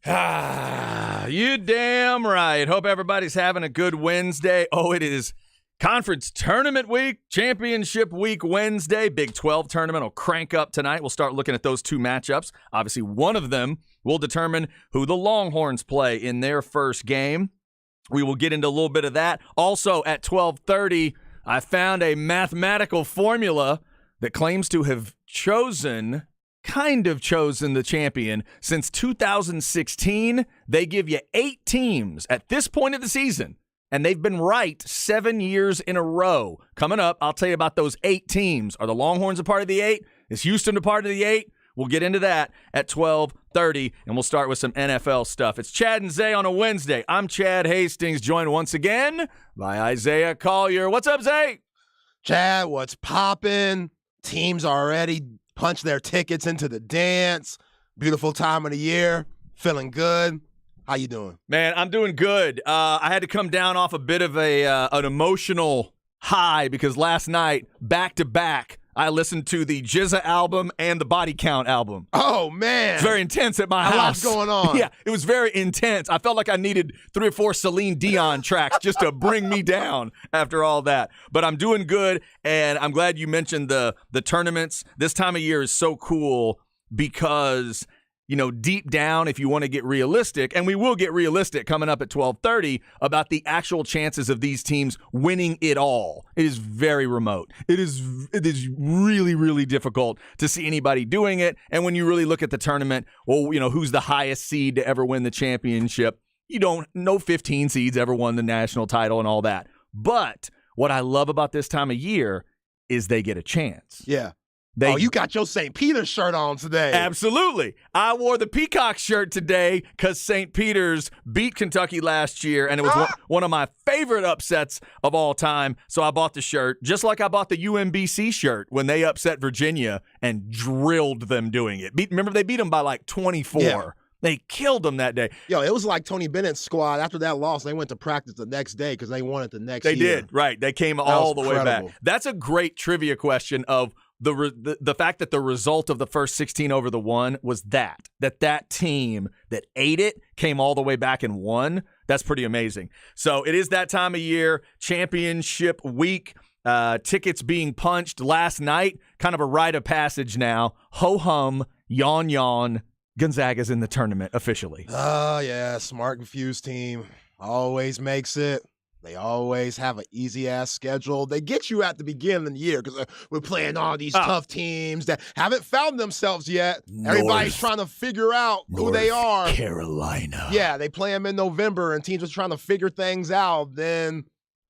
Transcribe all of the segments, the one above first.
You damn right. Hope everybody's having a good Wednesday. Oh, it is conference tournament week, championship week Wednesday. Big 12 tournament will crank up tonight. We'll start looking at those two matchups. Obviously, one of them will determine who the Longhorns play in their first game. We will get into a little bit of that. Also, at 12:30, I found a mathematical formula that claims to have chosen the champion. Since 2016, they give you 8 teams at this point of the season, and they've been right 7 years in a row. Coming up, I'll tell you about those 8 teams. Are the Longhorns a part of the 8? Is Houston a part of the 8? We'll get into that at 12:30, and we'll start with some NFL stuff. It's Chad and Zay on a Wednesday. I'm Chad Hastings, joined once again by Isaiah Collier. What's up, Zay? Chad, what's poppin'? Teams already punched their tickets into the dance. Beautiful time of the year. Feeling good. How you doing? Man, I'm doing good. I had to come down off a bit of an emotional high because last night, back-to-back, I listened to the Jizza album and the Body Count album. Oh, man. It's very intense at my house. A lot's going on. Yeah, it was very intense. I felt like I needed 3 or 4 Celine Dion tracks just to bring me down after all that. But I'm doing good, and I'm glad you mentioned the tournaments. This time of year is so cool because, you know, deep down, if you want to get realistic, and we will get realistic coming up at 12:30 about the actual chances of these teams winning it all. It is very remote. It is really, really difficult to see anybody doing it. And when you really look at the tournament, well, you know, who's the highest seed to ever win the championship? No 15 seeds ever won the national title and all that. But what I love about this time of year is they get a chance. Yeah. You got your St. Peter's shirt on today. Absolutely. I wore the Peacock shirt today because St. Peter's beat Kentucky last year, and it was one of my favorite upsets of all time. So I bought the shirt, just like I bought the UMBC shirt when they upset Virginia and drilled them doing it. Remember, they beat them by like 24. Yeah. They killed them that day. Yo, it was like Tony Bennett's squad. After that loss, they went to practice the next day because they won it the next year. They did, right. They came all the way back. That's a great trivia question of the fact that the result of the first 16 over the one was that team that ate it came all the way back and won. That's pretty amazing. So it is that time of year, championship week, tickets being punched last night, kind of a rite of passage now. Ho-hum, yawn, Gonzaga's in the tournament officially. Oh, yeah, smart and Fuse team always makes it. They always have an easy-ass schedule. They get you at the beginning of the year because we're playing all these tough teams that haven't found themselves yet. Everybody's trying to figure out who they are. Carolina. Yeah, they play them in November, and teams are trying to figure things out. Then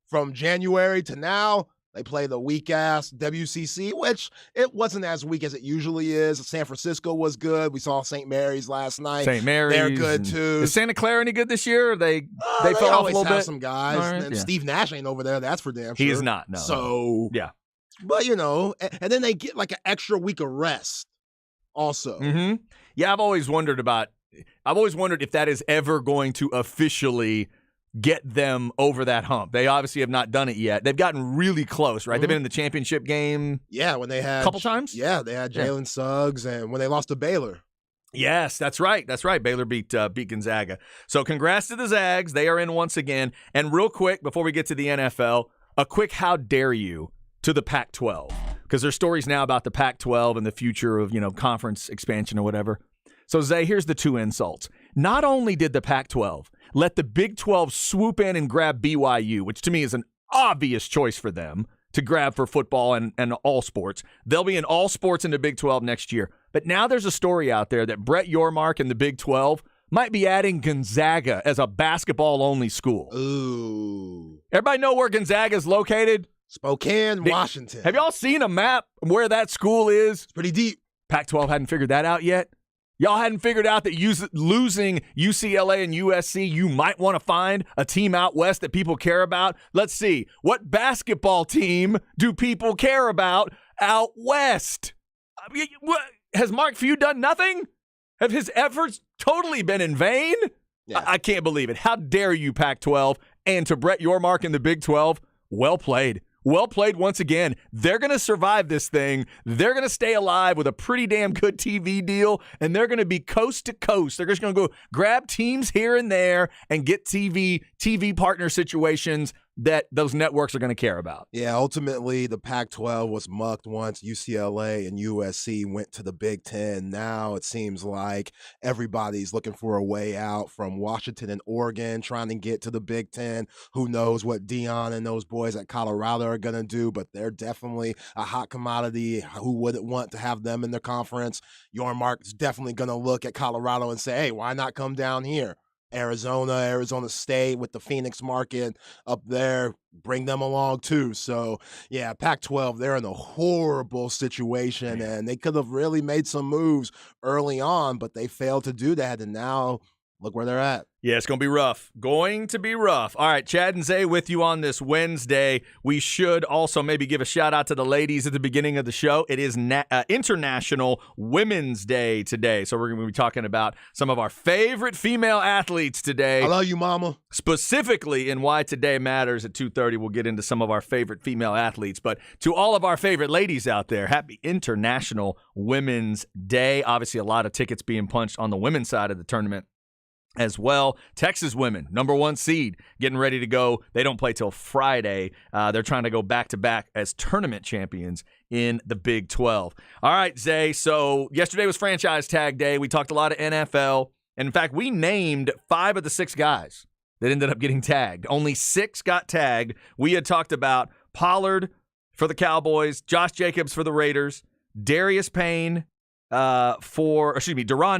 from January to now, they play the weak-ass WCC, which it wasn't as weak as it usually is. San Francisco was good. We saw St. Mary's last night. St. Mary's. They're good, too. Is Santa Clara any good this year? They fell off a little bit? They always have some guys. Right. And Steve Nash ain't over there. That's for damn sure. He is not, no. So, yeah. But, and then they get like an extra week of rest also. Mm-hmm. Yeah, I've always wondered if that is ever going to officially get them over that hump. They obviously have not done it yet. They've gotten really close, right? Mm-hmm. They've been in the championship game. Yeah, when they had a couple times. Yeah, they had Jalen Suggs, and when they lost to Baylor. Yes, that's right. Baylor beat Gonzaga. So congrats to the Zags. They are in once again. And real quick, before we get to the NFL, a quick how dare you to the Pac-12, because there's stories now about the Pac-12 and the future of conference expansion or whatever. So Zay, here's the 2 insults. Not only did the Pac-12 let the Big 12 swoop in and grab BYU, which to me is an obvious choice for them to grab for football and all sports. They'll be in all sports in the Big 12 next year. But now there's a story out there that Brett Yormark and the Big 12 might be adding Gonzaga as a basketball-only school. Ooh. Everybody know where Gonzaga is located? Spokane, Washington. Have y'all seen a map where that school is? It's pretty deep. Pac-12 hadn't figured that out yet? Y'all hadn't figured out that losing UCLA and USC, you might want to find a team out west that people care about? Let's see. What basketball team do people care about out west? Has Mark Few done nothing? Have his efforts totally been in vain? Yeah. I can't believe it. How dare you, Pac-12? And to Brett Yormark in the Big 12, well played. Well played once again. They're going to survive this thing. They're going to stay alive with a pretty damn good TV deal, and they're going to be coast to coast. They're just going to go grab teams here and there and get TV partner situations that those networks are going to care about. Yeah, ultimately, the Pac-12 was mucked once UCLA and USC went to the Big Ten. Now it seems like everybody's looking for a way out, from Washington and Oregon trying to get to the Big Ten. Who knows what Dion and those boys at Colorado are going to do, but they're definitely a hot commodity. Who wouldn't want to have them in their conference? Yormark's definitely going to look at Colorado and say, hey, why not come down here? Arizona State with the Phoenix market up there, bring them along too. So, yeah, Pac-12, they're in a horrible situation, and they could have really made some moves early on, but they failed to do that, and now look where they're at. Yeah, it's going to be rough. Going to be rough. All right, Chad and Zay with you on this Wednesday. We should also maybe give a shout-out to the ladies at the beginning of the show. It is International Women's Day today, so we're going to be talking about some of our favorite female athletes today. I love you, mama. Specifically in Why Today Matters at 2:30, we'll get into some of our favorite female athletes. But to all of our favorite ladies out there, happy International Women's Day. Obviously, a lot of tickets being punched on the women's side of the tournament as well. Texas women, #1 seed, getting ready to go. They don't play till Friday. They're trying to go back-to-back as tournament champions in the Big 12. All right, Zay, so yesterday was franchise tag day. We talked a lot of NFL. And in fact, we named 5 of the 6 guys that ended up getting tagged. Only 6 got tagged. We had talked about Pollard for the Cowboys, Josh Jacobs for the Raiders, Deron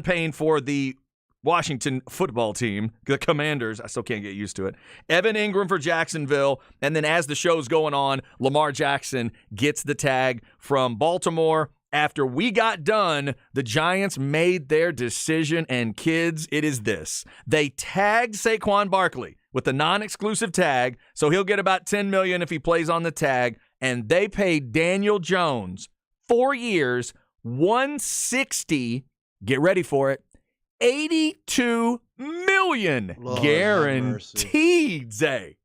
Payne for the Washington football team, the Commanders. I still can't get used to it. Evan Ingram for Jacksonville. And then as the show's going on, Lamar Jackson gets the tag from Baltimore. After we got done, the Giants made their decision, and kids, it is this. They tagged Saquon Barkley with the non-exclusive tag, so he'll get about $10 million if he plays on the tag, and they paid Daniel Jones 4 years, $160, get ready for it, $82 million. Lord guaranteed, Zay.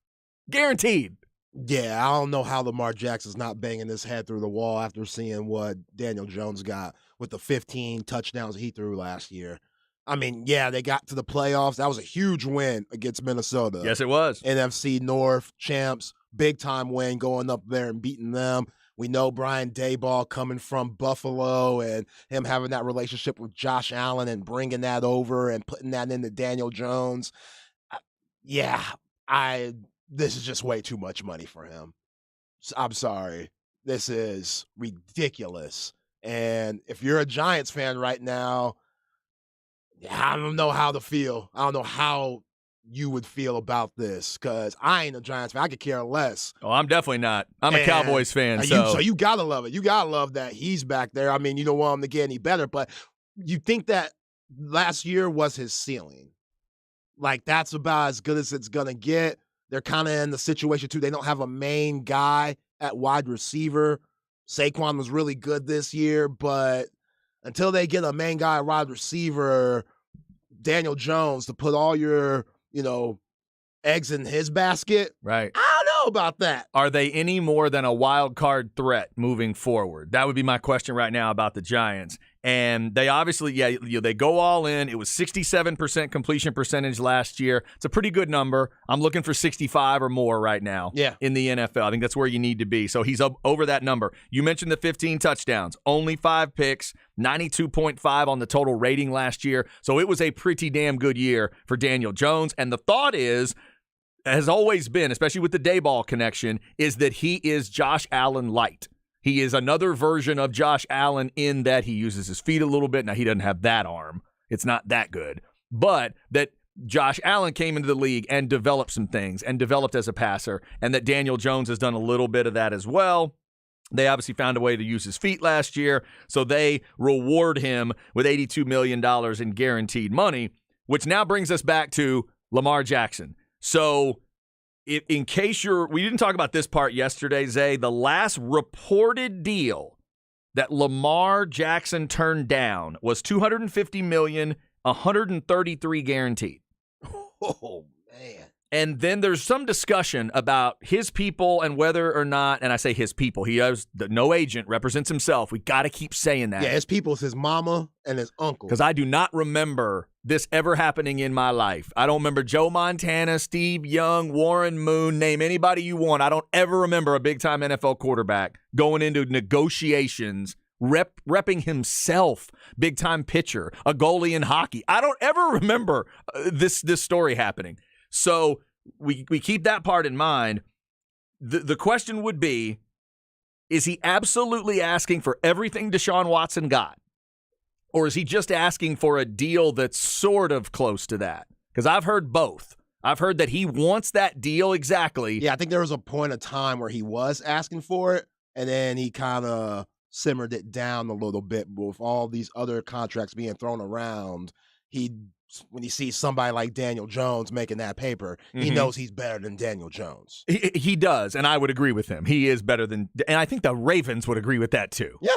Guaranteed. Yeah, I don't know how Lamar Jackson's not banging his head through the wall after seeing what Daniel Jones got with the 15 touchdowns he threw last year. I mean, yeah, they got to the playoffs. That was a huge win against Minnesota. Yes, it was. NFC North champs, big-time win going up there and beating them. We know Brian Daboll coming from Buffalo and him having that relationship with Josh Allen and bringing that over and putting that into Daniel Jones. This is just way too much money for him. I'm sorry. This is ridiculous. And if you're a Giants fan right now, I don't know how to feel. I don't know how you would feel about this, because I ain't a Giants fan. I could care less. Oh, I'm definitely not. I'm a Cowboys fan. So you got to love it. You got to love that he's back there. I mean, you don't want him to get any better, but you think that last year was his ceiling. Like, that's about as good as it's going to get. They're kind of in the situation, too. They don't have a main guy at wide receiver. Saquon was really good this year, but until they get a main guy at wide receiver, Daniel Jones, to put all your eggs in his basket. Right. I don't know about that. Are they any more than a wild card threat moving forward? That would be my question right now about the Giants. And they obviously, they go all in. It was 67% completion percentage last year. It's a pretty good number. I'm looking for 65 or more right now in the NFL. I think that's where you need to be. So he's up over that number. You mentioned the 15 touchdowns, only 5 picks, 92.5 on the total rating last year. So it was a pretty damn good year for Daniel Jones. And the thought has always been, especially with the Daboll connection, is that he is Josh Allen light. He is another version of Josh Allen in that he uses his feet a little bit. Now, he doesn't have that arm. It's not that good. But that Josh Allen came into the league and developed some things and developed as a passer, and that Daniel Jones has done a little bit of that as well. They obviously found a way to use his feet last year, so they reward him with $82 million in guaranteed money, which now brings us back to Lamar Jackson. So in case we didn't talk about this part yesterday, Zay, the last reported deal that Lamar Jackson turned down was $250 million, $133 guaranteed. Oh, man. And then there's some discussion about his people and whether or not, and I say his people, he has no agent, represents himself. We got to keep saying that. Yeah, his people is his mama and his uncle. Because I do not remember this ever happening in my life. I don't remember Joe Montana, Steve Young, Warren Moon, name anybody you want. I don't ever remember a big-time NFL quarterback going into negotiations repping himself, big-time pitcher, a goalie in hockey. I don't ever remember this story happening. So we keep that part in mind. The question would be, is he absolutely asking for everything Deshaun Watson got? Or is he just asking for a deal that's sort of close to that? Because I've heard both. I've heard that he wants that deal exactly. Yeah, I think there was a point of time where he was asking for it, and then he kind of simmered it down a little bit with all these other contracts being thrown around. When he sees somebody like Daniel Jones making that paper, he knows he's better than Daniel Jones. He does, and I would agree with him. He is better than, and I think the Ravens would agree with that too. Yeah.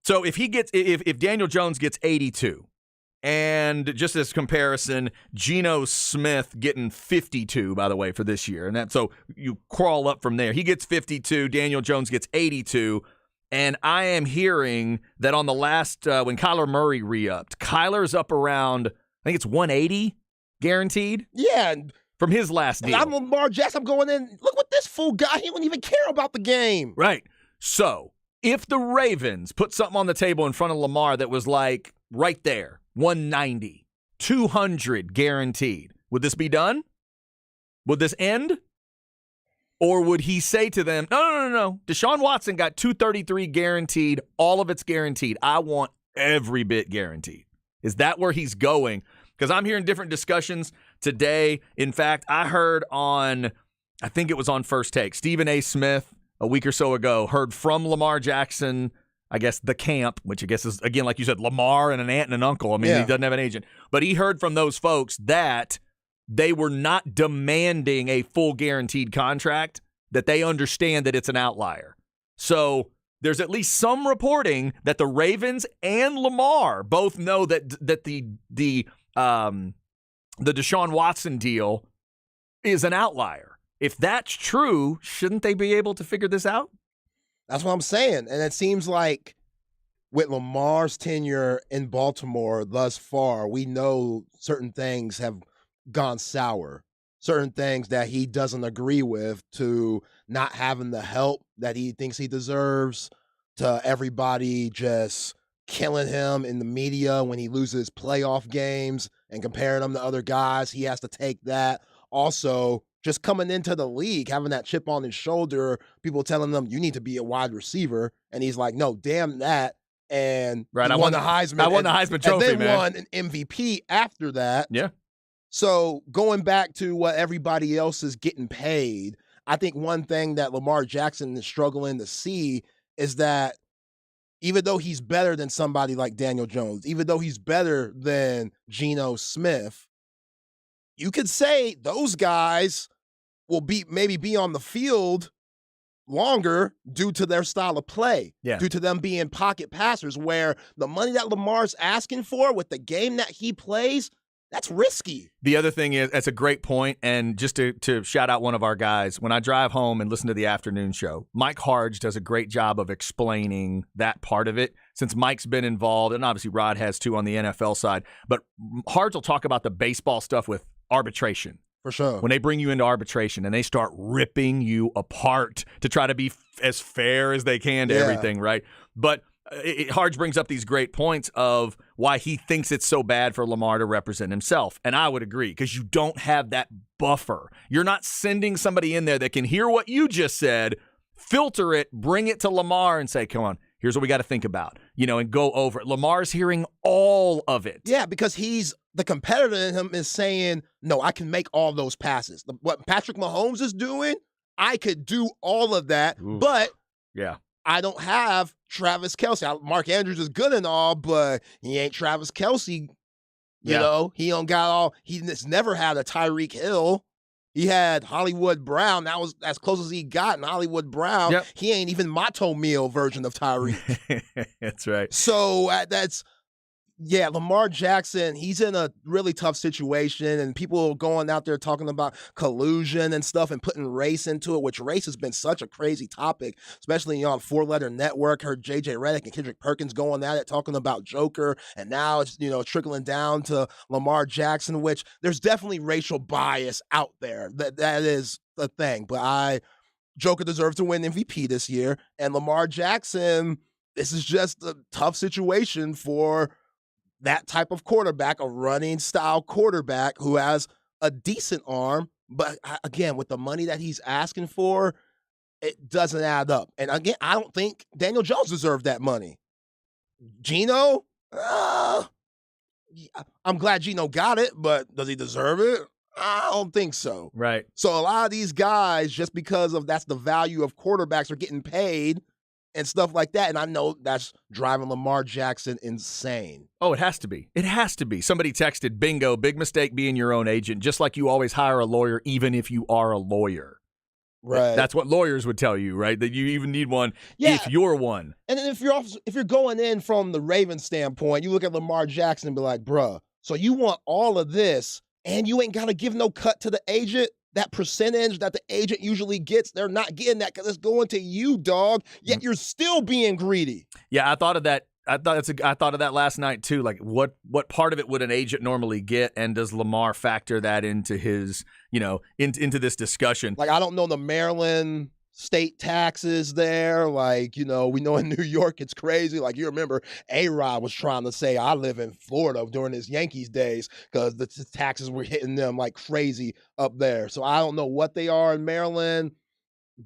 So if Daniel Jones gets 82, and just as comparison, Geno Smith getting 52, by the way, for this year, and that, so you crawl up from there. He gets 52, Daniel Jones gets 82. And I am hearing that on the last, when Kyler Murray re-upped, Kyler's up around, I think it's 180 guaranteed. Yeah. From his last deal. I'm Lamar Jackson. I'm going in. Look what this fool got. He wouldn't even care about the game. Right. So if the Ravens put something on the table in front of Lamar that was like right there, 190, 200 guaranteed, would this be done? Would this end? Or would he say to them, no. Deshaun Watson got 233 guaranteed. All of it's guaranteed. I want every bit guaranteed. Is that where he's going? Because I'm hearing different discussions today. In fact, I heard I think it was on First Take, Stephen A. Smith a week or so ago heard from Lamar Jackson, I guess the camp, which I guess is, again, like you said, Lamar and an aunt and an uncle. I mean, He doesn't have an agent. But he heard from those folks that they were not demanding a full guaranteed contract, that they understand that it's an outlier. So there's at least some reporting that the Ravens and Lamar both know that the Deshaun Watson deal is an outlier. If that's true, shouldn't they be able to figure this out? That's what I'm saying. And it seems like with Lamar's tenure in Baltimore thus far, we know certain things have gone sour, certain things that he doesn't agree with, to not having the help that he thinks he deserves, to everybody just killing him in the media when he loses playoff games and comparing him to other guys. He has to take that. Also, just coming into the league, having that chip on his shoulder, people telling him, you need to be a wide receiver. And he's like, no, damn that. And right, he won the Heisman. I won the Heisman Trophy, and then man. won an MVP after that. Yeah. So going back to what everybody else is getting paid, I think one thing that Lamar Jackson is struggling to see is that even though he's better than somebody like Daniel Jones, even though he's better than Geno Smith, you could say those guys will maybe be on the field longer due to their style of play, due to them being pocket passers, where the money that Lamar's asking for with the game that he plays, that's risky. The other thing is, that's a great point, and just to shout out one of our guys, when I drive home and listen to the afternoon show, Mike Harge does a great job of explaining that part of it, since Mike's been involved, and obviously Rod has too on the NFL side, but Harge will talk about the baseball stuff with arbitration. For sure. When they bring you into arbitration and they start ripping you apart to try to be as fair as they can to everything, right? But Harge brings up these great points of why he thinks it's so bad for Lamar to represent himself. And I would agree, because you don't have that buffer. You're not sending somebody in there that can hear what you just said, filter it, bring it to Lamar and say, come on, here's what we got to think about, and go over it. Lamar's hearing all of it. Yeah, because the competitor in him is saying, no, I can make all those passes. What Patrick Mahomes is doing, I could do all of that, but I don't have Travis Kelce. Mark Andrews is good and all, but he ain't Travis Kelce. You know, he don't got all. He's never had a Tyreek Hill. He had Hollywood Brown. That was as close as he got. And Hollywood Brown, he ain't even Mato Meal version of Tyreek. That's right. So Yeah, Lamar Jackson, he's in a really tough situation, and people going out there talking about collusion and stuff and putting race into it, which race has been such a crazy topic, especially on Four Letter Network. Heard JJ Redick and Kendrick Perkins going at it, talking about Joker, and now it's, trickling down to Lamar Jackson, which there's definitely racial bias out there. That is a thing, but Joker deserves to win MVP this year, and Lamar Jackson, this is just a tough situation for that type of quarterback, a running style quarterback who has a decent arm, but again, with the money that he's asking for, it doesn't add up. And again, I don't think Daniel Jones deserved that money. Geno, I'm glad Geno got it, but does he deserve it? I don't think so. Right. So a lot of these guys, just because of that's the value of quarterbacks, are getting paid and stuff like that. And I know that's driving Lamar Jackson insane. Oh, it has to be. It has to be. Somebody texted, bingo, big mistake being your own agent, just like you always hire a lawyer, even if you are a lawyer. Right. That's what lawyers would tell you, right? That you even need one if you're one. And then if you're going in from the Ravens standpoint, you look at Lamar Jackson and be like, bruh, so you want all of this and you ain't got to give no cut to the agent? That percentage that the agent usually gets, they're not getting that because it's going to you, dog. Yet you're still being greedy. Yeah, I thought of that. I thought of that last night too. Like, what part of it would an agent normally get, and does Lamar factor that into his, into this discussion? Like, I don't know the Maryland state taxes there. Like, we know in New York it's crazy. Like, you remember A-Rod was trying to say, I live in Florida during his Yankees days because the taxes were hitting them like crazy up there. So I don't know what they are in Maryland,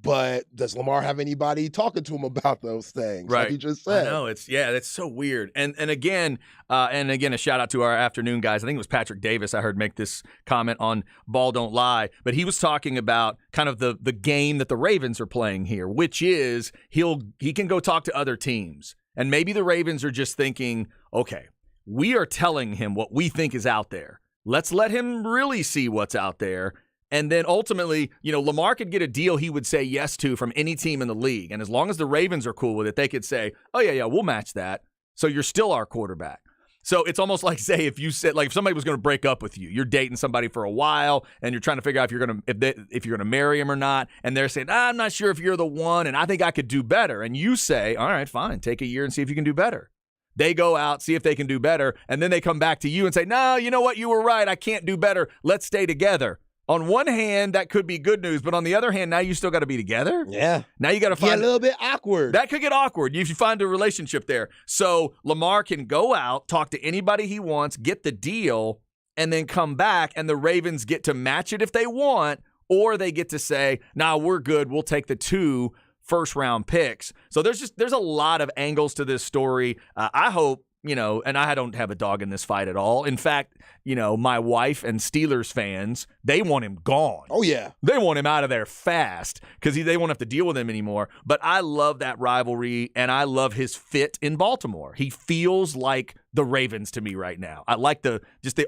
but does Lamar have anybody talking to him about those things? Right. Like he just said. I know, that's so weird. And again, a shout out to our afternoon guys. I think it was Patrick Davis I heard make this comment on Ball Don't Lie, but he was talking about kind of the game that the Ravens are playing here, which is he can go talk to other teams. And maybe the Ravens are just thinking, okay, we are telling him what we think is out there. Let's let him really see what's out there. And then ultimately, Lamar could get a deal he would say yes to from any team in the league. And as long as the Ravens are cool with it, they could say, oh, yeah, we'll match that. So you're still our quarterback. So it's almost like, say, if you said, like, if somebody was going to break up with you, you're dating somebody for a while and you're trying to figure out if you're going to marry him or not. And they're saying, I'm not sure if you're the one and I think I could do better. And you say, all right, fine, take a year and see if you can do better. They go out, see if they can do better. And then they come back to you and say, no, you know what? You were right. I can't do better. Let's stay together. On one hand, that could be good news, but on the other hand, now you still got to be together. Yeah. Now you got to find a little bit awkward. That could get awkward if you find a relationship there. So Lamar can go out, talk to anybody he wants, get the deal, and then come back, and the Ravens get to match it if they want, or they get to say, nah, we're good. We'll take the 2 first-round picks. So there's a lot of angles to this story. I hope, and I don't have a dog in this fight at all. In fact, my wife and Steelers fans, they want him gone. Oh, yeah. They want him out of there fast because they won't have to deal with him anymore. But I love that rivalry, and I love his fit in Baltimore. He feels like the Ravens to me right now. I like the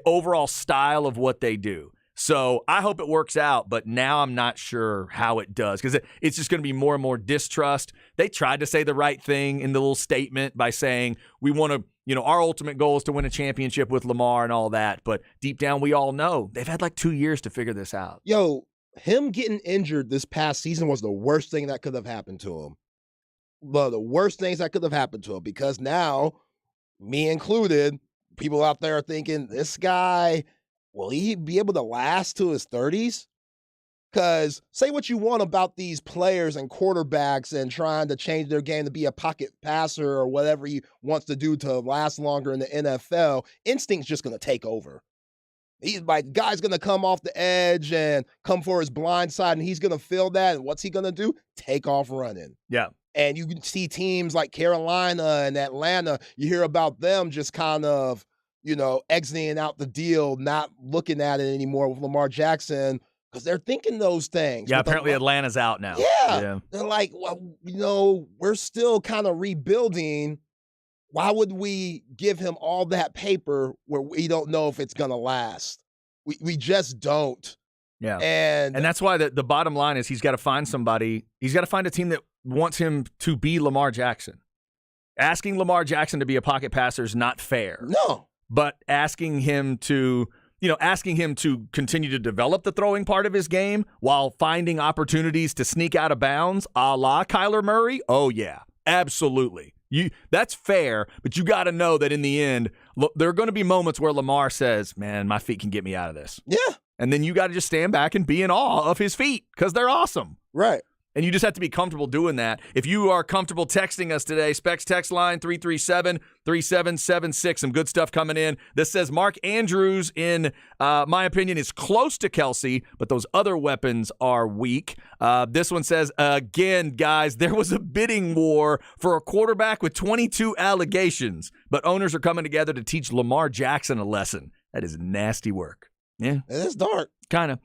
overall style of what they do. So I hope it works out, but now I'm not sure how it does because it's just going to be more and more distrust. They tried to say the right thing in the little statement by saying we want to, our ultimate goal is to win a championship with Lamar and all that. But deep down, we all know they've had like 2 years to figure this out. Yo, him getting injured this past season was the worst thing that could have happened to him. The worst things that could have happened to him because now, me included, people out there are thinking this guy, will he be able to last to his 30s? Because say what you want about these players and quarterbacks and trying to change their game to be a pocket passer or whatever he wants to do to last longer in the NFL, instinct's just going to take over. He's like, guy's going to come off the edge and come for his blind side, and he's going to feel that. And what's he going to do? Take off running. Yeah. And you can see teams like Carolina and Atlanta, you hear about them just kind of, exiting out the deal, not looking at it anymore with Lamar Jackson because they're thinking those things. Yeah, apparently Atlanta's out now. Yeah. They're like, well, we're still kind of rebuilding. Why would we give him all that paper where we don't know if it's going to last? We just don't. Yeah. And that's why the bottom line is he's got to find somebody. He's got to find a team that wants him to be Lamar Jackson. asking Lamar Jackson to be a pocket passer is not fair. No. But asking him to continue to develop the throwing part of his game while finding opportunities to sneak out of bounds, a la Kyler Murray, oh yeah, absolutely. That's fair, but you got to know that in the end, there are going to be moments where Lamar says, man, my feet can get me out of this. Yeah. And then you got to just stand back and be in awe of his feet because they're awesome. Right. And you just have to be comfortable doing that. If you are comfortable texting us today, Specs text line 337-3776. Some good stuff coming in. This says Mark Andrews, in my opinion, is close to Kelsey, but those other weapons are weak. This one says, again, guys, there was a bidding war for a quarterback with 22 allegations, but owners are coming together to teach Lamar Jackson a lesson. That is nasty work. Yeah. It's dark. Kind of.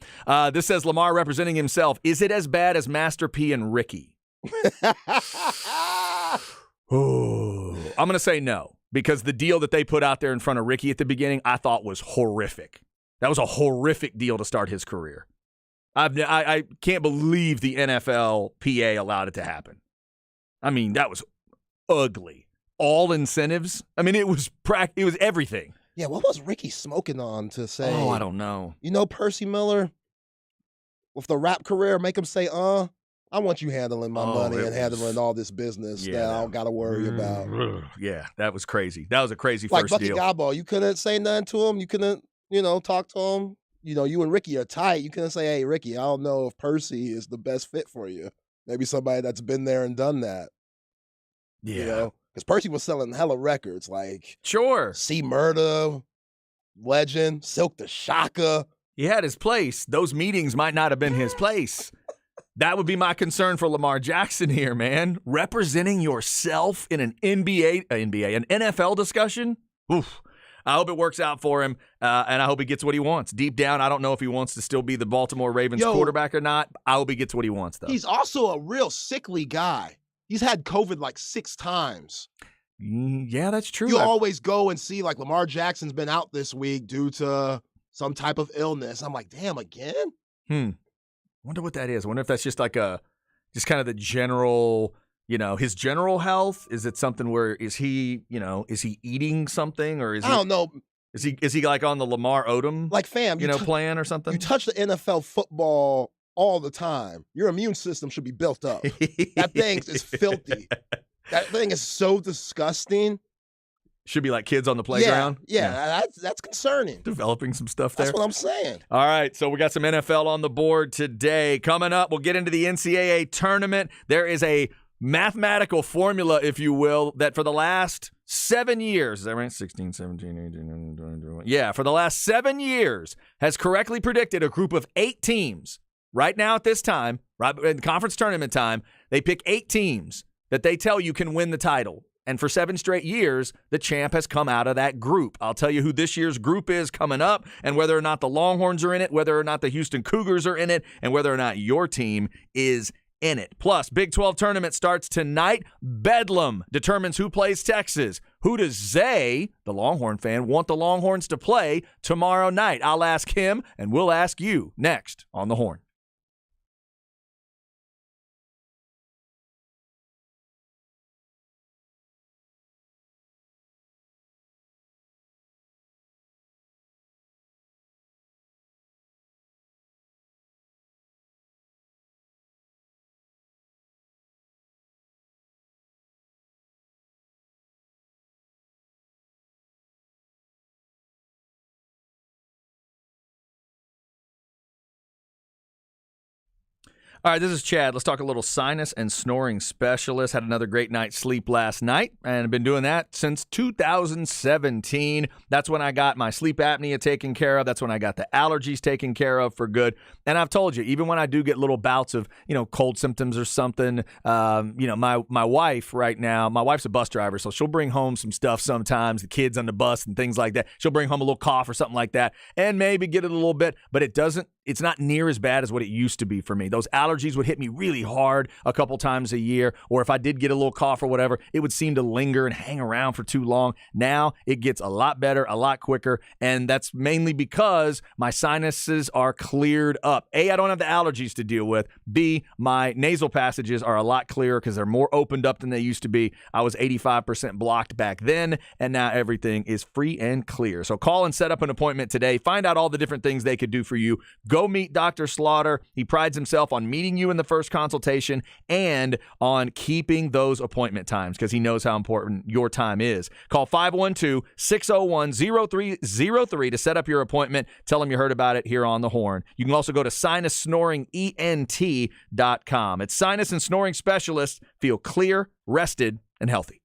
This says Lamar representing himself. Is it as bad as Master P and Ricky? Oh, I'm going to say no, because the deal that they put out there in front of Ricky at the beginning, I thought was horrific. That was a horrific deal to start his career. I can't believe the NFLPA allowed it to happen. I mean, that was ugly. All incentives. I mean, it was everything. Yeah, what was Ricky smoking on to say? Oh, I don't know. You know, Percy Miller, with the rap career, make him say, I want you handling my money and handling all this business that I don't got to worry about. Yeah, that was crazy. That was a crazy like first Bucky deal. Gabo, you couldn't say nothing to him. You couldn't, talk to him. You and Ricky are tight. You couldn't say, hey, Ricky, I don't know if Percy is the best fit for you. Maybe somebody that's been there and done that. Yeah. Because Percy was selling hella records like Sure. C Murder, Legend, Silk the Shaka. He had his place. Those meetings might not have been his place. That would be my concern for Lamar Jackson here, man. Representing yourself in an an NFL discussion. Oof. I hope it works out for him, and I hope he gets what he wants. Deep down, I don't know if he wants to still be the Baltimore Ravens quarterback or not. I hope he gets what he wants, though. He's also a real sickly guy. He's had COVID like 6 times. Yeah, that's true. You always go and see, like, Lamar Jackson's been out this week due to some type of illness. I'm like, damn, again? Wonder what that is. I wonder if that's just like just kind of the general, his general health. Is it something where is he eating something, or is I don't know. Is he like on the Lamar Odom, like, fam, plan or something? You touch the NFL football all the time. Your immune system should be built up. That thing is filthy. That thing is so disgusting. Should be like kids on the playground. Yeah. That's concerning. Developing some stuff there. That's what I'm saying. All right, so we got some NFL on the board today. Coming up, we'll get into the NCAA tournament. There is a mathematical formula, if you will, that for the last 7 years, is that right? 16, 17, 18, 19, 20, 21. Yeah, for the last 7 years has correctly predicted a group of 8 teams. Right now at this time, right in conference tournament time, they pick 8 teams that they tell you can win the title. And for 7 straight years, the champ has come out of that group. I'll tell you who this year's group is coming up, and whether or not the Longhorns are in it, whether or not the Houston Cougars are in it, and whether or not your team is in it. Plus, Big 12 tournament starts tonight. Bedlam determines who plays Texas. Who does Zay, the Longhorn fan, want the Longhorns to play tomorrow night? I'll ask him, and we'll ask you next on The Horn. All right, this is Chad. Let's talk a little sinus and snoring specialist. Had another great night's sleep last night, and I've been doing that since 2017. That's when I got my sleep apnea taken care of. That's when I got the allergies taken care of for good. And I've told you, even when I do get little bouts of, cold symptoms or something, my wife right now, my wife's a bus driver, so she'll bring home some stuff sometimes, the kids on the bus and things like that. She'll bring home a little cough or something like that, and maybe get it a little bit, but it doesn't it's not near as bad as what it used to be for me. Those allergies would hit me really hard a couple times a year, or if I did get a little cough or whatever, it would seem to linger and hang around for too long. Now it gets a lot better, a lot quicker, and that's mainly because my sinuses are cleared up. A, I don't have the allergies to deal with. B, my nasal passages are a lot clearer because they're more opened up than they used to be. I was 85% blocked back then, and now everything is free and clear. So call and set up an appointment today. Find out all the different things they could do for you. Go meet Dr. Slaughter. He prides himself on meeting you in the first consultation and on keeping those appointment times because he knows how important your time is. Call 512-601-0303 to set up your appointment. Tell him you heard about it here on The Horn. You can also go to sinussnoringent.com. It's sinus and snoring specialists. Feel clear, rested, and healthy.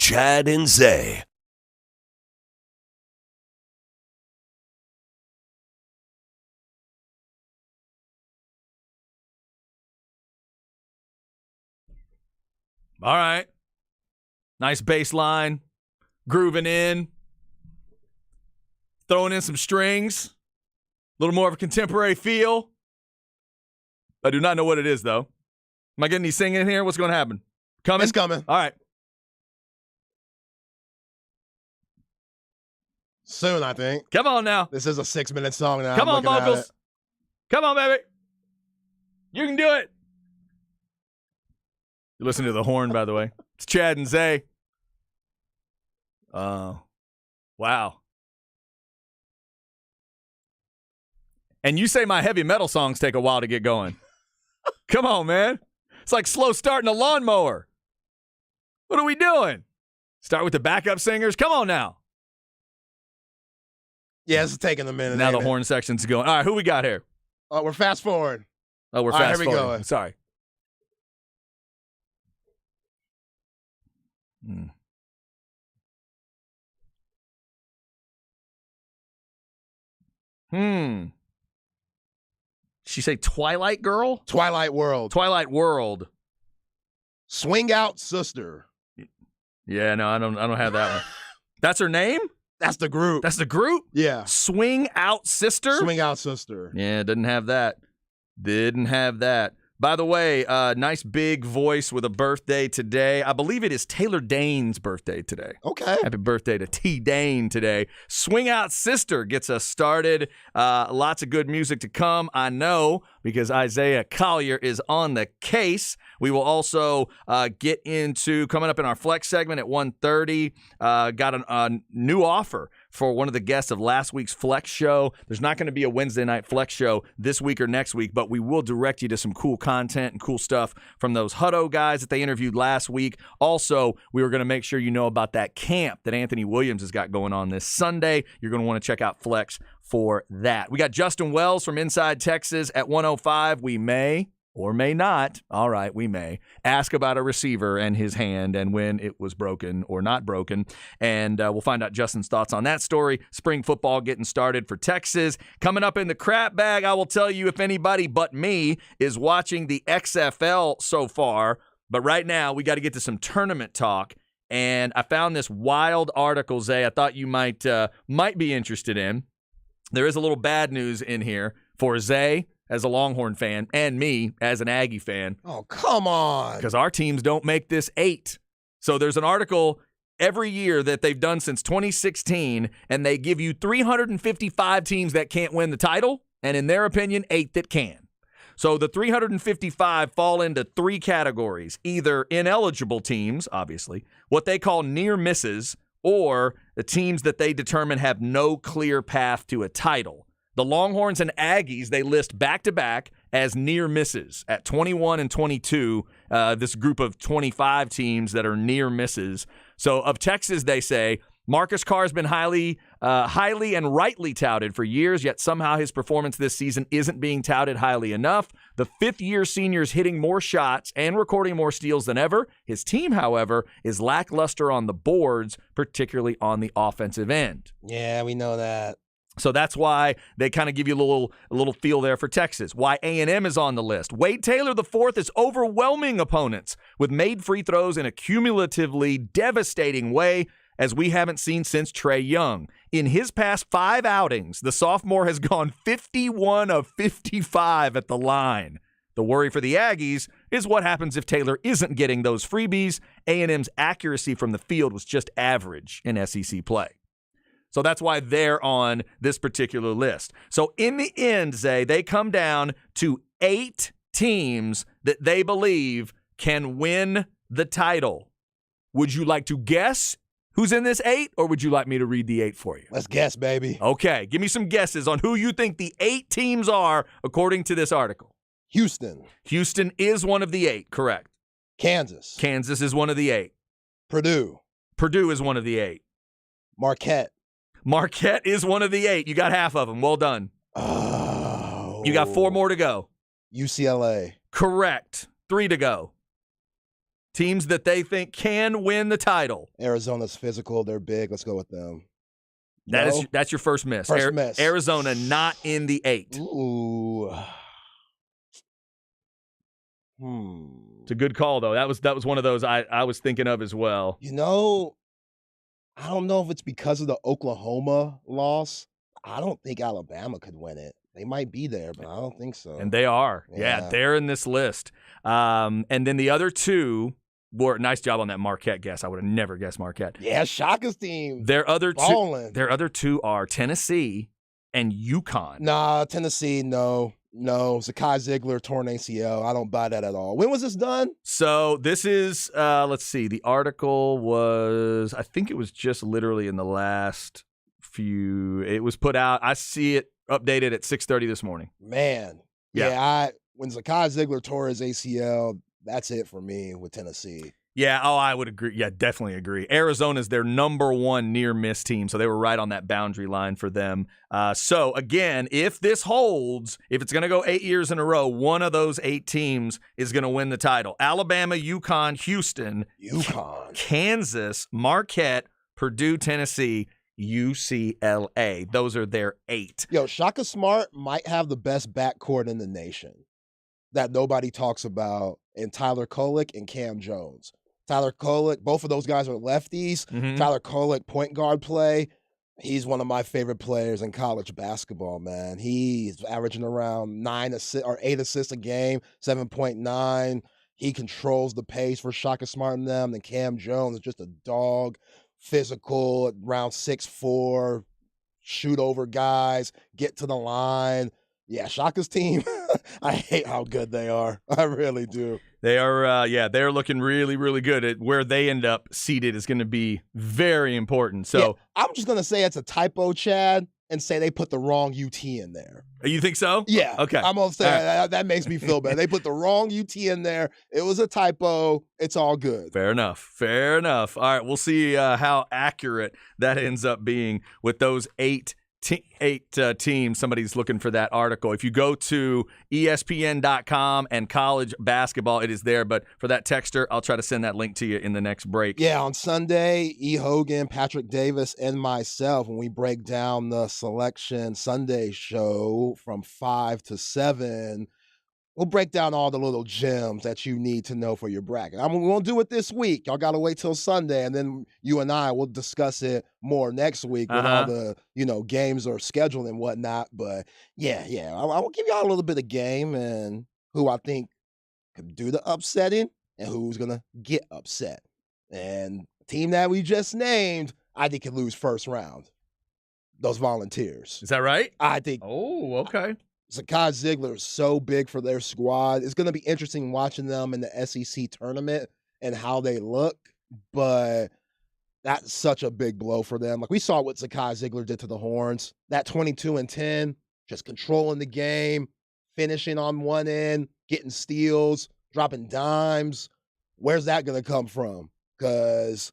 Chad and Zay. All right. Nice bass line. Grooving in. Throwing in some strings. A little more of a contemporary feel. I do not know what it is, though. Am I getting any singing in here? What's going to happen? Coming? It's coming. All right. Soon, I think. Come on now. This is a 6-minute song now. Come I'm on, looking at vocals. it. Come on, baby. You can do it. You listen to the horn, by the way. It's Chad and Zay. Oh, wow. And you say my heavy metal songs take a while to get going. Come on, man. It's like slow starting a lawnmower. What are we doing? Start with the backup singers? Come on now. Yeah, it's taking a minute. Now the ain't it? horn section's going. All right, who we got here? Oh, we're fast forward. Oh, we're All right, fast here we forwarding. go. Sorry. She say Twilight Girl? Twilight World. Twilight World. Swing Out Sister. Yeah, no, I don't have that one. That's her name? That's the group. That's the group? Yeah. Swing Out Sister? Swing Out Sister. Yeah, didn't have that. Didn't have that. By the way, nice big voice with a birthday today. I believe it is Taylor Dane's birthday today. Okay. Happy birthday to T. Dane today. Swing Out Sister gets us started. Lots of good music to come, I know, because Isaiah Collier is on the case. We will also get into, coming up in our Flex segment at 1:30, got a new offer for one of the guests of last week's Flex show. There's not going to be a Wednesday night Flex show this week or next week, but we will direct you to some cool content and cool stuff from those Hutto guys that they interviewed last week. Also, we were going to make sure you know about that camp that Anthony Williams has got going on this Sunday. You're going to want to check out Flex for that. We got Justin Wells from Inside Texas at 1:05. We may or may not, all right, we may, ask about a receiver and his hand and when it was broken or not broken. And we'll find out Justin's thoughts on that story. Spring football getting started for Texas. Coming up in the crap bag, I will tell you if anybody but me is watching the XFL so far. But right now, we got to get to some tournament talk. And I found this wild article, Zay, I thought you might be interested in. There is a little bad news in here for Zay as a Longhorn fan and me as an Aggie fan. Oh, come on. Because our teams don't make this 8. So there's an article every year that they've done since 2016, and they give you 355 teams that can't win the title, and in their opinion, 8 that can. So the 355 fall into 3 categories, either ineligible teams, obviously, what they call near misses, or the teams that they determine have no clear path to a title. The Longhorns and Aggies, they list back-to-back as near misses at 21 and 22, this group of 25 teams that are near misses. So of Texas, they say, Marcus Carr has been highly and rightly touted for years, yet somehow his performance this season isn't being touted highly enough. The fifth-year senior is hitting more shots and recording more steals than ever. His team, however, is lackluster on the boards, particularly on the offensive end. Yeah, we know that. So that's why they kind of give you a little feel there for Texas. Why A&M is on the list. Wade Taylor IV is overwhelming opponents with made free throws in a cumulatively devastating way as we haven't seen since Trae Young. In his past 5 outings, the sophomore has gone 51 of 55 at the line. The worry for the Aggies is what happens if Taylor isn't getting those freebies. A&M's accuracy from the field was just average in SEC play. So that's why they're on this particular list. So in the end, Zay, they come down to 8 teams that they believe can win the title. Would you like to guess who's in this 8, or would you like me to read the 8 for you? Let's guess, baby. Okay, give me some guesses on who you think the 8 teams are according to this article. Houston. Houston is one of the 8, correct. Kansas. Kansas is one of the 8. Purdue. Purdue is one of the 8. Marquette. Marquette is one of the 8. You got half of them. Well done. Oh. You got 4 more to go. UCLA. Correct. 3 to go. Teams that they think can win the title. Arizona's physical. They're big. Let's go with them. That's your first miss. First miss. Arizona not in the 8. Ooh. It's a good call, though. That was one of those I was thinking of as well. You know, I don't know if it's because of the Oklahoma loss. I don't think Alabama could win it. They might be there, but I don't think so. And they are. Yeah, they're in this list. And then the other two were nice job on that Marquette guess. I would have never guessed Marquette. Yeah, Shaka's team. Their other two are Tennessee and UConn. Nah, Tennessee, no. Zakai Ziegler torn ACL. I don't buy that at all. When was this done? So this is, let's see. The article was, I think it was just literally in the last few. It was put out. I see it updated at 6:30 this morning. Man. Yeah, when Zakai Ziegler tore his ACL, that's it for me with Tennessee. Yeah, I would agree. Yeah, definitely agree. Arizona's their number one near miss team, so they were right on that boundary line for them. So, again, if this holds, if it's going to go 8 years in a row, one of those 8 teams is going to win the title. Alabama, UConn, Houston, Kansas, Marquette, Purdue, Tennessee, UCLA. Those are their 8. Yo, Shaka Smart might have the best backcourt in the nation that nobody talks about in Tyler Kolek and Cam Jones. Tyler Kolek, both of those guys are lefties. Mm-hmm. Tyler Kolek, point guard play. He's one of my favorite players in college basketball, man. He's averaging around 8 assists a game, 7.9. He controls the pace for Shaka Smart and them. And Cam Jones is just a dog, physical, around 6'4", shoot over guys, get to the line. Yeah, Shaka's team, I hate how good they are. I really do. They are, they're looking really, really good. Where they end up seated is going to be very important. So yeah, I'm just going to say it's a typo, Chad, and say they put the wrong UT in there. You think so? Yeah. Okay. I'm going to say that makes me feel bad. They put the wrong UT in there. It was a typo. It's all good. Fair enough. All right, we'll see how accurate that ends up being with those 8 teams. Somebody's looking for that article. If you go to ESPN.com and college basketball, it is there. But for that texter, I'll try to send that link to you in the next break. Yeah, on Sunday, E. Hogan, Patrick Davis, and myself, when we break down the Selection Sunday show from 5 to 7, we'll break down all the little gems that you need to know for your bracket. We won't do it this week. Y'all got to wait till Sunday, and then you and I will discuss it more next week with all the, games or schedule and whatnot. But, yeah, I will give y'all a little bit of game and who I think could do the upsetting and who's going to get upset. And the team that we just named, I think could lose first round. Those Volunteers. Is that right? I think. Oh, okay. Zakai Ziegler is so big for their squad. It's going to be interesting watching them in the SEC tournament and how they look, but that's such a big blow for them. Like we saw what Zakai Ziegler did to the Horns. That 22-10, just controlling the game, finishing on one end, getting steals, dropping dimes. Where's that going to come from? Because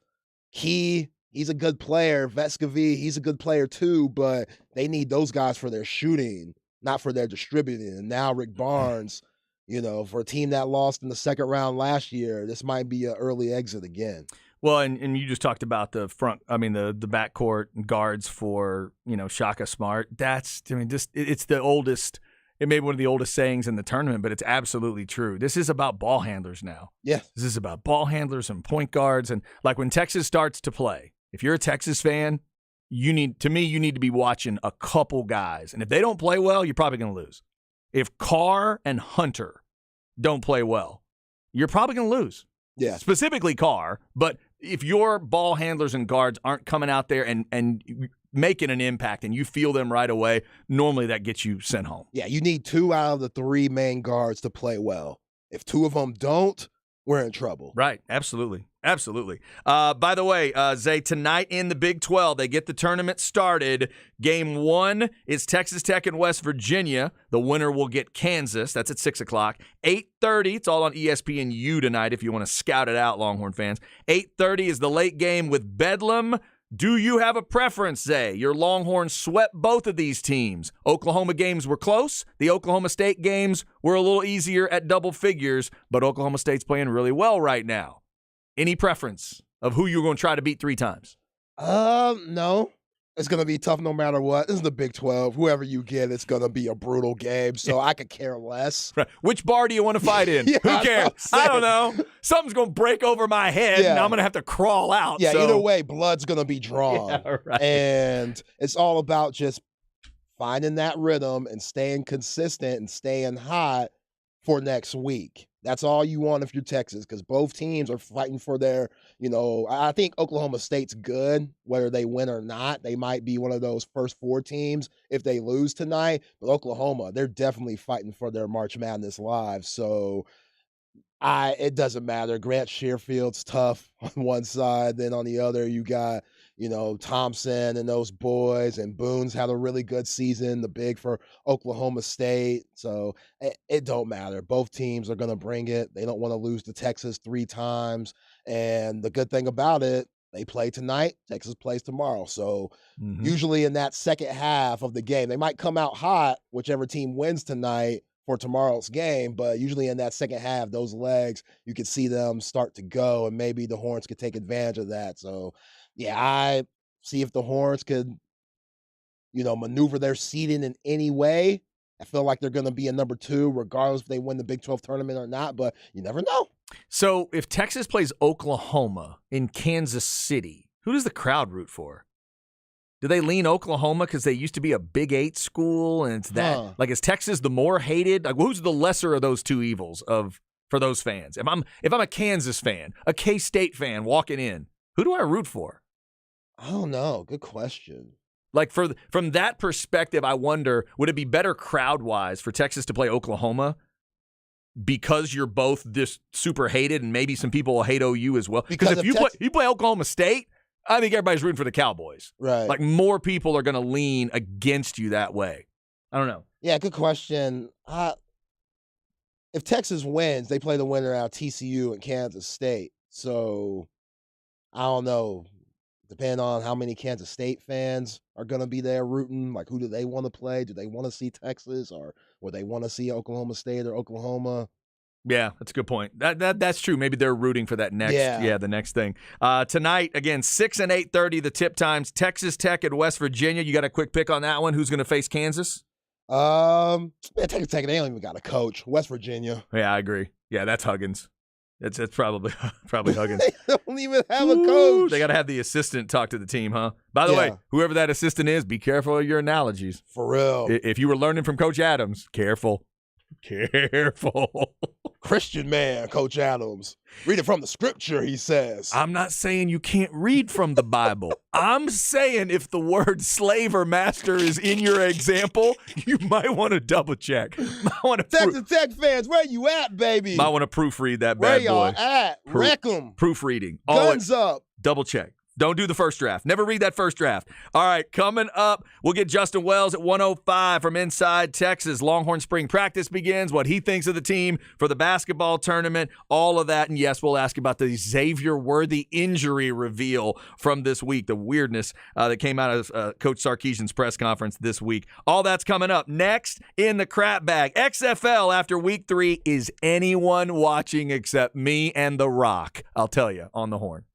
he's a good player. Vescovi, he's a good player too, but they need those guys for their shooting, not for their distributing. And now Rick Barnes, for a team that lost in the second round last year, this might be an early exit again. Well, and you just talked about the backcourt guards for, Shaka Smart. It's the oldest, it may be one of the oldest sayings in the tournament, but it's absolutely true. This is about ball handlers now. Yeah. This is about ball handlers and point guards. And like when Texas starts to play, if you're a Texas fan, you need to be watching a couple guys. And if they don't play well, you're probably going to lose. If Carr and Hunter don't play well, you're probably going to lose. Yeah. Specifically Carr. But if your ball handlers and guards aren't coming out there and making an impact and you feel them right away, normally that gets you sent home. Yeah, you need 2 out of the 3 main guards to play well. If 2 of them don't, we're in trouble. Right. Absolutely. By the way, Zay, tonight in the Big 12, they get the tournament started. Game 1 is Texas Tech and West Virginia. The winner will get Kansas. That's at 6 o'clock. 8:30, it's all on ESPNU tonight if you want to scout it out, Longhorn fans. 8:30 is the late game with Bedlam. Do you have a preference, Zay? Your Longhorns swept both of these teams. Oklahoma games were close. The Oklahoma State games were a little easier at double figures, but Oklahoma State's playing really well right now. Any preference of who you're going to try to beat 3 times? No. It's going to be tough no matter what. This is the Big 12. Whoever you get, it's going to be a brutal game, so I could care less. Right. Which bar do you want to fight in? Yeah, who cares? I don't know. Something's going to break over my head, and I'm going to have to crawl out. Yeah, either way, blood's going to be drawn. Yeah, right. And it's all about just finding that rhythm and staying consistent and staying hot for next week. That's all you want if you're Texas, because both teams are fighting for their, I think Oklahoma State's good, whether they win or not. They might be one of those first 4 teams if they lose tonight. But Oklahoma, they're definitely fighting for their March Madness lives. So it doesn't matter. Grant Sherfield's tough on one side. Then on the other, you got, Thompson and those boys, and Boone's had a really good season, the big for Oklahoma State. So it don't matter. Both teams are going to bring it. They don't want to lose to Texas 3 times. And the good thing about it, they play tonight, Texas plays tomorrow. So usually in that second half of the game, they might come out hot, whichever team wins tonight for tomorrow's game, but usually in that second half, those legs, you could see them start to go, and maybe the Horns could take advantage of that. So, yeah, I see if the Horns could, maneuver their seeding in any way. I feel like they're going to be a number 2, regardless if they win the Big 12 tournament or not, but you never know. So if Texas plays Oklahoma in Kansas City, who does the crowd root for? Do they lean Oklahoma because they used to be a Big 8 school, and it's that? Like, is Texas the more hated? Like, who's the lesser of those two evils for those fans? If I'm a Kansas fan, a K-State fan walking in, who do I root for? I don't know. Good question. Like, from that perspective, I wonder, would it be better crowd-wise for Texas to play Oklahoma because you're both this super hated, and maybe some people will hate OU as well? Because if you play Oklahoma State, I think everybody's rooting for the Cowboys. Right. Like, more people are going to lean against you that way. I don't know. Yeah, good question. If Texas wins, they play the winner out of TCU and Kansas State. So, I don't know. Depending on how many Kansas State fans are going to be there rooting, like, who do they want to play? Do they want to see Texas, or would they want to see Oklahoma State or Oklahoma? Yeah, that's a good point. That's true. Maybe they're rooting for that next, the next thing. Tonight, again, 6 and 8:30, the tip times. Texas Tech at West Virginia. You got a quick pick on that one? Who's going to face Kansas? Texas Tech, they don't even got a coach. West Virginia. Yeah, I agree. Yeah, that's Huggins. It's probably Huggins. They don't even have a coach. They got to have the assistant talk to the team, huh? By the way, whoever that assistant is, be careful of your analogies. For real. If you were learning from Coach Adams, careful. Christian man, Coach Adams. Read it from the scripture, he says. I'm not saying you can't read from the Bible. I'm saying if the word slave or master is in your example, you might want to double check. Texas Tech fans, where you at, baby? Might want to proofread that where bad boy. Where y'all at? Wreck 'em. Proofreading. Guns up. Double check. Don't do the first draft. Never read that first draft. All right, coming up, we'll get Justin Wells at 1:05 from inside Texas. Longhorn spring practice begins, what he thinks of the team for the basketball tournament, all of that. And yes, we'll ask about the Xavier Worthy injury reveal from this week, the weirdness that came out of Coach Sarkisian's press conference this week. All that's coming up next in the crap bag. XFL after week 3. Is anyone watching except me and The Rock? I'll tell you on the Horn.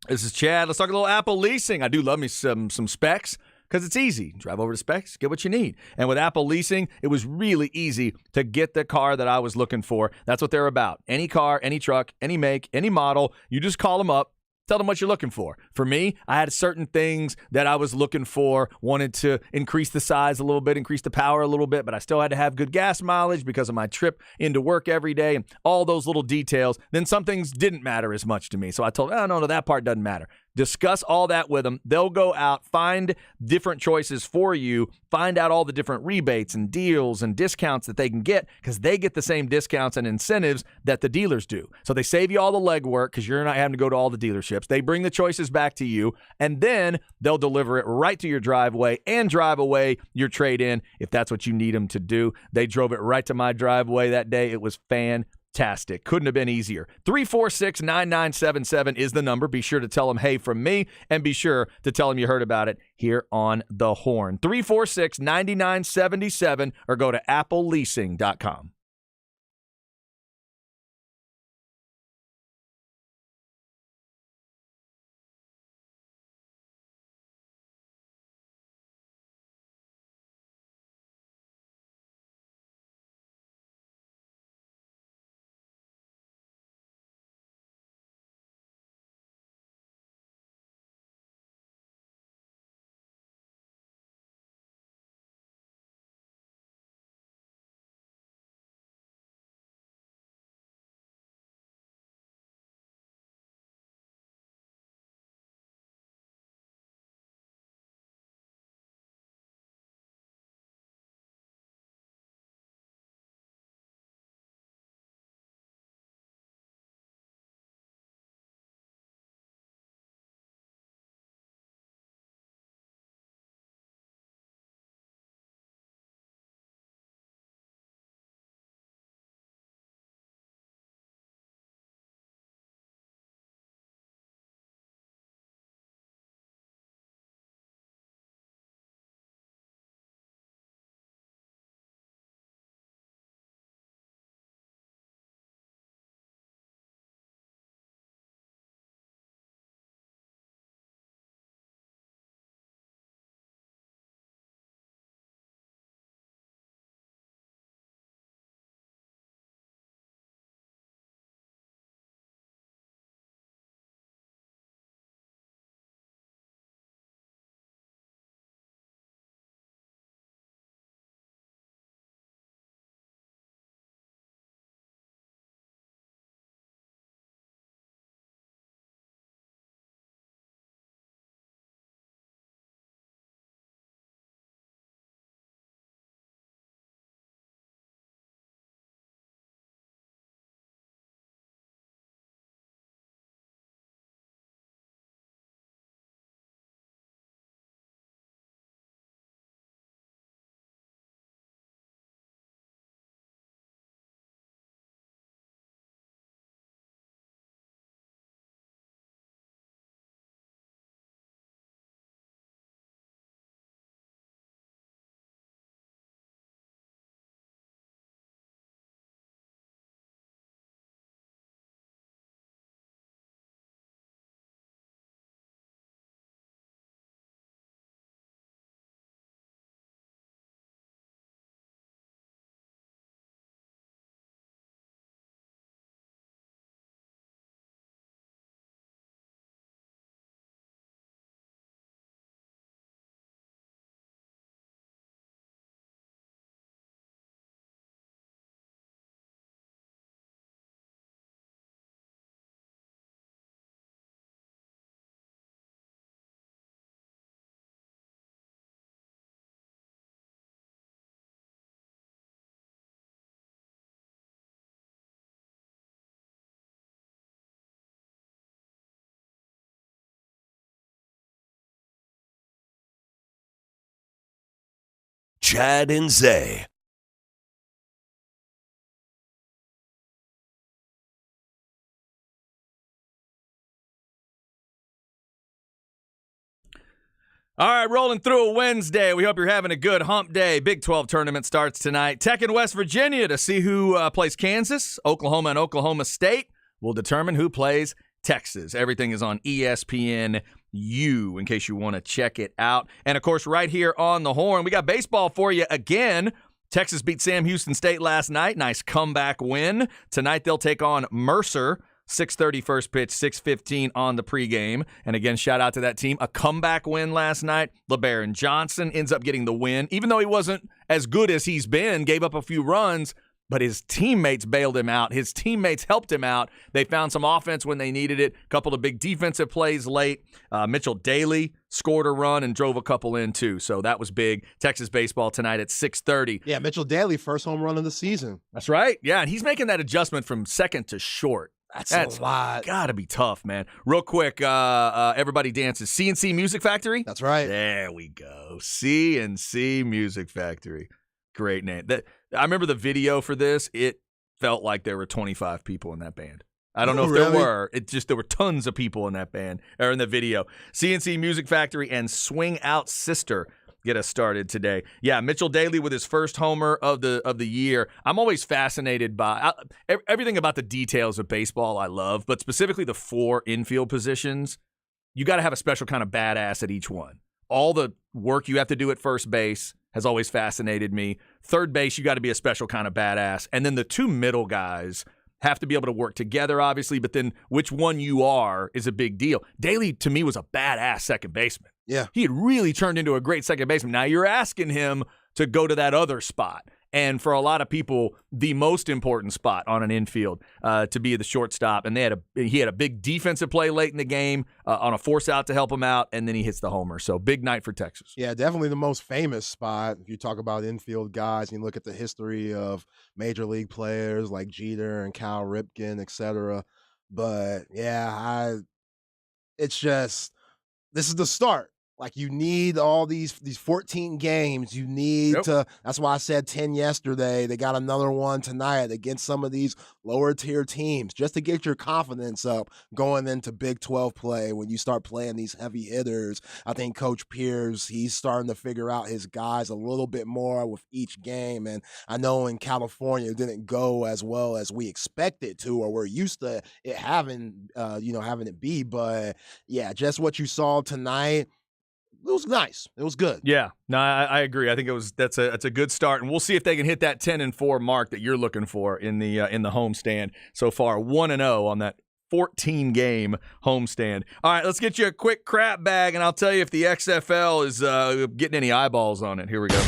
This is Chad. Let's talk a little Apple leasing. I do love me some specs because it's easy. Drive over to Specs, get what you need. And with Apple leasing, it was really easy to get the car that I was looking for. That's what they're about. Any car, any truck, any make, any model, you just call them up. Tell them what you're looking for. For me, I had certain things that I was looking for, wanted to increase the size a little bit, increase the power a little bit, but I still had to have good gas mileage because of my trip into work every day and all those little details. Then some things didn't matter as much to me. So I told, no, that part doesn't matter. Discuss all that with them. They'll go out, find different choices for you, find out all the different rebates and deals and discounts that they can get because they get the same discounts and incentives that the dealers do. So they save you all the legwork because you're not having to go to all the dealerships. They bring the choices back to you, and then they'll deliver it right to your driveway and drive away your trade-in if that's what you need them to do. They drove it right to my driveway that day. It was fantastic. Fantastic. Couldn't have been easier. 346-9977 is the number. Be sure to tell them, hey, from me, and be sure to tell them you heard about it here on The Horn. 346-9977 or go to appleleasing.com. Chad and Zay. All right, rolling through a Wednesday. We hope you're having a good hump day. Big 12 tournament starts tonight. Tech in West Virginia to see who plays Kansas. Oklahoma and Oklahoma State will determine who plays Texas. Everything is on ESPNU in case you want to check it out. And, of course, right here on the Horn, we got baseball for you again. Texas beat Sam Houston State last night. Nice comeback win. Tonight they'll take on Mercer. 6:30 first pitch, 6:15 on the pregame. And again, shout out to that team. A comeback win last night. LeBaron Johnson ends up getting the win, even though he wasn't as good as he's been, gave up a few runs, but his teammates bailed him out. His teammates helped him out. They found some offense when they needed it. A couple of big defensive plays late. Mitchell Daly scored a run and drove a couple in, too. So that was big. Texas baseball tonight at 6:30. Yeah, Mitchell Daly, first home run of the season. That's right. Yeah, and he's making that adjustment from second to short. That's a lot. Gotta be tough, man. Real quick, everybody dances. CNC Music Factory? That's right. There we go. CNC Music Factory. Great name. I remember the video for this. It felt like there were 25 people in that band. I don't know if Really? there were. There were tons of people in that band or in the video. CNC Music Factory and Swing Out Sister get us started today. Yeah, Mitchell Daly with his first homer of the year. I'm always fascinated by everything about the details of baseball. I love, but specifically the 4 infield positions. You got to have a special kind of badass at each one. All the work you have to do at first base has always fascinated me. Third base, you got to be a special kind of badass. And then the 2 middle guys have to be able to work together, obviously, but then which one you are is a big deal. Daly, to me, was a badass second baseman. Yeah. He had really turned into a great second baseman. Now you're asking him to go to that other spot. And for a lot of people, the most important spot on an infield to be the shortstop. And he had a big defensive play late in the game on a force out to help him out, and then he hits the homer. So big night for Texas. Yeah, definitely the most famous spot. If you talk about infield guys and you look at the history of major league players like Jeter and Cal Ripken, etc. But yeah, it's just, this is the start. Like, you need all these 14 games. You need to, that's why I said 10 yesterday. They got another one tonight against some of these lower tier teams just to get your confidence up going into Big 12 play when you start playing these heavy hitters. I think Coach Pierce, he's starting to figure out his guys a little bit more with each game. And I know in California it didn't go as well as we expected to, or we're used to it having it be. But yeah, just what you saw tonight, it was nice. It was good. Yeah, no, I agree. I think that's a good start, and we'll see if they can hit that 10-4 mark that you're looking for in the homestand. So far, 1-0 on that 14-game homestand. All right, let's get you a quick crap bag, and I'll tell you if the XFL is getting any eyeballs on it. Here we go.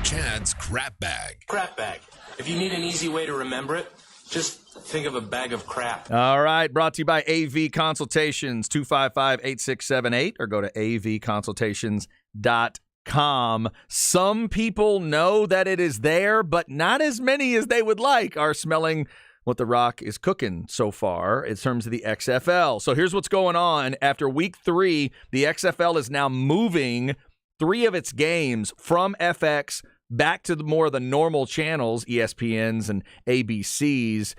Chad's crap bag. Crap bag. If you need an easy way to remember it, just think of a bag of crap. All right, brought to you by AV Consultations, 255-8678, or go to avconsultations.com. Some people know that it is there, but not as many as they would like are smelling what The Rock is cooking so far in terms of the XFL. So here's what's going on. After week 3, the XFL is now moving 3 of its games from FX back to more of the normal channels, ESPNs and ABCs.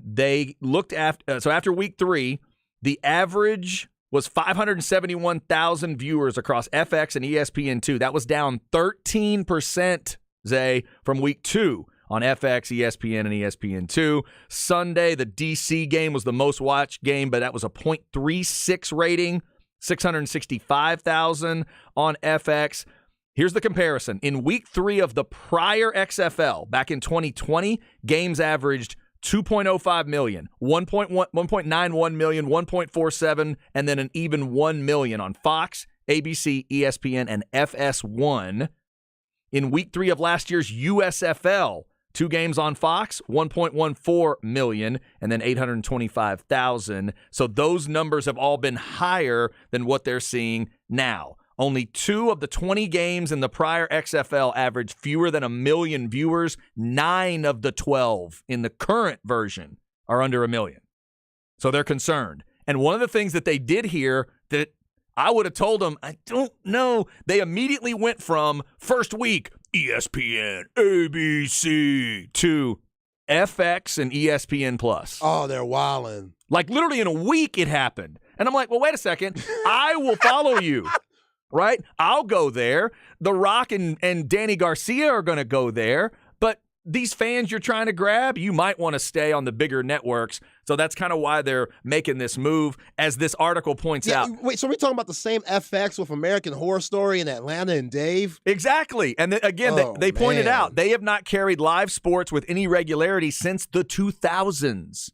They looked after week 3, the average was 571,000 viewers across FX and ESPN2. That was down 13%, Zay, from week 2 on FX, ESPN, and ESPN2. Sunday, the DC game was the most watched game, but that was a .36 rating, 665,000 on FX. Here's the comparison. In week 3 of the prior XFL, back in 2020, games averaged 2.05 million, 1.91 million, 1.47, and then an even 1 million on Fox, ABC, ESPN, and FS1. In week 3 of last year's USFL, 2 games on Fox, 1.14 million, and then 825,000. So those numbers have all been higher than what they're seeing now. Only 2 of the 20 games in the prior XFL averaged fewer than 1 million viewers. 9 of the 12 in the current version are under 1 million. So they're concerned. And one of the things that they did here that I would have told them, I don't know, they immediately went from first week, ESPN, ABC, to FX and ESPN Plus. Oh, they're wildin'. Like literally in a week it happened. And I'm like, well, wait a second. I will follow you. Right? I'll go there. The Rock and Danny Garcia are going to go there. But these fans you're trying to grab, you might want to stay on the bigger networks. So that's kind of why they're making this move, as this article points out. Wait, so we're talking about the same FX with American Horror Story and Atlanta and Dave? Exactly. And again, they pointed out they have not carried live sports with any regularity since the 2000s.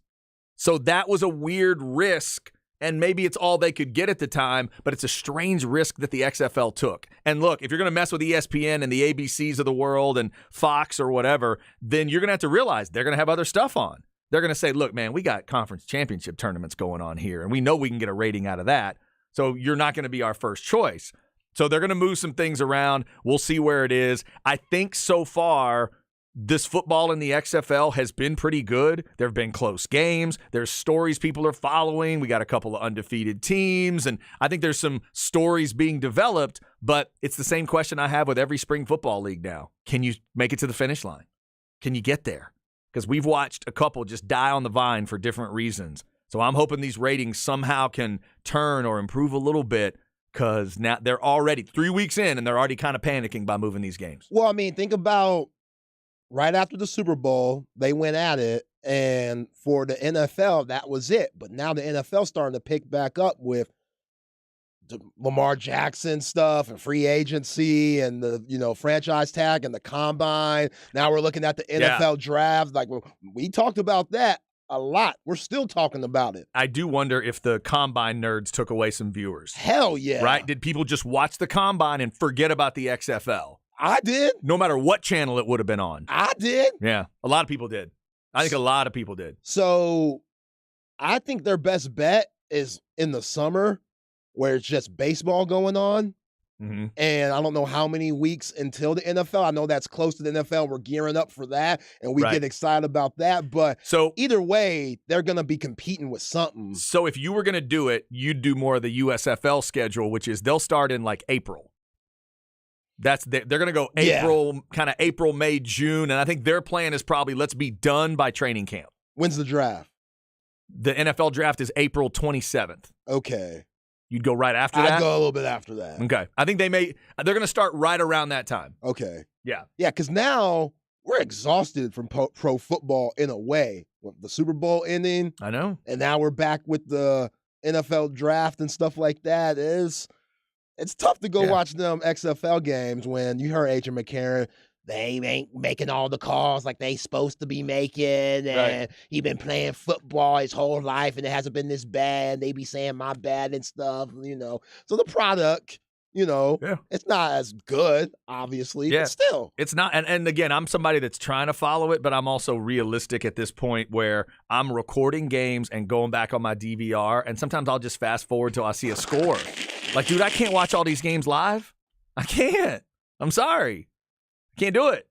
So that was a weird risk. And maybe it's all they could get at the time, but it's a strange risk that the XFL took. And look, if you're going to mess with ESPN and the ABCs of the world and Fox or whatever, then you're going to have to realize they're going to have other stuff on. They're going to say, look, man, we got conference championship tournaments going on here, and we know we can get a rating out of that. So you're not going to be our first choice. So they're going to move some things around. We'll see where it is. I think so far, this football in the XFL has been pretty good. There have been close games. There's stories people are following. We got a couple of undefeated teams, and I think there's some stories being developed, but it's the same question I have with every spring football league now. Can you make it to the finish line? Can you get there? because we've watched a couple just die on the vine for different reasons. So I'm hoping these ratings somehow can turn or improve a little bit, because now they're already 3 weeks in and they're already kind of panicking by moving these games. Well, I mean, think about right after the Super Bowl, they went at it, and for the NFL, that was it. But now the NFL starting to pick back up with the Lamar Jackson stuff and free agency and the franchise tag and the combine. Now we're looking at the NFL draft. Like, we talked about that a lot. We're still talking about it. I do wonder if the combine nerds took away some viewers. Hell yeah. Right? Did people just watch the combine and forget about the XFL? I did. No matter what channel it would have been on. I did. Yeah, a lot of people did. I think a lot of people did. So I think their best bet is in the summer where it's just baseball going on. Mm-hmm. And I don't know how many weeks until the NFL. I know that's close to the NFL. We're gearing up for that, and we get excited about that. But so either way, they're going to be competing with something. So if you were going to do it, you'd do more of the USFL schedule, which is they'll start in like April. They're going to go April, kind of April, May, June, and I think their plan is probably let's be done by training camp. When's the draft? The NFL draft is April 27th. Okay. You'd go right after that? I'd go a little bit after that. Okay. I think they're going to start right around that time. Okay. Yeah. Yeah, because now we're exhausted from pro football in a way with the Super Bowl ending. I know. And now we're back with the NFL draft and stuff like that. It's tough to go watch them XFL games when you heard Adrian McCarron. They ain't making all the calls like they supposed to be making, and he been playing football his whole life, and it hasn't been this bad. They be saying my bad and stuff, So the product, it's not as good, obviously, but still. It's not, and again, I'm somebody that's trying to follow it, but I'm also realistic at this point where I'm recording games and going back on my DVR, and sometimes I'll just fast forward till I see a score. Like, dude, I can't watch all these games live. I can't. I'm sorry. Can't do it.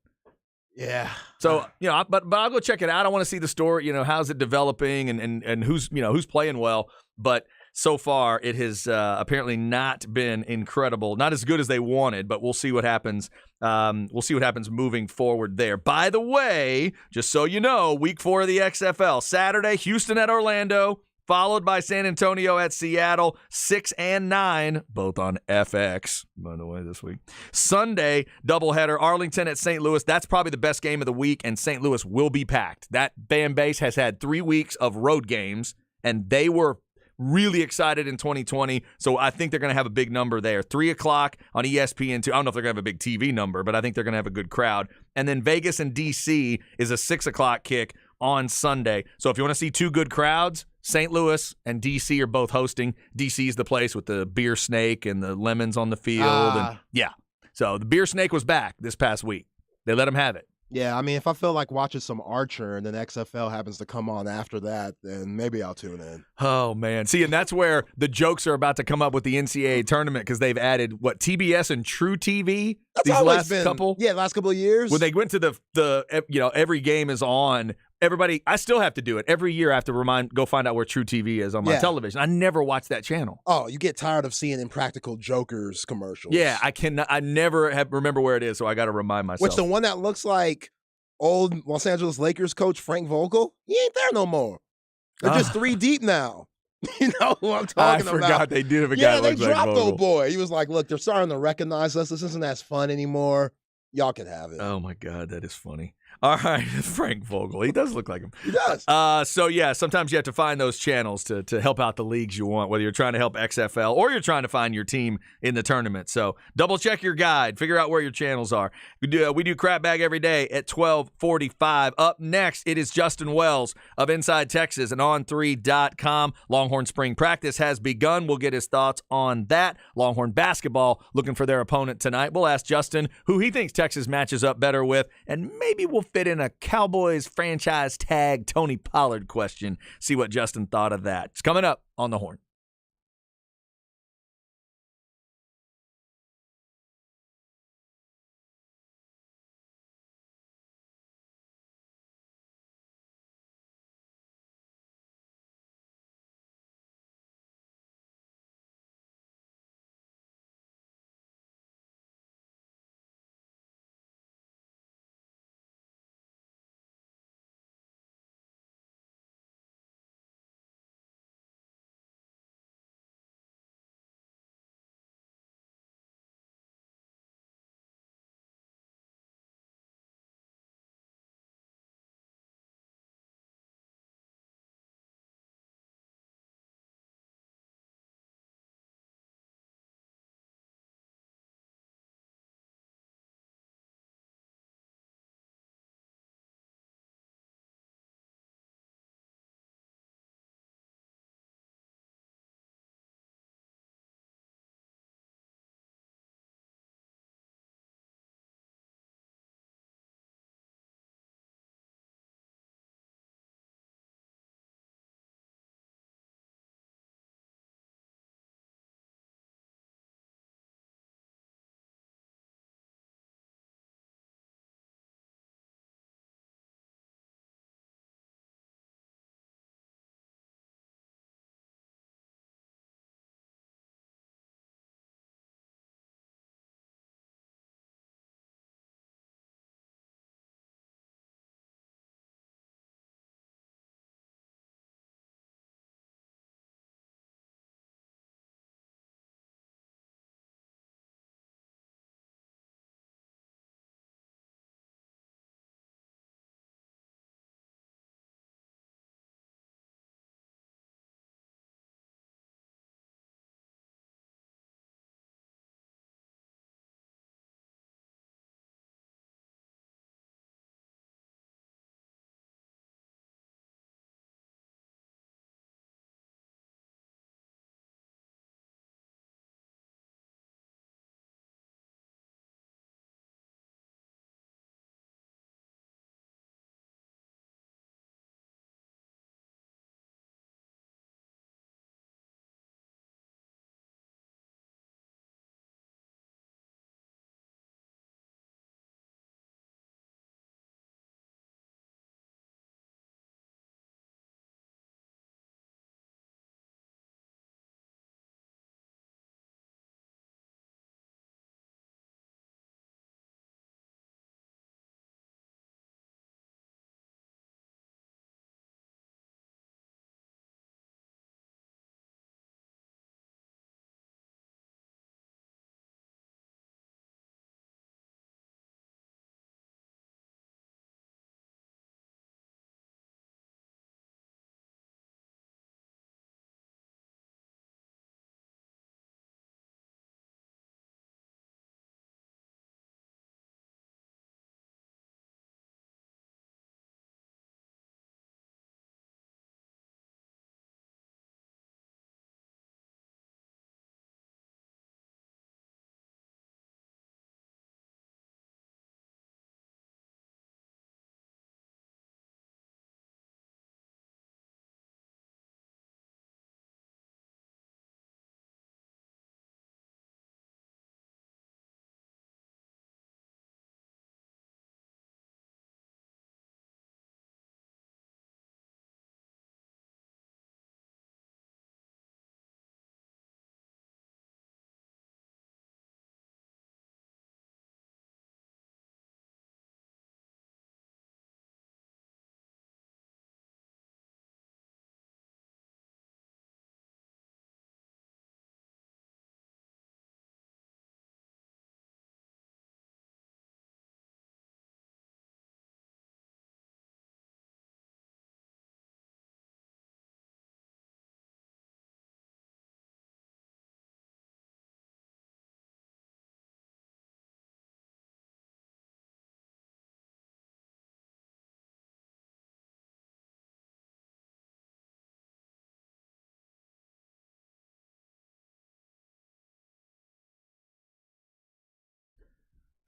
Yeah. So, but I'll go check it out. I want to see the story, how's it developing and who's playing well. But so far it has apparently not been incredible. Not as good as they wanted, but we'll see what happens. We'll see what happens moving forward there. By the way, just so you know, week 4 of the XFL, Saturday, Houston at Orlando, followed by San Antonio at Seattle, 6 and 9, both on FX, by the way, this week. Sunday, doubleheader, Arlington at St. Louis. That's probably the best game of the week, and St. Louis will be packed. That fan base has had 3 weeks of road games, and they were really excited in 2020, so I think they're going to have a big number there. 3 o'clock on ESPN2. I don't know if they're going to have a big TV number, but I think they're going to have a good crowd. And then Vegas and D.C. is a 6 o'clock kick on Sunday. So if you want to see 2 good crowds, St. Louis and D.C. are both hosting. D.C. is the place with the beer snake and the lemons on the field. And so the beer snake was back this past week. They let him have it. Yeah, I mean, if I feel like watching some Archer and then XFL happens to come on after that, then maybe I'll tune in. Oh, man. See, and that's where the jokes are about to come up with the NCAA tournament because they've added, TBS and True TV? That's these last been, couple? Yeah, last couple of years. When they went to the every game is on, everybody, I still have to do it. Every year I have to go find out where True TV is on my television. I never watch that channel. Oh, you get tired of seeing Impractical Jokers commercials. Yeah, I never remember where it is, so I got to remind myself. Which the one that looks like old Los Angeles Lakers coach Frank Vogel, he ain't there no more. They're just 3 deep now. You know who I'm talking about. I forgot they did have a guy Yeah, like they dropped Vogel. old boy. He was like, look, they're starting to recognize us. This isn't as fun anymore. Y'all can have it. Oh, my God, that is funny. All right, Frank Vogel. He does look like him. He does. Sometimes you have to find those channels to help out the leagues you want, whether you're trying to help XFL or you're trying to find your team in the tournament. So double-check your guide. Figure out where your channels are. We do Crap Bag every day at 12:45. Up next, it is Justin Wells of Inside Texas and On3.com. Longhorn spring practice has begun. We'll get his thoughts on that. Longhorn basketball looking for their opponent tonight. We'll ask Justin who he thinks Texas matches up better with, and maybe we'll fit in a Cowboys franchise tag Tony Pollard question. See what Justin thought of that. It's coming up on the Horn.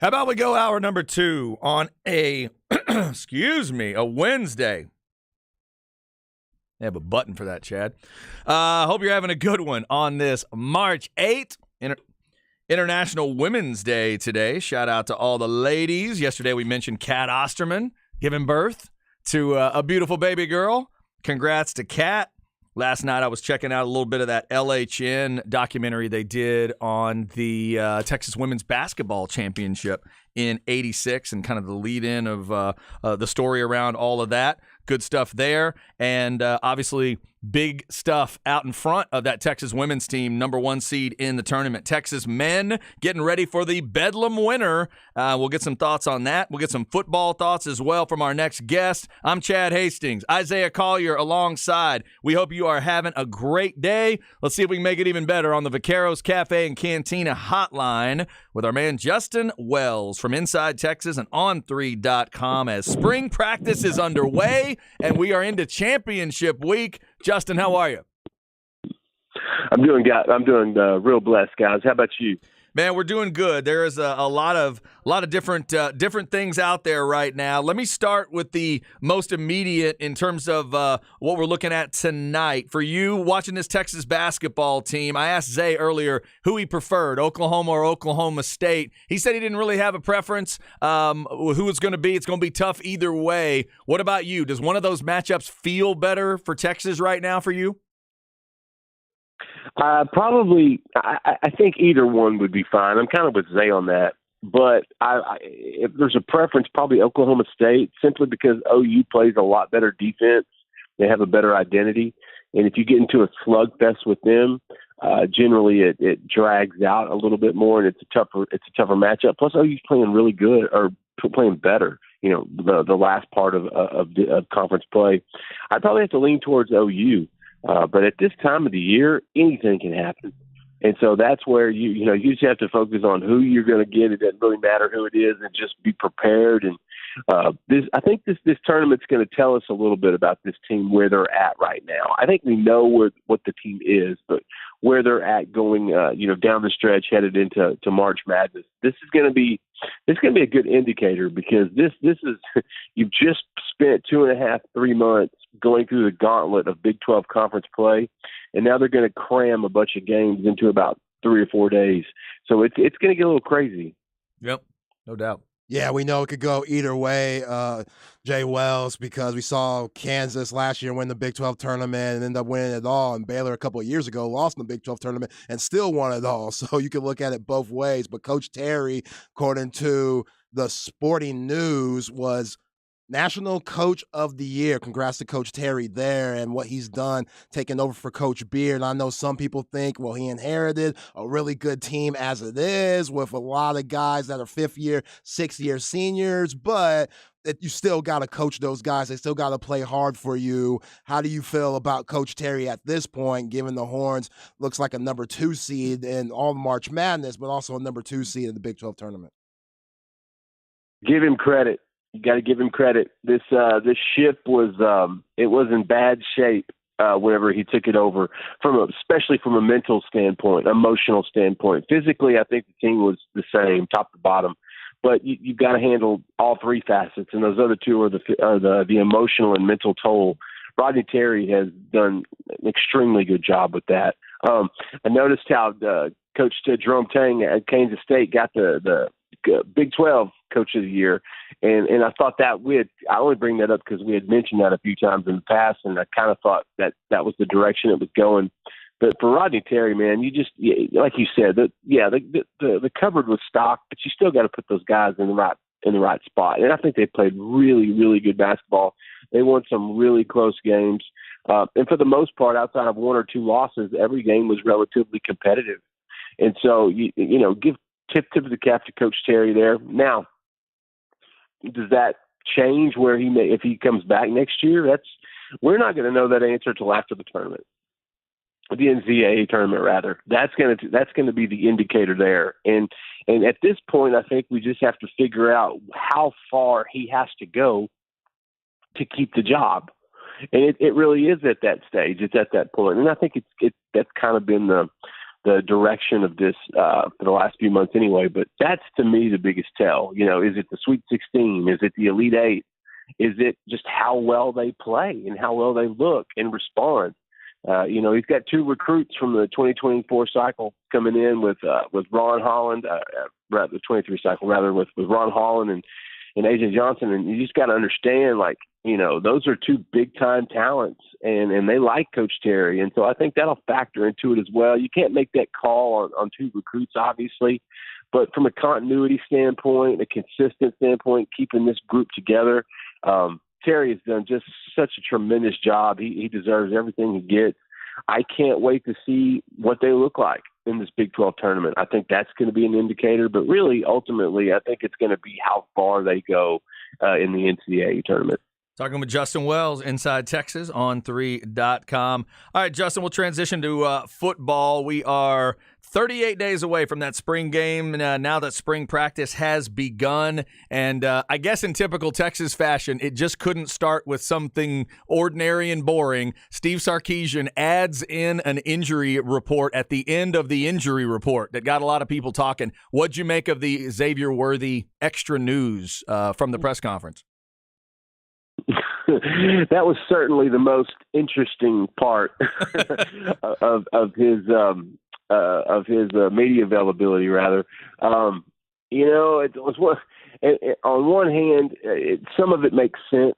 How about we go hour number 2 on a, a Wednesday. They have a button for that, Chad. Hope you're having a good one on this March 8th, International Women's Day today. Shout out to all the ladies. Yesterday we mentioned Kat Osterman giving birth to a beautiful baby girl. Congrats to Kat. Last night I was checking out a little bit of that LHN documentary they did on the Texas Women's Basketball Championship in '86 and kind of the lead-in of the story around all of that. Good stuff there. And obviously big stuff out in front of that Texas women's team, number 1 seed in the tournament. Texas men getting ready for the Bedlam winter. We'll get some thoughts on that. We'll get some football thoughts as well from our next guest. I'm Chad Hastings, Isaiah Collier alongside. We hope you are having a great day. Let's see if we can make it even better on the Vaqueros Cafe and Cantina hotline with our man Justin Wells from Inside Texas and On3.com as spring practice is underway and we are into championship week. Justin, how are you? I'm doing real blessed, guys. How about you? Man, we're doing good. There is a lot of different things out there right now. Let me start with the most immediate in terms of what we're looking at tonight. For you, watching this Texas basketball team, I asked Zay earlier who he preferred, Oklahoma or Oklahoma State. He said he didn't really have a preference who it's going to be. It's going to be tough either way. What about you? Does one of those matchups feel better for Texas right now for you? Probably, I think either one would be fine. I'm kind of with Zay on that. But if there's a preference, probably Oklahoma State, simply because OU plays a lot better defense. They have a better identity. And if you get into a slugfest with them, generally it drags out a little bit more, and it's a tougher matchup. Plus, OU's playing really good, or playing better. You know, the last part of conference play. I'd probably have to lean towards OU. But at this time of the year, anything can happen. And so that's where you just have to focus on who you're going to get. It doesn't really matter who it is, and just be prepared. And I think this tournament's going to tell us a little bit about this team, where they're at right now. I think we know what the team is, but where they're at going, down the stretch, headed into March Madness. This is going to be a good indicator, because this is you've just spent 2.5-3 months going through the gauntlet of Big 12 conference play, and now they're going to cram a bunch of games into about 3 or 4 days. So it's going to get a little crazy. Yep, no doubt. Yeah, we know it could go either way, Jay Wells, because we saw Kansas last year win the Big 12 tournament and end up winning it all, and Baylor a couple of years ago lost in the Big 12 tournament and still won it all. So you can look at it both ways. But Coach Terry, according to the Sporting News, was National Coach of the Year. Congrats to Coach Terry there and what he's done taking over for Coach Beard. I know some people think, well, he inherited a really good team as it is with a lot of guys that are 5th-year, 6th-year seniors, but you still got to coach those guys. They still got to play hard for you. How do you feel about Coach Terry at this point, given the Horns looks like a number 2 seed in all March Madness, but also a number 2 seed in the Big 12 tournament? Give him credit. You got to give him credit. This ship was in bad shape whenever he took it over, especially from a mental standpoint, emotional standpoint. Physically, I think the team was the same, top to bottom. But you've got to handle all 3 facets, and those other 2 are the emotional and mental toll. Rodney Terry has done an extremely good job with that. I noticed how Coach Jerome Tang at Kansas State got the Big 12 Coach of the Year, and I thought I only bring that up because we had mentioned that a few times in the past, and I kind of thought that was the direction it was going. But for Rodney Terry, man, like you said, the cupboard was stocked, but you still got to put those guys in the right spot. And I think they played really, really good basketball. They won some really close games, and for the most part, outside of 1 or 2 losses, every game was relatively competitive. And so give tip of the cap to Coach Terry there. Now, does that change if he comes back next year? We're not going to know that answer till after the tournament, the NCAA tournament rather. That's going to be the indicator there. And at this point, I think we just have to figure out how far he has to go to keep the job. And it really is at that stage. It's at that point. And I think that's kind of been the direction of this for the last few months anyway. But that's, to me, the biggest tell. Is it the Sweet 16? Is it the Elite Eight? Is it just how well they play and how well they look and respond? He's got 2 recruits from the 2024 cycle coming in with Ron Holland, the 23 cycle rather, with Ron Holland and AJ Johnson. And you just got to understand, those are 2 big time talents, and they like Coach Terry. And so I think that'll factor into it as well. You can't make that call on 2 recruits, obviously, but from a continuity standpoint, a consistent standpoint, keeping this group together, Terry has done just such a tremendous job. He deserves everything he gets. I can't wait to see what they look like in this Big 12 tournament. I think that's going to be an indicator, but really, ultimately, I think it's going to be how far they go in the NCAA tournament. Talking with Justin Wells, Inside Texas on 3.com. All right, Justin, we'll transition to football. We are 38 days away from that spring game now that spring practice has begun. And I guess in typical Texas fashion, it just couldn't start with something ordinary and boring. Steve Sarkisian adds in an injury report at the end of the injury report that got a lot of people talking. What'd you make of the Xavier Worthy extra news from the press conference? That was certainly the most interesting part of his media availability, rather. It was on one hand, some of it makes sense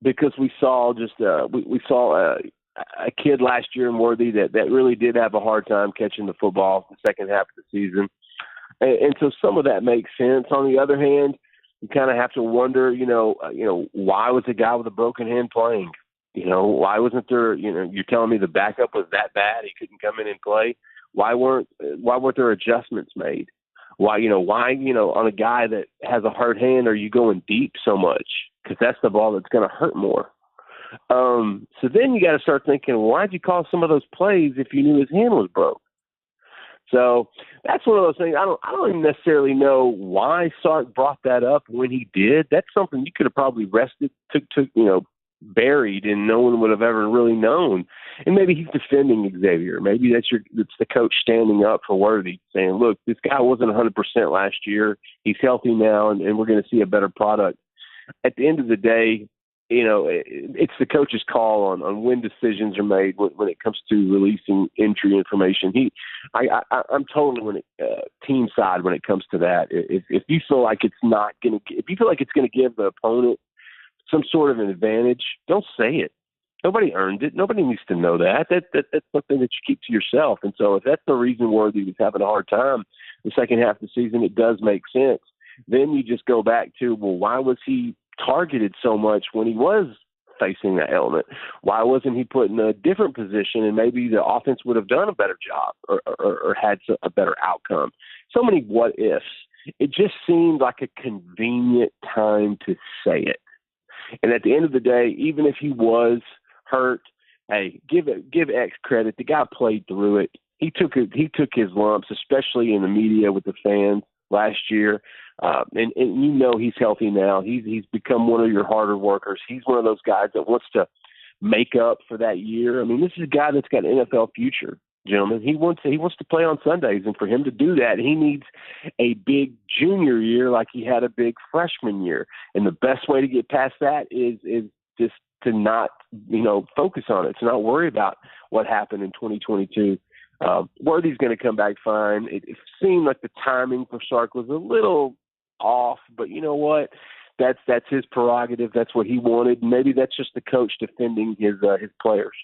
because we saw we saw a kid last year in Worthy that really did have a hard time catching the football the second half of the season, and so some of that makes sense. On the other hand, you kind of have to wonder, why was a guy with a broken hand playing? Why wasn't there? You're telling me the backup was that bad he couldn't come in and play. Why weren't there adjustments made? Why on a guy that has a hard hand are you going deep so much? Because that's the ball that's going to hurt more. So then you got to start thinking, why'd you call some of those plays if you knew his hand was broke? So that's one of those things. I don't even necessarily know why Sark brought that up when he did. That's something you could have probably rested, took buried, and no one would have ever really known. And maybe he's defending Xavier. Maybe it's the coach standing up for Worthy, saying, "Look, this guy wasn't 100% last year. He's healthy now, and we're going to see a better product." At the end of the day, it's the coach's call on when decisions are made when it comes to releasing injury information. I'm totally team side when it comes to that. If you feel like it's not going to, if you feel like it's going to give the opponent some sort of an advantage, don't say it. Nobody earned it. Nobody needs to know that. That's something that you keep to yourself. And so if that's the reason Worthy was having a hard time the second half of the season, it does make sense. Then you just go back to, well, why was he targeted so much when he was facing that element? Why wasn't he put in a different position and maybe the offense would have done a better job or had a better outcome? So many what ifs. It just seemed like a convenient time to say it. And at the end of the day, even if he was hurt, hey, give X credit. The guy played through it. He took his lumps, especially in the media with the fans last year. And he's healthy now. He's become one of your harder workers. He's one of those guys that wants to make up for that year. I mean, this is a guy that's got an NFL future, gentlemen. He wants to play on Sundays, and for him to do that, he needs a big junior year like he had a big freshman year. And the best way to get past that is just to not focus on it, to not worry about what happened in 2022. Worthy's going to come back fine. It seemed like the timing for Sark was a little off, but you know what? That's his prerogative. That's what he wanted. Maybe that's just the coach defending his players.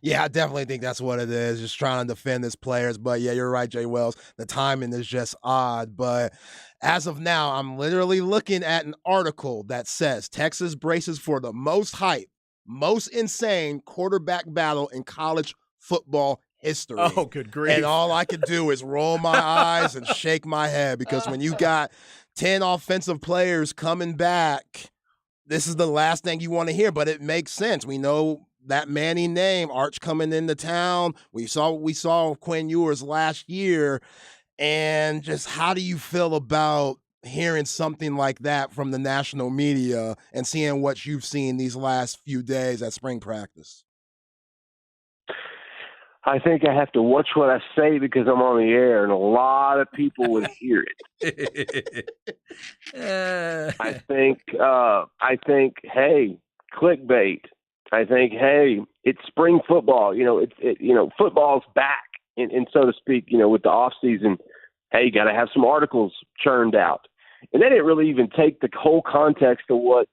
Yeah, I definitely think that's what it is, just trying to defend his players. But yeah, you're right, Jay Wells. The timing is just odd. But as of now, I'm literally looking at an article that says Texas braces for the most hype, most insane quarterback battle in college football history. Oh, good grief. And all I could do is roll my eyes and shake my head, because when you got 10 offensive players coming back, this is the last thing you want to hear, but it makes sense. We know that Manning name, Arch coming into town. We saw Quinn Ewers last year. And just how do you feel about hearing something like that from the national media and seeing what you've seen these last few days at spring practice? I think I have to watch what I say because I'm on the air, and a lot of people would hear it. I think, hey, clickbait. I think, hey, it's spring football. Football's back, and so to speak. With the off season, hey, you got to have some articles churned out. And they didn't really even take the whole context of what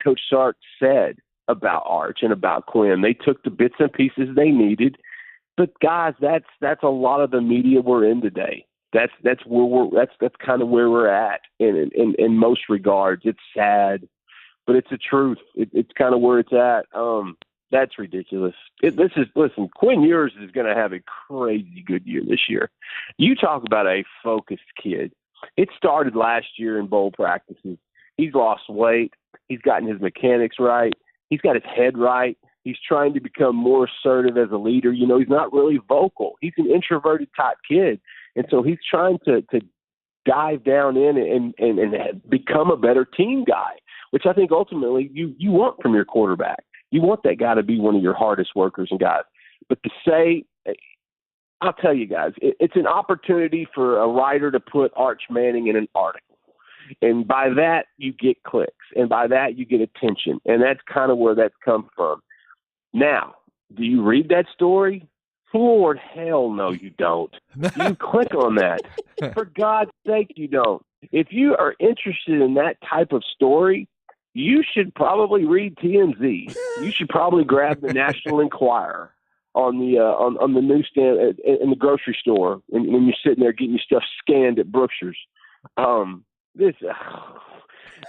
Coach Sark said about Arch and about Quinn. They took the bits and pieces they needed. But guys, that's a lot of the media we're in today. That's kind of where we're at in most regards. It's sad, but it's the truth. It's kind of where it's at. That's ridiculous. Listen, Quinn Ewers is going to have a crazy good year this year. You talk about a focused kid. It started last year in bowl practices. He's lost weight. He's gotten his mechanics right. He's got his head right. He's trying to become more assertive as a leader. He's not really vocal. He's an introverted type kid. And so he's trying to dive down in and become a better team guy, which I think ultimately you want from your quarterback. You want that guy to be one of your hardest workers and guys. But to say, I'll tell you guys, it's an opportunity for a writer to put Arch Manning in an article. And by that, you get clicks. And by that, you get attention. And that's kind of where that's come from. Now, do you read that story? Lord, hell no, you don't. You click on that. For God's sake, you don't. If you are interested in that type of story, you should probably read TMZ. You should probably grab the National Enquirer on the newsstand in the grocery store when you're sitting there getting your stuff scanned at Brookshire's.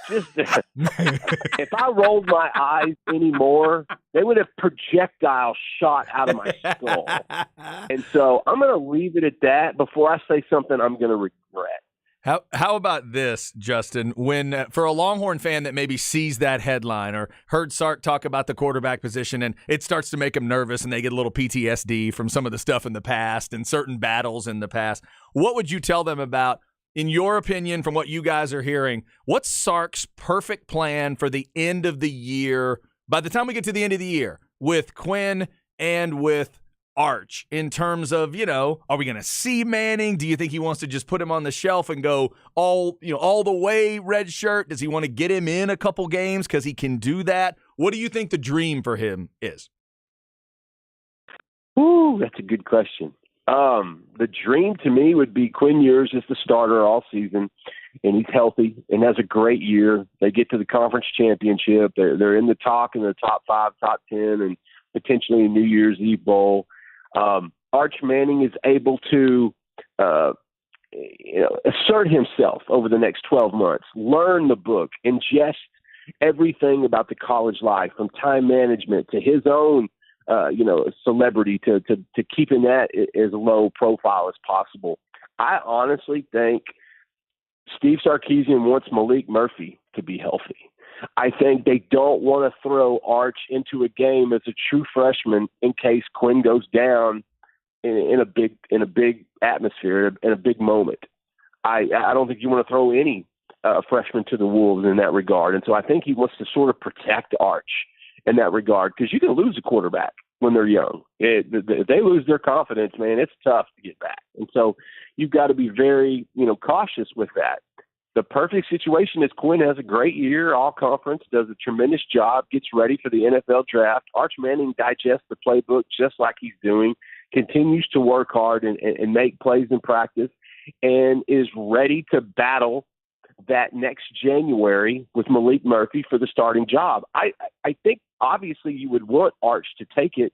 If I rolled my eyes anymore, they would have projectile shot out of my skull. And so I'm going to leave it at that before I say something I'm going to regret. How about this, Justin? When for a Longhorn fan that maybe sees that headline or heard Sark talk about the quarterback position and it starts to make them nervous and they get a little PTSD from some of the stuff in the past and certain battles in the past, what would you tell them about, in your opinion, from what you guys are hearing, what's Sark's perfect plan for the end of the year, by the time we get to the end of the year, with Quinn and with Arch, in terms of, are we going to see Manning? Do you think he wants to just put him on the shelf and go all the way red shirt? Does he want to get him in a couple games because he can do that? What do you think the dream for him is? Ooh, that's a good question. The dream to me would be Quinn Ewers is the starter all season, and he's healthy and has a great year. They get to the conference championship. They're in the talk in the top 5, top 10, and potentially a New Year's Eve bowl. Arch Manning is able to assert himself over the next 12 months, learn the book, ingest everything about the college life, from time management to his own celebrity, to keeping that as low profile as possible. I honestly think Steve Sarkisian wants Malik Murphy to be healthy. I think they don't want to throw Arch into a game as a true freshman in case Quinn goes down in a big atmosphere, in a big moment. I don't think you want to throw any freshman to the wolves in that regard. And so I think he wants to sort of protect Arch in that regard, because you can lose a quarterback when they're young. If they lose their confidence, man, it's tough to get back. And so you've got to be very, cautious with that. The perfect situation is Quinn has a great year, all conference, does a tremendous job, gets ready for the NFL draft. Arch Manning digests the playbook just like he's doing, continues to work hard and make plays in practice, and is ready to battle that next January with Malik Murphy for the starting job. I think obviously you would want Arch to take it,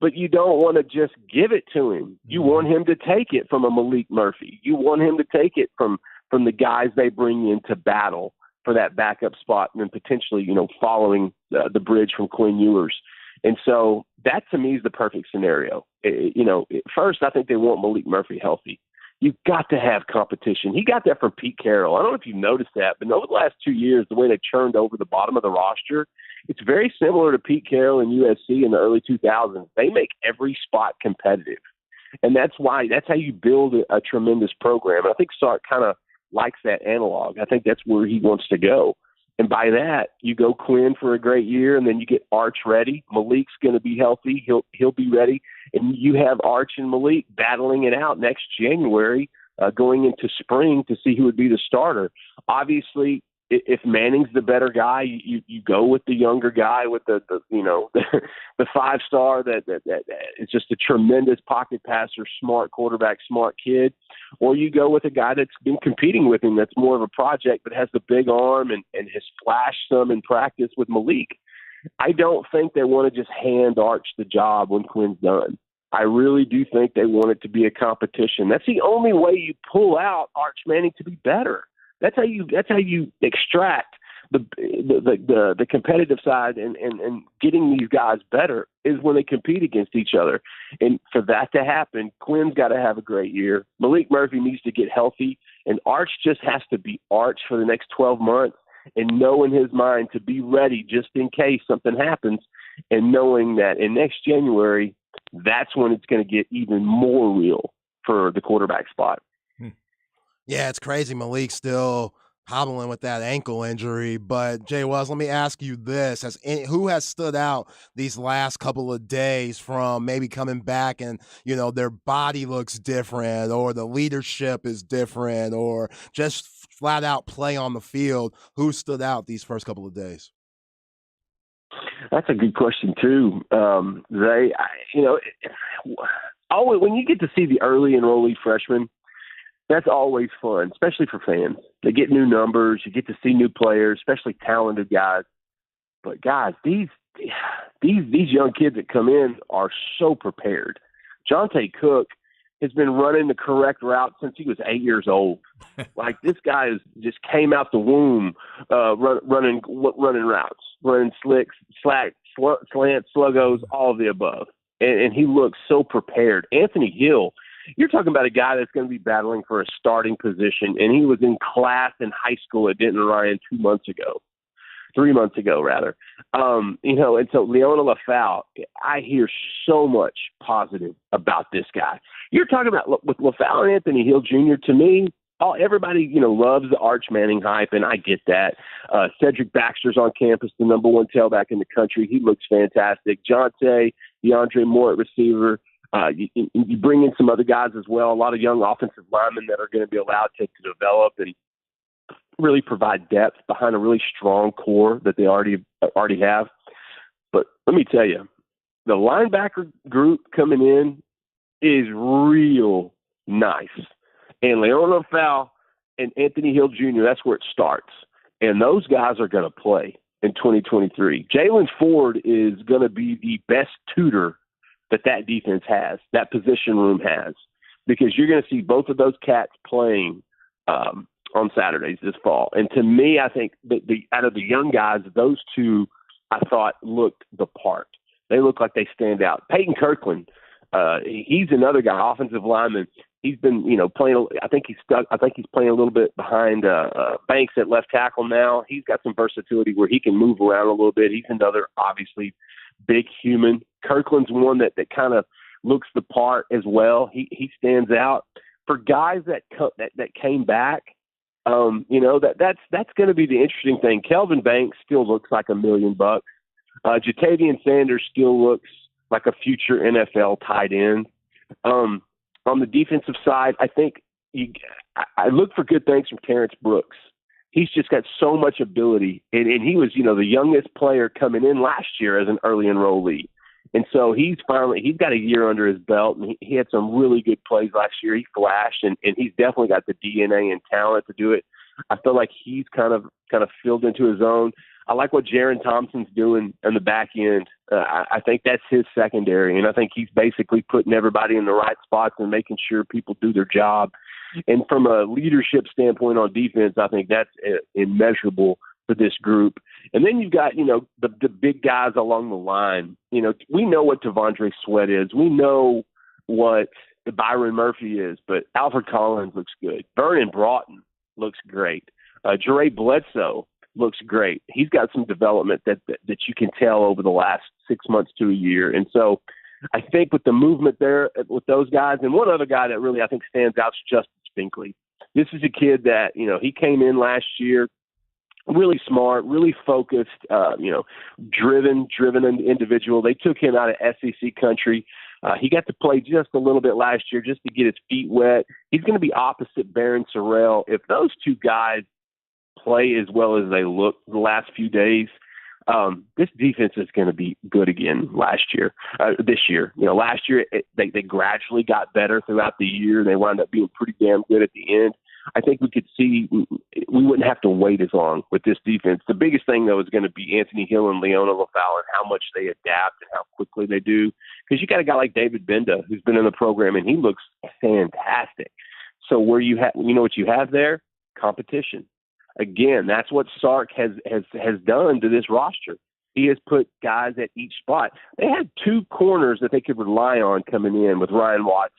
but you don't want to just give it to him. You want him to take it from a Malik Murphy. You want him to take it from the guys they bring in to battle for that backup spot, and then potentially, following the bridge from Quinn Ewers. And so that to me is the perfect scenario. First, I think they want Malik Murphy healthy. You've got to have competition. He got that from Pete Carroll. I don't know if you noticed that, but over the last 2 years, the way they churned over the bottom of the roster, it's very similar to Pete Carroll and USC in the early 2000s. They make every spot competitive. And that's how you build a tremendous program. I think Sark kind of likes that analog. I think that's where he wants to go. And by that, you go Quinn for a great year, and then you get Arch ready. Malik's going to be healthy. He'll be ready. And you have Arch and Malik battling it out next January, going into spring to see who would be the starter. Obviously, if Manning's the better guy, you go with the younger guy with the the 5-star that is just a tremendous pocket passer, smart quarterback, smart kid, or you go with a guy that's been competing with him that's more of a project but has the big arm and has flashed some in practice with Malik. I don't think they want to just hand Arch the job when Quinn's done. I really do think they want it to be a competition. That's the only way you pull out Arch Manning to be better. That's how you extract the competitive side and getting these guys better is when they compete against each other. And for that to happen, Quinn's got to have a great year. Malik Murphy needs to get healthy, and Arch just has to be Arch for the next 12 months and know in his mind to be ready just in case something happens, and knowing that in next January, that's when it's going to get even more real for the quarterback spot. Yeah, it's crazy. Malik's still hobbling with that ankle injury. But, Jay Wells, let me ask you this. Who has stood out these last couple of days from maybe coming back and, their body looks different or the leadership is different or just flat out play on the field? Who stood out these first couple of days? That's a good question, too. When you get to see the early enrollee freshmen, that's always fun, especially for fans. They get new numbers. You get to see new players, especially talented guys. But, guys, these young kids that come in are so prepared. Jonte Cook has been running the correct route since he was 8 years old. Like, this guy just came out the womb running routes, running slicks, slants, sluggos, all of the above. And he looks so prepared. Anthony Hill, you're talking about a guy that's going to be battling for a starting position, and he was in class in high school at Denton Ryan 3 months ago, and so Leona LaFau, I hear so much positive about this guy. You're talking about with LaFau and Anthony Hill Jr., to me, everybody, loves the Arch Manning hype, and I get that. Cedric Baxter's on campus, the number one tailback in the country. He looks fantastic. Jonte, DeAndre Moore at receiver. You bring in some other guys as well, a lot of young offensive linemen that are going to be allowed to develop and really provide depth behind a really strong core that they already have. But let me tell you, the linebacker group coming in is real nice. And Leona LaFau and Anthony Hill Jr., that's where it starts. And those guys are going to play in 2023. Jalen Ford is going to be the best tutor that defense has, that position room has, because you're going to see both of those cats playing on Saturdays this fall. And to me, I think out of the young guys, those two I thought looked the part. They look like they stand out. Peyton Kirkland, he's another guy, offensive lineman. He's been, playing. I think he's playing a little bit behind Banks at left tackle now. He's got some versatility where he can move around a little bit. He's another, obviously, big human. Kirkland's one that kind of looks the part as well. He stands out. For guys that came back, that's going to be the interesting thing. Kelvin Banks still looks like $1 million. Jatavian Sanders still looks like a future NFL tight end. On the defensive side, I think I look for good things from Terrence Brooks. He's just got so much ability, and he was, the youngest player coming in last year as an early enrollee. And so he's got a year under his belt, and he had some really good plays last year. He flashed, and he's definitely got the DNA and talent to do it. I feel like he's kind of filled into his own. I like what Jaron Thompson's doing on the back end. I think that's his secondary, and I think he's basically putting everybody in the right spots and making sure people do their job. And from a leadership standpoint on defense, I think that's immeasurable for this group. And then you've got, the big guys along the line. We know what T'Vondre Sweat is. We know what the Byron Murphy is, but Alfred Collins looks good. Vernon Broughton looks great. Jere Bledsoe looks great. He's got some development that you can tell over the last 6 months to a year. And so I think with the movement there with those guys, and one other guy that really I think stands out is Justin Finkley. This is a kid that, he came in last year really smart, really focused, driven individual. They took him out of SEC country. He got to play just a little bit last year just to get his feet wet. He's going to be opposite Barron Sorrell. If those two guys play as well as they look the last few days, this defense is going to be good again this year. Last year they gradually got better throughout the year. They wound up being pretty damn good at the end. I think we could see we wouldn't have to wait as long with this defense. The biggest thing, though, is going to be Anthony Hill and Leona LaFowl and how much they adapt and how quickly they do. Because you got a guy like David Benda who's been in the program, and he looks fantastic. So where you what you have there? Competition. Again, that's what Sark has done to this roster. He has put guys at each spot. They had two corners that they could rely on coming in with Ryan Watts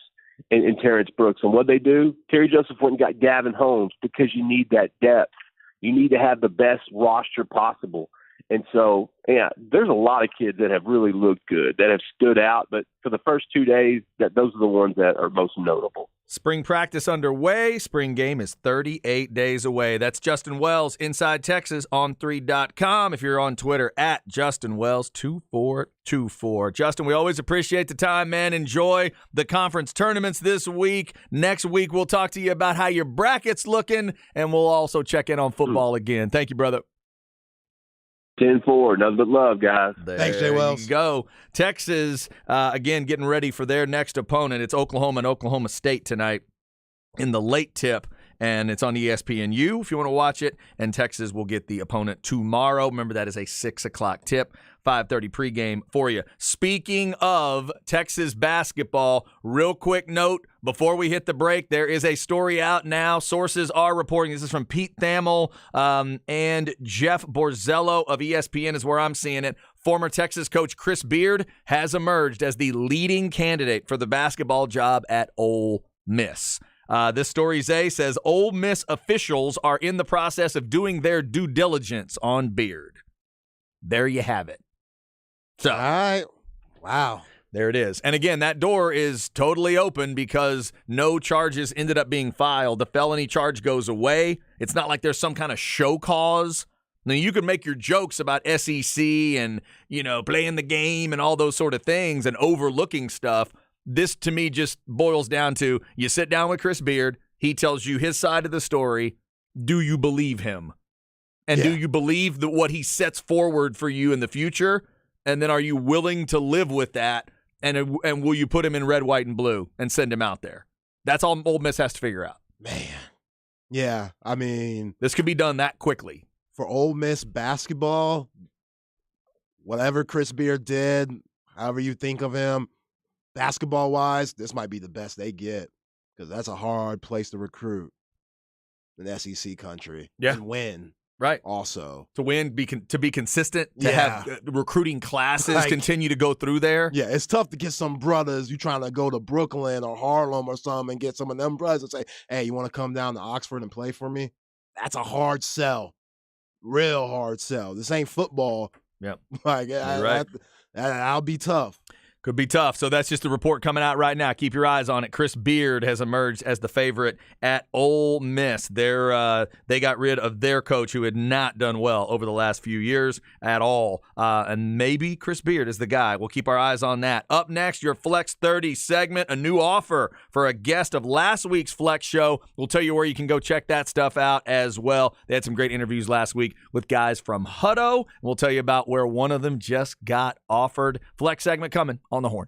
and Terrence Brooks. And what they do, Terry Joseph went and got Gavin Holmes because you need that depth. You need to have the best roster possible. And so, yeah, there's a lot of kids that have really looked good, that have stood out. But for the first 2 days, those are the ones that are most notable. Spring practice underway. Spring game is 38 days away. That's Justin Wells, Inside Texas, on3.com. If you're on Twitter, at Justin Wells 2424. Justin, we always appreciate the time, man. Enjoy the conference tournaments this week. Next week, we'll talk to you about how your bracket's looking, and we'll also check in on football again. Thank you, brother. 10-4. Nothing but love, guys. Thanks, Jay Wells. You go. Texas, again, getting ready for their next opponent. It's Oklahoma and Oklahoma State tonight in the late tip, and it's on ESPNU if you want to watch it, and Texas will get the opponent tomorrow. Remember, that is a 6 o'clock tip, 5:30 pregame for you. Speaking of Texas basketball, real quick note before we hit the break, there is a story out now. Sources are reporting. This is from Pete Thamel and Jeff Borzello of ESPN is where I'm seeing it. Former Texas coach Chris Beard has emerged as the leading candidate for the basketball job at Ole Miss. This story, Zay, says Ole Miss officials are in the process of doing their due diligence on Beard. There you have it. So, All right. Wow. there it is. And again, that door is totally open because no charges ended up being filed. The felony charge goes away. It's not like there's some kind of show cause. Now, you could make your jokes about SEC and, playing the game and all those sort of things and overlooking stuff. This, to me, just boils down to you sit down with Chris Beard. He tells you his side of the story. Do you believe him? And do you believe that what he sets forward for you in the future? And then are you willing to live with that? And will you put him in red, white, and blue and send him out there? That's all Ole Miss has to figure out. Man. Yeah, I mean, This could be done that quickly. for Ole Miss basketball, whatever Chris Beard did, however you think of him, basketball-wise, this might be the best they get because that's a hard place to recruit in SEC country. Yeah. And win Right. also. To win, to be consistent, to Yeah. have recruiting classes Like- continue to go through there. Yeah, it's tough to get some brothers. You trying to go to Brooklyn or Harlem or something and get some of them brothers and say, hey, you want to come down to Oxford and play for me? That's a hard sell. Real hard sell. This ain't football. Yep. Like, right. That'll be tough. Could be tough. So that's just the report coming out right now. Keep your eyes on it. Chris Beard has emerged as the favorite at Ole Miss. They got rid of their coach who had not done well over the last few years at all. And maybe Chris Beard is the guy. We'll keep our eyes on that. Up next, your Flex 30 segment, a new offer for a guest of last week's Flex show. We'll tell you where you can go check that stuff out as well. They had some great interviews last week with guys from Hutto. We'll tell you about where one of them just got offered. Flex segment coming on the Horn.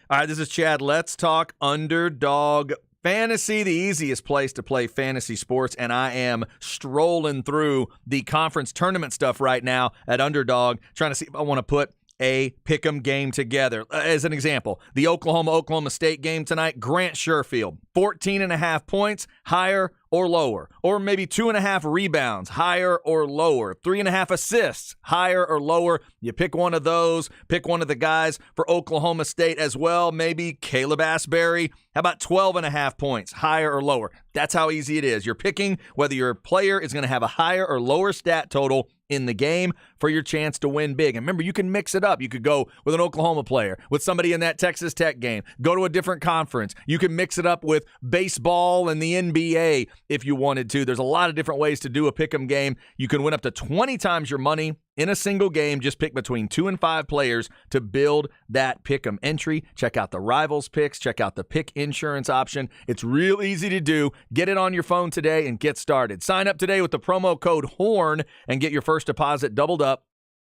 All right, this is Chad. Let's talk Underdog Fantasy, the easiest place to play fantasy sports, and I am strolling through the conference tournament stuff right now at Underdog, trying to see if I want to put a pick'em game together. As an example, the Oklahoma State game tonight, Grant Sherfield, 14.5 points, higher or lower, or maybe 2.5 rebounds, higher or lower, 3.5 assists, higher or lower. You pick one of those, pick one of the guys for Oklahoma State as well, maybe Caleb Asbury. How about 12.5 points, higher or lower? That's how easy it is. You're picking whether your player is going to have a higher or lower stat total in the game for your chance to win big. And remember, you can mix it up. You could go with an Oklahoma player, with somebody in that Texas Tech game, go to a different conference. You can mix it up with baseball and the NBA if you wanted to. There's a lot of different ways to do a pick'em game. You can win up to 20 times your money in a single game. Just pick between 2 and 5 players to build that pick'em entry. Check out the Rivals picks. Check out the pick insurance option. It's real easy to do. Get it on your phone today and get started. Sign up today with the promo code HORN and get your first deposit doubled up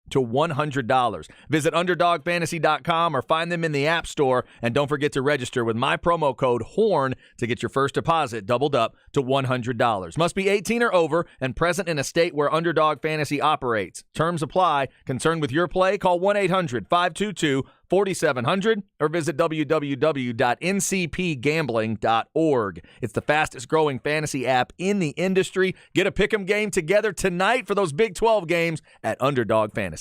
to $100. Visit UnderdogFantasy.com or find them in the App Store. And don't forget to register with my promo code HORN to get your first deposit doubled up to $100. Must be 18 or over and present in a state where Underdog Fantasy operates. Terms apply. Concerned with your play? Call 1-800-522-4700 or visit www.ncpgambling.org. It's the fastest growing fantasy app in the industry. Get a pick'em game together tonight for those Big 12 games at Underdog Fantasy.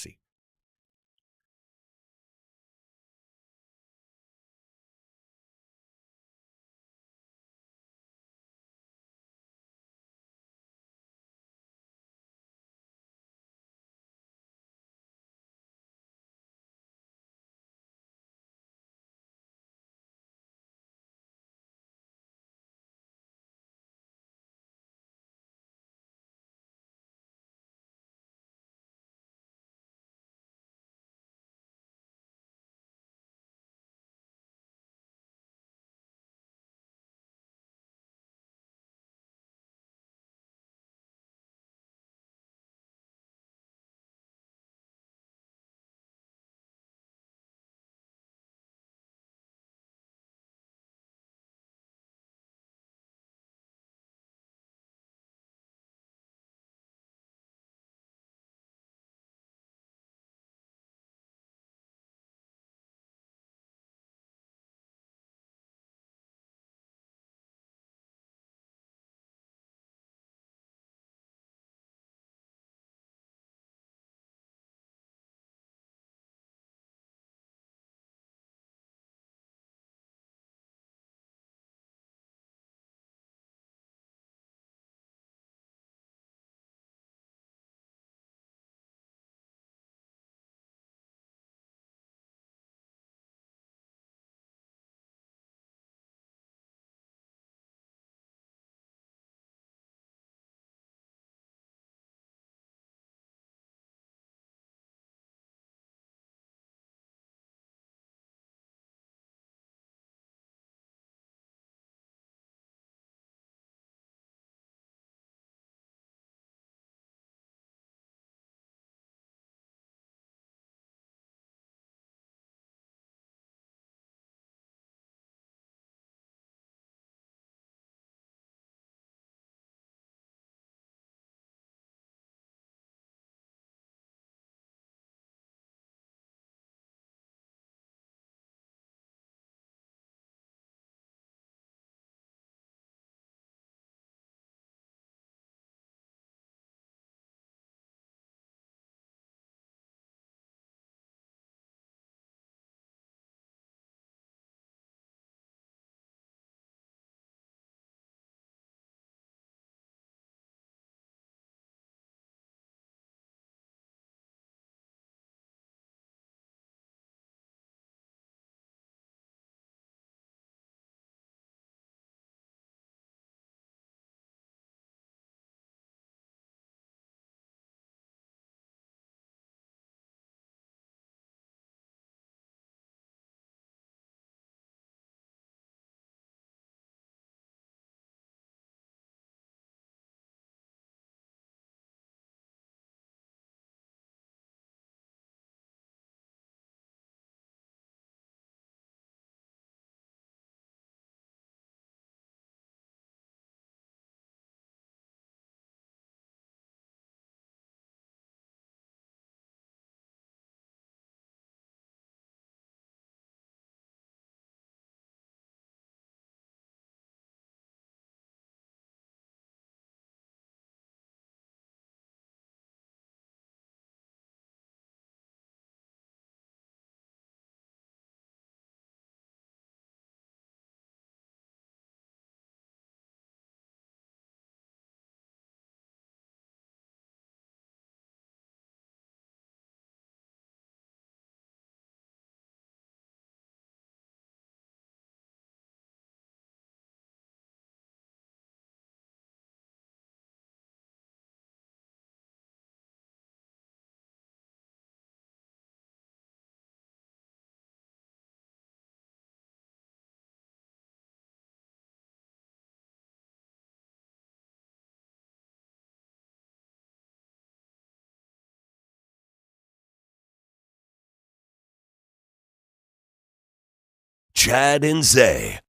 Chad and Zay.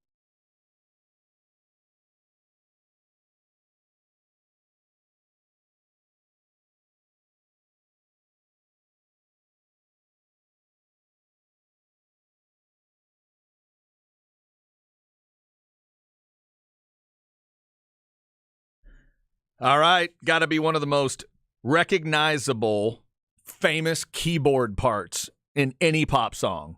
All right, got to be one of the most recognizable, famous keyboard parts in any pop song.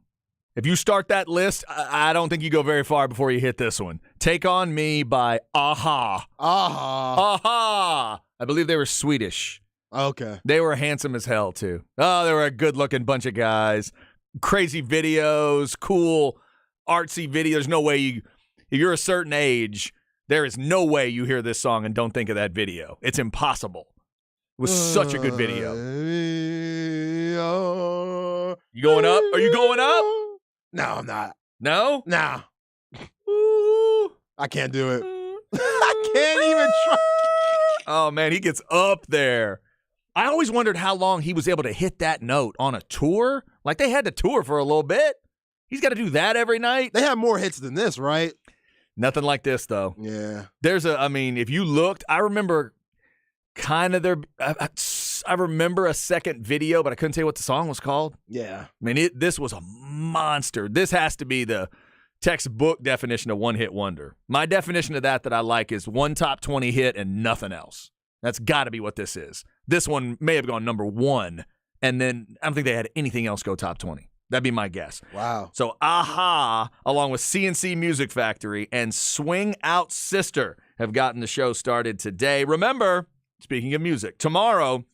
If you start that list, I don't think you go very far before you hit this one. Take On Me by Aha. Aha. I believe they were Swedish. Okay. They were handsome as hell, too. Oh, they were a good-looking bunch of guys. Crazy videos, cool, artsy videos. There's no way if you're a certain age, there is no way you hear this song and don't think of that video. It's impossible. It was such a good video. You going up? Are you going up? No, I'm not. No? Nah. Ooh. I can't do it. I can't even try. Oh, man, he gets up there. I always wondered how long he was able to hit that note on a tour. Like, they had to tour for a little bit. He's got to do that every night. They have more hits than this, right? Nothing like this, though. Yeah. If you looked, I remember kind of I remember a second video, but I couldn't tell you what the song was called. Yeah. I mean, this was a monster. This has to be the textbook definition of one-hit wonder. My definition of that I like is one top 20 hit and nothing else. That's got to be what this is. This one may have gone number one, and then I don't think they had anything else go top 20. That'd be my guess. Wow. So Aha, along with CNC Music Factory and Swing Out Sister, have gotten the show started today. Remember, speaking of music, tomorrow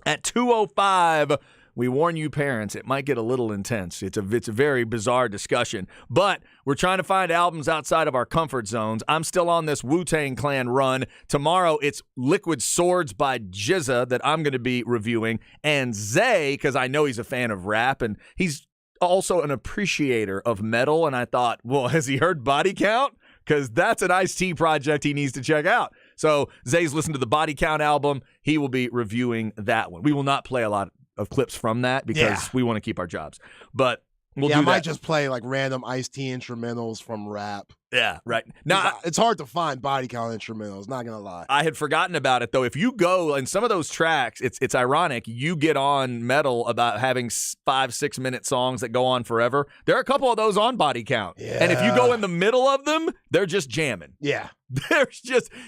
at 2:05, we warn you parents, it might get a little intense. It's a very bizarre discussion, but we're trying to find albums outside of our comfort zones. I'm still on this Wu-Tang Clan run. Tomorrow, it's Liquid Swords by GZA that I'm going to be reviewing, and Zay, because I know he's a fan of rap, and he's also an appreciator of metal, and I thought, well, has he heard Body Count? Because that's an Ice-T project he needs to check out. So Zay's listened to the Body Count album. He will be reviewing that one. We will not play a lot of clips from that because we want to keep our jobs. But we'll do I that. might just play like random Ice-T instrumentals from rap. Yeah, right. Now, It's hard to find Body Count instrumentals, not going to lie. I had forgotten about it, though. If you go, and some of those tracks, it's ironic, you get on metal about having 5-6 minute songs that go on forever. There are a couple of those on Body Count. Yeah. And if you go in the middle of them, they're just jamming. Yeah.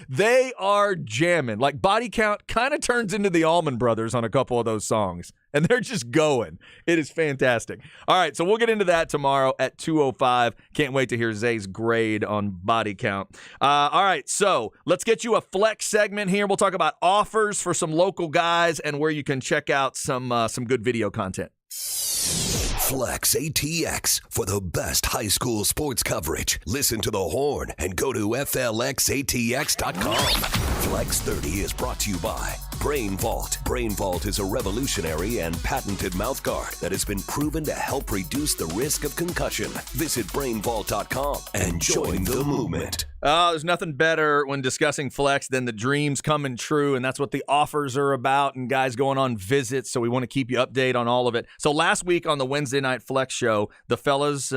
They are jamming. Like Body Count kind of turns into the Allman Brothers on a couple of those songs. And they're just going. It is fantastic. All right, so we'll get into that tomorrow at 2:05. Can't wait to hear Zay's grade on Body Count. All right, so let's get you a flex segment here. We'll talk about offers for some local guys and where you can check out some good video content. Flex ATX for the best high school sports coverage. Listen to the Horn and go to FLXATX.com. Flex 30 is brought to you by Brain Vault. Brain Vault is a revolutionary and patented mouthguard that has been proven to help reduce the risk of concussion. Visit BrainVault.com and join the movement. There's nothing better when discussing flex than the dreams coming true, and that's what the offers are about, and guys going on visits, so we want to keep you updated on all of it. So last week on the Wednesday Night Flex Show, the fellas,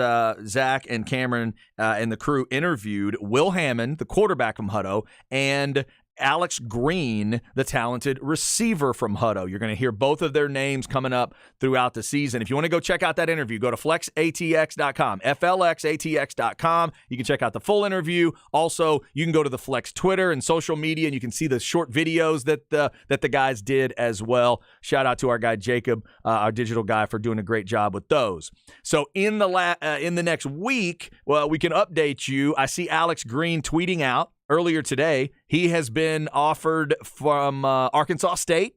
Zach and Cameron and the crew interviewed Will Hammond, the quarterback from Hutto, and Alex Green, the talented receiver from Hutto. You're going to hear both of their names coming up throughout the season. If you want to go check out that interview, go to flexatx.com, flxatx.com. You can check out the full interview. Also, you can go to the Flex Twitter and social media, and you can see the short videos that the guys did as well. Shout out to our guy Jacob, our digital guy, for doing a great job with those. So in the next week, well, we can update you. I see Alex Green tweeting out earlier today, he has been offered from Arkansas State.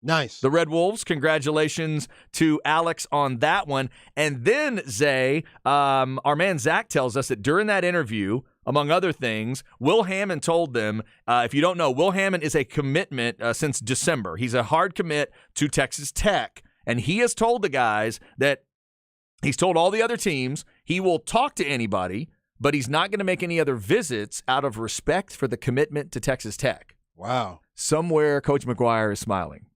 Nice. The Red Wolves. Congratulations to Alex on that one. And then, Zay, our man Zach tells us that during that interview, among other things, Will Hammond told them, if you don't know, Will Hammond is a commitment since December. He's a hard commit to Texas Tech. And he has told the guys that he's told all the other teams he will talk to anybody, but he's not going to make any other visits out of respect for the commitment to Texas Tech. Wow. Somewhere Coach McGuire is smiling.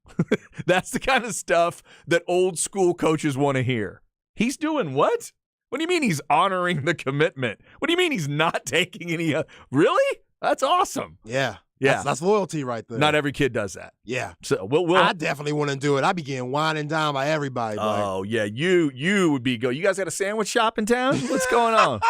That's the kind of stuff that old school coaches want to hear. He's doing what? What do you mean he's honoring the commitment? What do you mean he's not taking any? Really? That's awesome. Yeah. Yeah. That's loyalty right there. Not every kid does that. Yeah. So we'll I definitely wouldn't do it. I'd be getting wined and dined by everybody. Oh, yeah. You would be go. You guys got a sandwich shop in town? What's going on?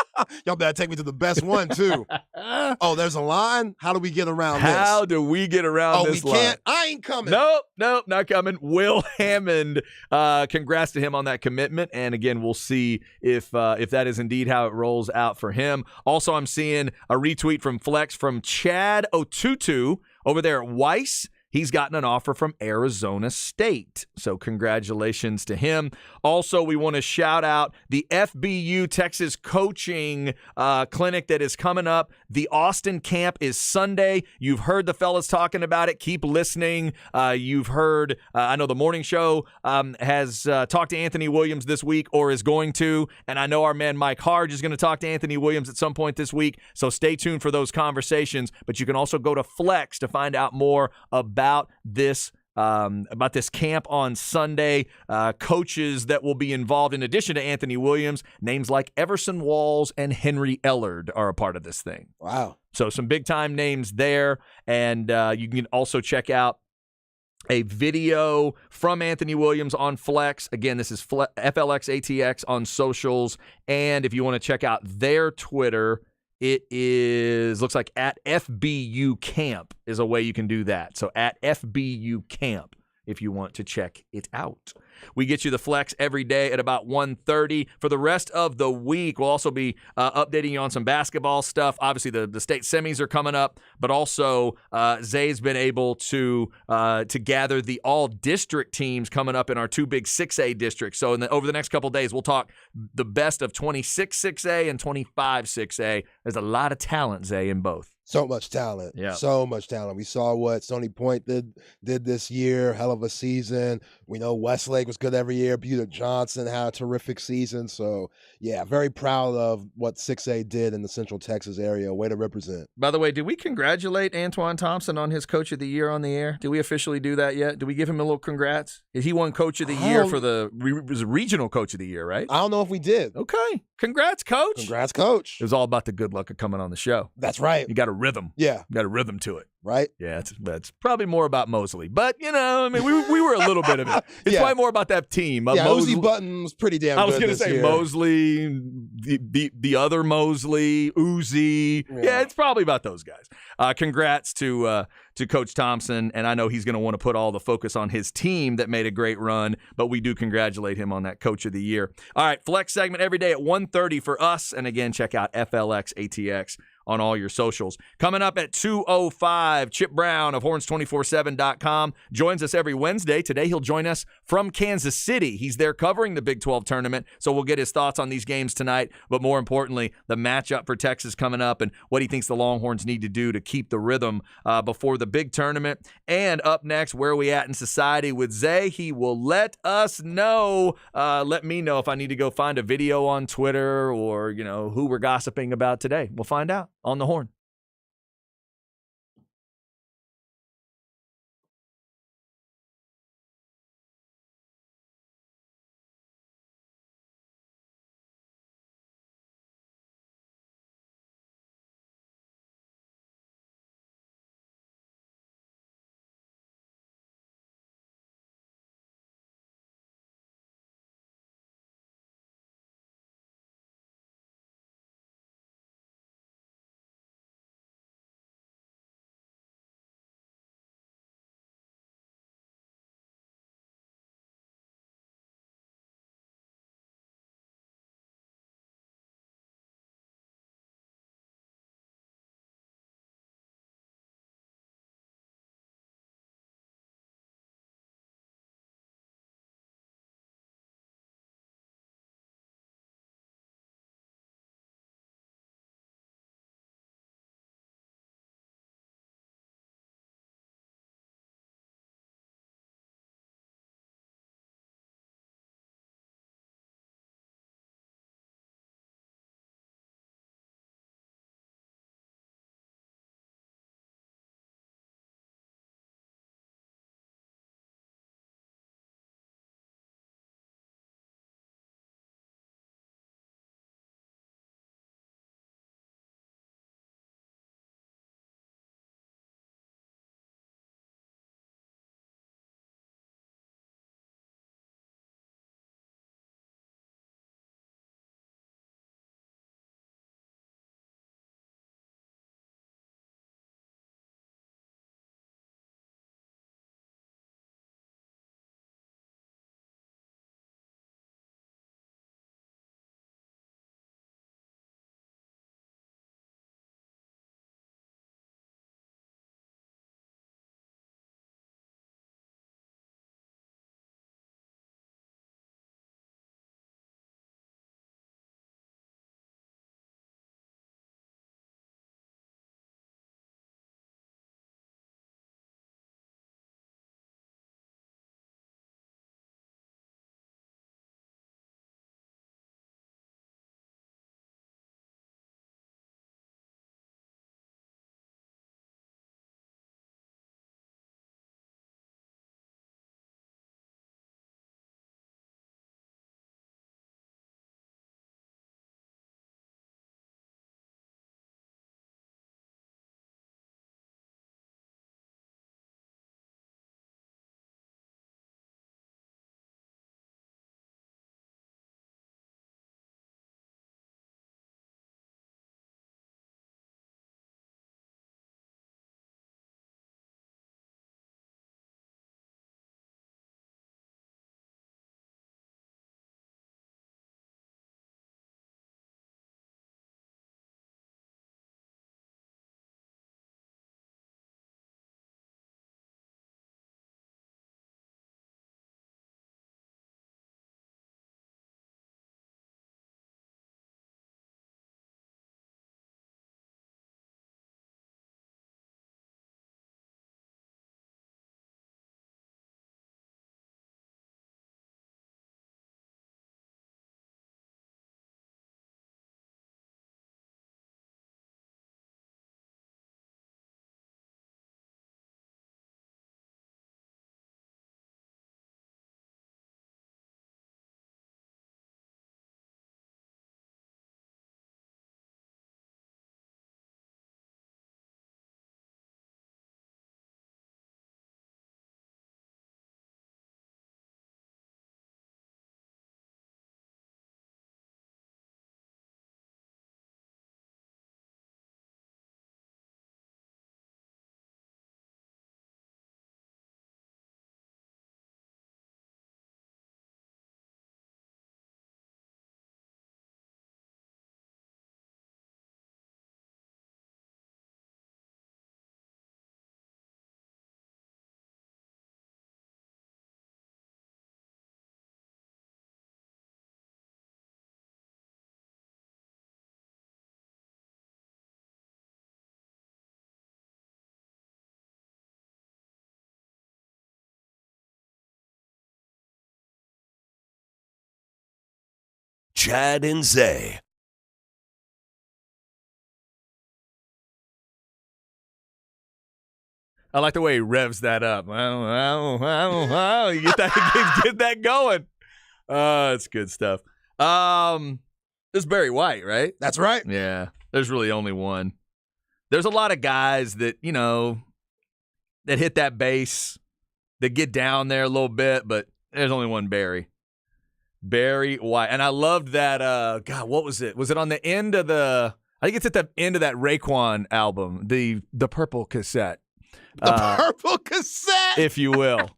Y'all better take me to the best one, too. Oh, there's a line? How do we get around this? How do we get around this line? We can't. I ain't coming. Nope, not coming. Will Hammond, congrats to him on that commitment. And again, we'll see if that is indeed how it rolls out for him. Also, I'm seeing a retweet from Flex from Chad Otutu over there at Weiss. He's gotten an offer from Arizona State. So congratulations to him. Also, we want to shout out the FBU Texas Coaching Clinic that is coming up. The Austin camp is Sunday. You've heard the fellas talking about it. Keep listening. You've heard, I know the morning show has talked to Anthony Williams this week or is going to. And I know our man Mike Harge is going to talk to Anthony Williams at some point this week. So stay tuned for those conversations. But you can also go to Flex to find out more about this camp on Sunday. Coaches that will be involved in addition to Anthony Williams, names like Everson Walls and Henry Ellard are a part of this thing. Wow. So some big time names there. And you can also check out a video from Anthony Williams on Flex. Again, this is FLXATX on socials. And if you want to check out their Twitter, it looks like at FBU Camp is a way you can do that. So at FBU Camp if you want to check it out. We get you the Flex every day at about 1:30. For the rest of the week, we'll also be updating you on some basketball stuff. Obviously, the state semis are coming up, but also Zay's been able to gather the all-district teams coming up in our two big 6A districts. So over the next couple of days, we'll talk the best of 26 6A and 25 6A. There's a lot of talent, Zay, in both. So much talent. Yeah. So much talent. We saw what Stony Point did this year. Hell of a season. We know Westlake was good every year. Buda Johnson had a terrific season. So, yeah, very proud of what 6A did in the Central Texas area. Way to represent. By the way, did we congratulate Antoine Thompson on his Coach of the Year on the air? Did we officially do that yet? Did we give him a little congrats? He won Coach of the Year for it was a regional Coach of the Year, right? I don't know if we did. Okay. Congrats, Coach. Congrats, Coach. It was all about the good luck of coming on the show. That's right. You got a rhythm. Yeah. You got a rhythm to it. Right? Yeah, that's probably more about Mosley. But, we were a little bit of it. It's probably more about that team. Uzi Button was pretty damn good. I was going to say year. Mosley, the other Mosley, Uzi. Yeah, it's probably about those guys. Congrats to Coach Thompson, and I know he's going to want to put all the focus on his team that made a great run, but we do congratulate him on that Coach of the Year. All right, Flex segment every day at 1:30 for us, and again, check out FLXATX on all your socials. Coming up at 2:05, Chip Brown of Horns247.com joins us every Wednesday. Today he'll join us from Kansas City. He's there covering the Big 12 tournament, so we'll get his thoughts on these games tonight, but more importantly, the matchup for Texas coming up and what he thinks the Longhorns need to do to keep the rhythm before the big tournament. And up next, where are we at in society with Zay? He will let us know, let me know if I need to go find a video on Twitter or, who we're gossiping about today. We'll find out on the Horn. Chad and Zay. I like the way he revs that up. Wow. You get that going. It's good stuff. This is Barry White, right? That's right. Yeah. There's really only one. There's a lot of guys that, that hit that base, that get down there a little bit, but there's only one Barry. Barry White. And I loved that, God, what was it? Was it on the end of I think it's at the end of that Raekwon album, the Purple Cassette. The Purple Cassette, if you will.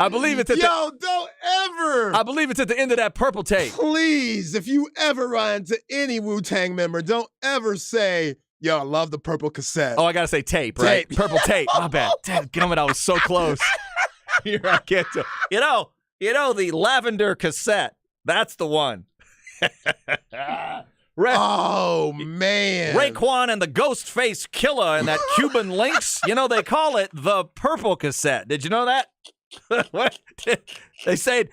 I believe it's at don't ever. I believe it's at the end of that Purple tape. Please, if you ever run into any Wu-Tang member, don't ever say, yo, I love the Purple Cassette. Oh, I got to say tape, right? Tape. Purple tape. My bad. Damn, I was so close. Here I get to. The lavender cassette. That's the one. Oh, man. Raekwon and the Ghostface Killer and that Cuban Links. They call it the Purple Cassette. Did you know that? What? They say,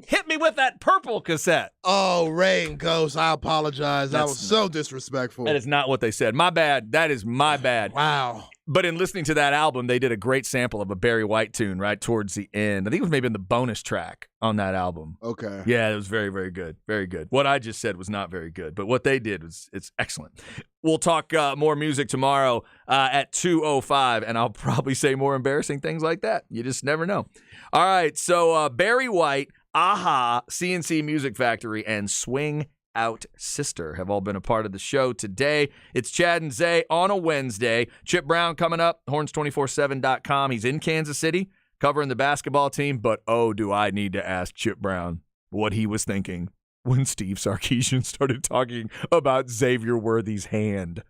hit me with that Purple Cassette. Oh, Ray and Ghost, I apologize. That was so disrespectful. That is not what they said. My bad. That is my bad. Wow. But in listening to that album, they did a great sample of a Barry White tune right towards the end. I think it was maybe in the bonus track on that album. Okay. Yeah, it was very, very good. Very good. What I just said was not very good, but what they did it's excellent. We'll talk more music tomorrow at 2:05, and I'll probably say more embarrassing things like that. You just never know. All right, so Barry White, Aha, CNC Music Factory, and Swing Out Sister have all been a part of the show today. It's Chad and Zay on a Wednesday. Chip Brown coming up, horns247.com. He's in Kansas City covering the basketball team, but oh, do I need to ask Chip Brown what he was thinking when Steve Sarkisian started talking about Xavier Worthy's hand.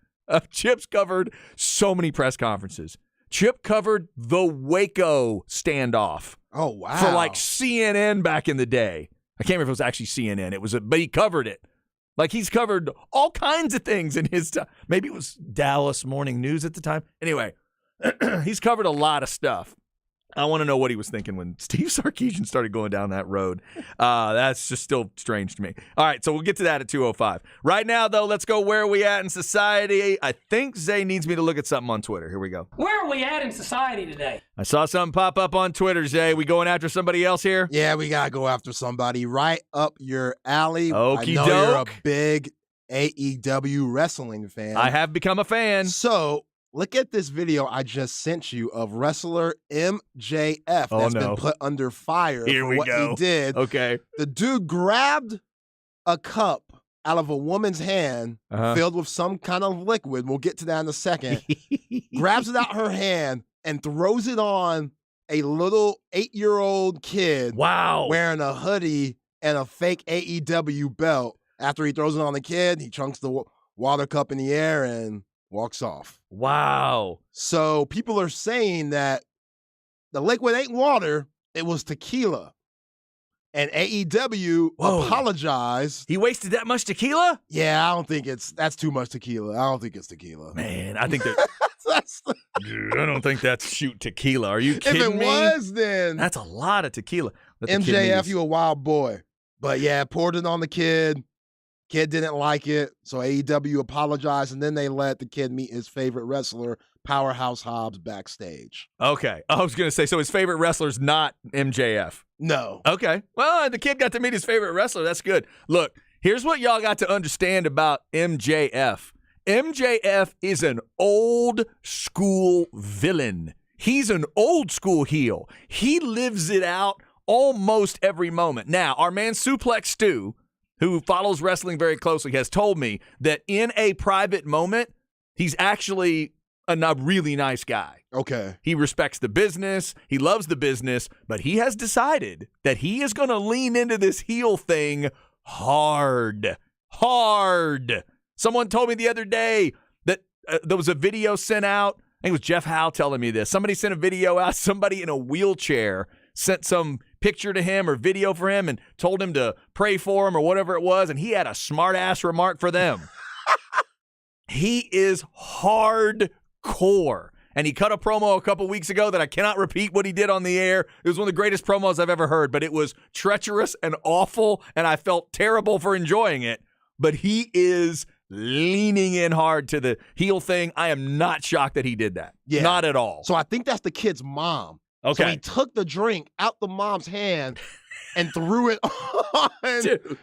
Chip's covered so many press conferences. Chip covered the Waco standoff. Oh, wow. For like CNN back in the day. I can't remember if it was actually CNN. It was, but he covered it. Like he's covered all kinds of things in his time. Maybe it was Dallas Morning News at the time. Anyway, he's covered a lot of stuff. I want to know what he was thinking when Steve Sarkisian started going down that road. That's just still strange to me. All right, so we'll get to that at 2:05. Right now, though, let's go where are we at in society. I think Zay needs me to look at something on Twitter. Here we go. Where are we at in society today? I saw something pop up on Twitter, Zay. We going after somebody else here? Yeah, we got to go after somebody right up your alley. Okey I know you're a doke. big AEW wrestling fan. I have become a fan. So look at this video I just sent you of wrestler MJF that's been put under fire Here for we what go. he did. Okay. The dude grabbed a cup out of a woman's hand filled with some kind of liquid. We'll get to that in a second. Grabs it out her hand and throws it on a little 8-year-old kid Wow. wearing a hoodie and a fake AEW belt. After he throws it on the kid, he chunks the water cup in the air and walks off. Wow. So people are saying that the liquid ain't water, it was tequila. And AEW Whoa. apologized. He wasted that much tequila? Yeah, I don't think that's too much tequila. I don't think it's tequila. Man, I think that. That's- Dude, I don't think that's shoot tequila. Are you if kidding it me? was, then That's a lot of tequila. Let the kid MJF, meet you a wild boy. But yeah, poured it on the kid. Kid didn't like it, so AEW apologized, and then they let the kid meet his favorite wrestler, Powerhouse Hobbs, backstage. Okay. I was going to say, so his favorite wrestler's not MJF. No. Okay. Well, the kid got to meet his favorite wrestler. That's good. Look, here's what y'all got to understand about MJF. MJF is an old school villain. He's an old school heel. He lives it out almost every moment. Now, our man Suplex Stu, who follows wrestling very closely, has told me that in a private moment, he's actually a really nice guy. Okay. He respects the business. He loves the business, but he has decided that he is going to lean into this heel thing hard. Hard. Someone told me the other day that there was a video sent out. I think it was Jeff Howe telling me this. Somebody sent a video out. Somebody in a wheelchair sent some picture to him or video for him and told him to pray for him or whatever it was, and he had a smart-ass remark for them. He is hardcore. And he cut a promo a couple weeks ago that I cannot repeat what he did on the air. It was one of the greatest promos I've ever heard, but it was treacherous and awful, and I felt terrible for enjoying it. But he is leaning in hard to the heel thing. I am not shocked that he did that. Yeah. Not at all. So I think that's the kid's mom. Okay. So he took the drink out the mom's hand and threw it on Dude.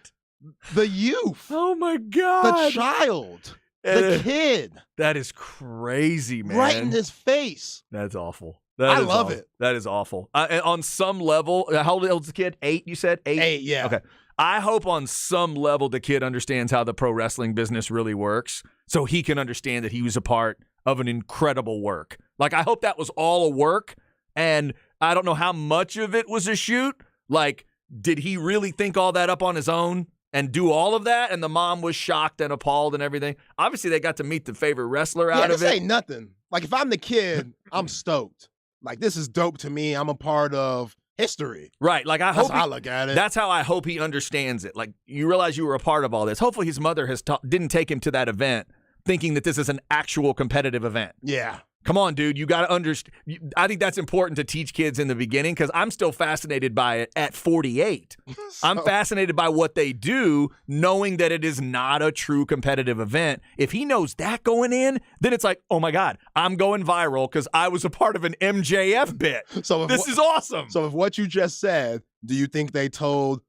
the youth, Oh, my God. the child, the kid, That is crazy, man. right in his face. That's awful. I love it. That is awful. And on some level, how old is the kid? 8, you said? 8? 8, yeah. Okay. I hope on some level the kid understands how the pro wrestling business really works so he can understand that he was a part of an incredible work. Like, I hope that was all a work, and I don't know how much of it was a shoot. Like, did he really think all that up on his own and do all of that? And the mom was shocked and appalled and everything. Obviously, they got to meet the favorite wrestler out of this it. ain't nothing. Like, if I'm the kid, I'm stoked. Like, this is dope to me. I'm a part of history. Right. Like, I That's hope how I look at it. That's how I hope he understands it. Like, you realize you were a part of all this. Hopefully his mother didn't take him to that event thinking that this is an actual competitive event. Yeah. Come on, dude. You got to understand. I think that's important to teach kids in the beginning because I'm still fascinated by it at 48. I'm fascinated by what they do, knowing that it is not a true competitive event. If he knows that going in, then it's like, oh, my God, I'm going viral because I was a part of an MJF bit. So if This is awesome. So if what you just said, do you think they told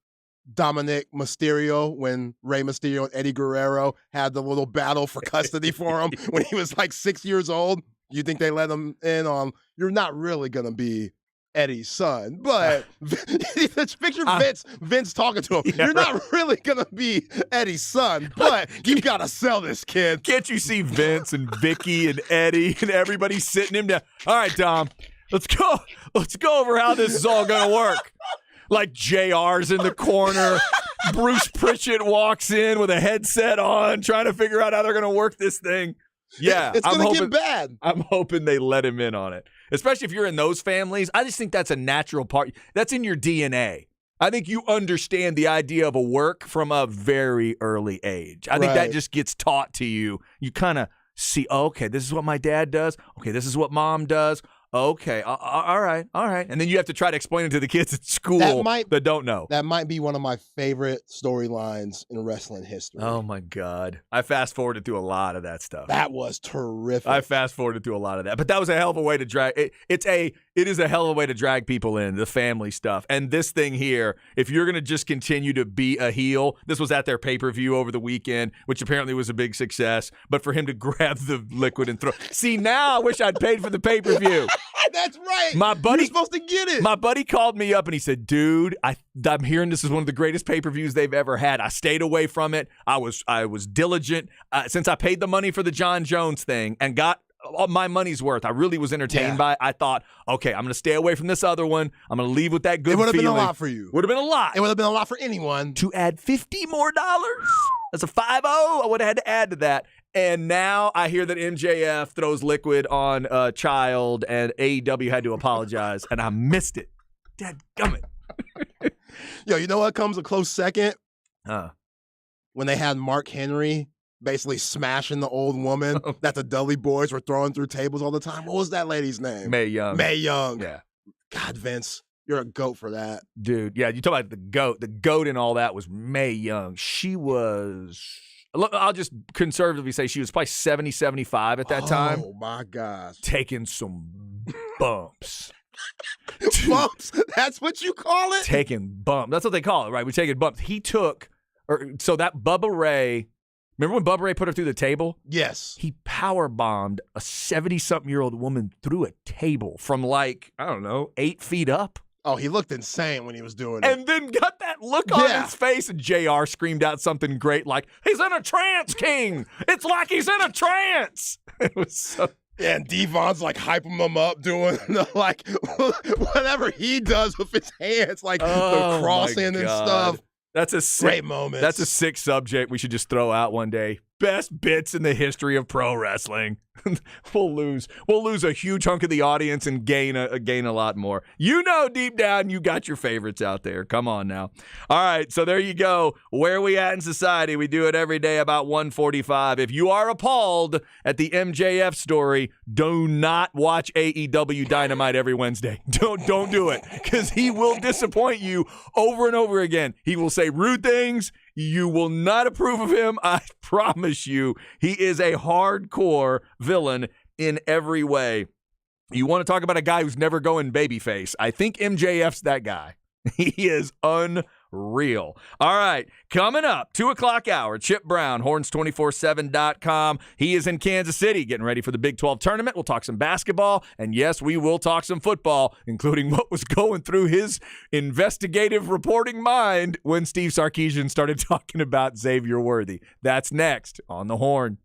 Dominic Mysterio when Rey Mysterio and Eddie Guerrero had the little battle for custody for him when he was like 6 years old? You think they let him in on, you're not really going to be Eddie's son, but picture Vince talking to him. Yeah, you're not really going to be Eddie's son, but you got to sell this kid. Can't you see Vince and Vicky and Eddie and everybody sitting him down? All right, Dom, let's go. Let's go over how this is all going to work. Like JR's in the corner. Bruce Pritchett walks in with a headset on, trying to figure out how they're going to work this thing. Yeah, It's going to get bad. I'm hoping they let him in on it, especially if you're in those families. I just think that's a natural part. That's in your DNA. I think you understand the idea of a work from a very early age. I think that Right. just gets taught to you. You kind of see, oh, okay, this is what my dad does. Okay, this is what mom does. Okay, all right. And then you have to try to explain it to the kids at school that don't know. That might be one of my favorite storylines in wrestling history. Oh, my God. I fast-forwarded through a lot of that stuff. That was terrific. I fast-forwarded through a lot of that. But that was a hell of a way to drag it. It is a hell of a way to drag people in, the family stuff. And this thing here, if you're going to just continue to be a heel, this was at their pay-per-view over the weekend, which apparently was a big success. But for him to grab the liquid and throw. See, now I wish I'd paid for the pay-per-view. That's right. My buddy, You're supposed to get it. My buddy called me up and he said, dude, I'm hearing this is one of the greatest pay-per-views they've ever had. I stayed away from it. I was diligent. Since I paid the money for the John Jones thing and got my money's worth, I really was entertained by it. I thought, okay, I'm going to stay away from this other one. I'm going to leave with that good feeling. It would have been a lot for you. Would have been a lot. It would have been a lot for anyone. To add $50 more. That's a 5-0. I would have had to add to that. And now I hear that MJF throws liquid on a child and AEW had to apologize, and I missed it. Dadgummit. Yo, you know what comes a close second? Huh. When they had Mark Henry basically smashing the old woman that the Dudley boys were throwing through tables all the time. What was that lady's name? Mae Young. Mae Young. Yeah. God, Vince, you're a goat for that. Dude, yeah, you talk about the GOAT. The GOAT in all that was Mae Young. She was, I'll just conservatively say she was probably 70, 75 at that time. Oh, my gosh. Taking some bumps. Bumps? That's what you call it? Taking bumps. That's what they call it, right? We're taking bumps. So that Bubba Ray, remember when Bubba Ray put her through the table? Yes. He power bombed a 70-something-year-old woman through a table from 8 feet up. Oh, he looked insane when he was doing it. And then got that look on his face, and JR screamed out something great like, he's in a trance, King! It's like he's in a trance! It was so... Yeah, and Devon's hyping him up, doing whatever he does with his hands, the crossing and stuff. That's a sick, great moment. That's a sick subject we should just throw out one day. best bits in the history of pro wrestling. We'll lose a huge hunk of the audience and gain a lot more. You know, deep down, you got your favorites out there. Come on now. All right, so there you go. Where are we at in society? We do it every day about 1:45. If you are appalled at the MJF story, do not watch AEW Dynamite every Wednesday. Don't do it, because he will disappoint you over and over again. He will say rude things. You will not approve of him. I promise you. He is a hardcore villain in every way. You want to talk about a guy who's never going babyface? I think MJF's that guy. He is unreal. All right, coming up, 2 o'clock hour, Chip Brown, horns247.com. He is in Kansas City getting ready for the Big 12 tournament. We'll talk some basketball, and yes, we will talk some football, including what was going through his investigative reporting mind when Steve Sarkisian started talking about Xavier Worthy. That's next on The Horn.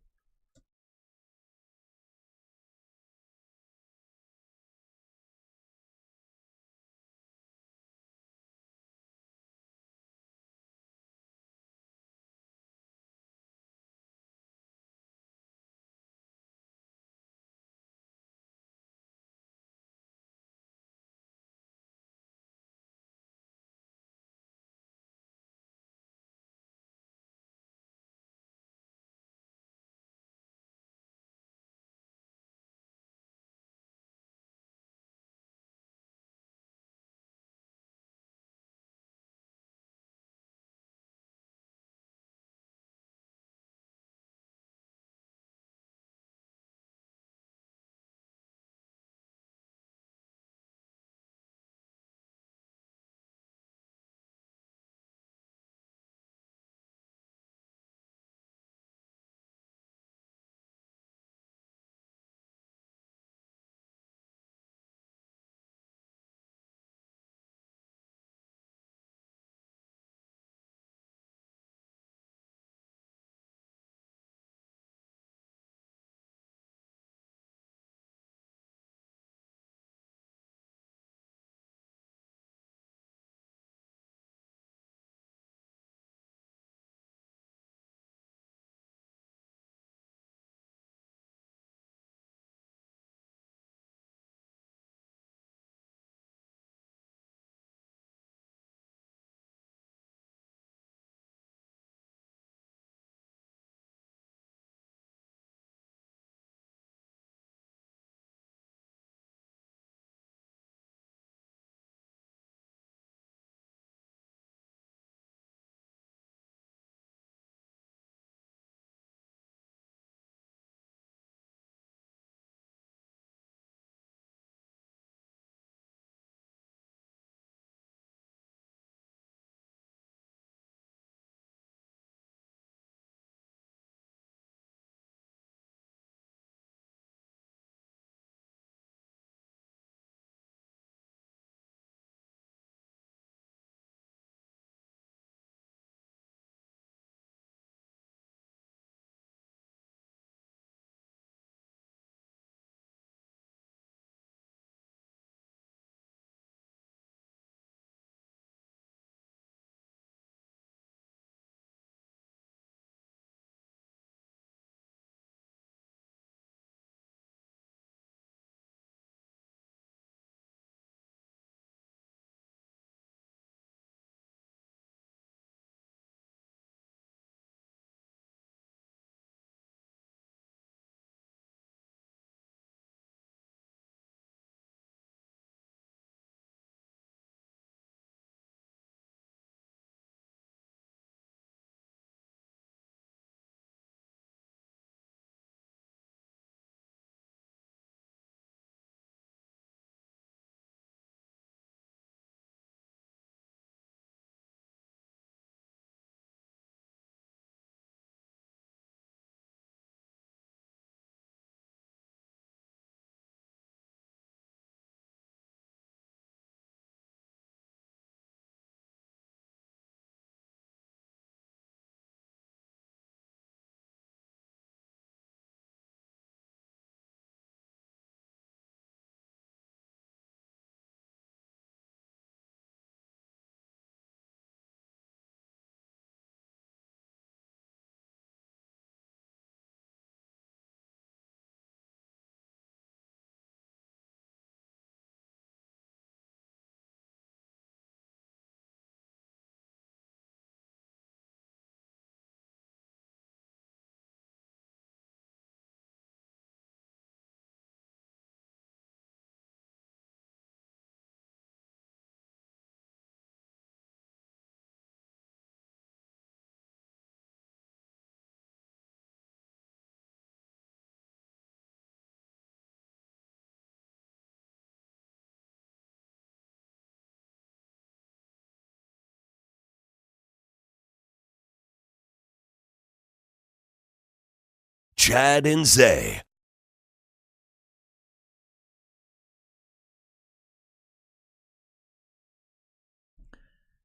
Chad and Zay.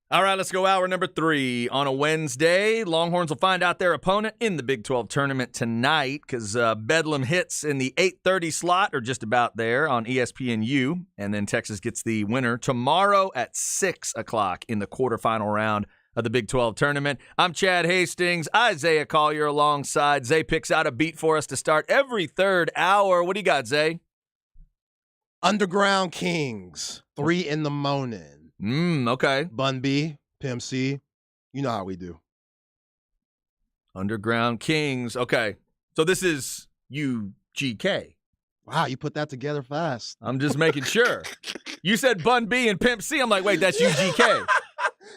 All right, let's go hour number 3 on a Wednesday. Longhorns will find out their opponent in the Big 12 tournament tonight because Bedlam hits in the 8:30 slot or just about there on ESPNU, and then Texas gets the winner tomorrow at 6 o'clock in the quarterfinal round of the Big 12 tournament. I'm Chad Hastings, Isaiah Collier alongside. Zay picks out a beat for us to start every third hour. What do you got, Zay? Underground Kings, 3 in the morning. Okay. Bun B, Pimp C, you know how we do. Underground Kings. Okay. So this is UGK. Wow, you put that together fast. I'm just making sure. You said Bun B and Pimp C. I'm like, wait, that's UGK.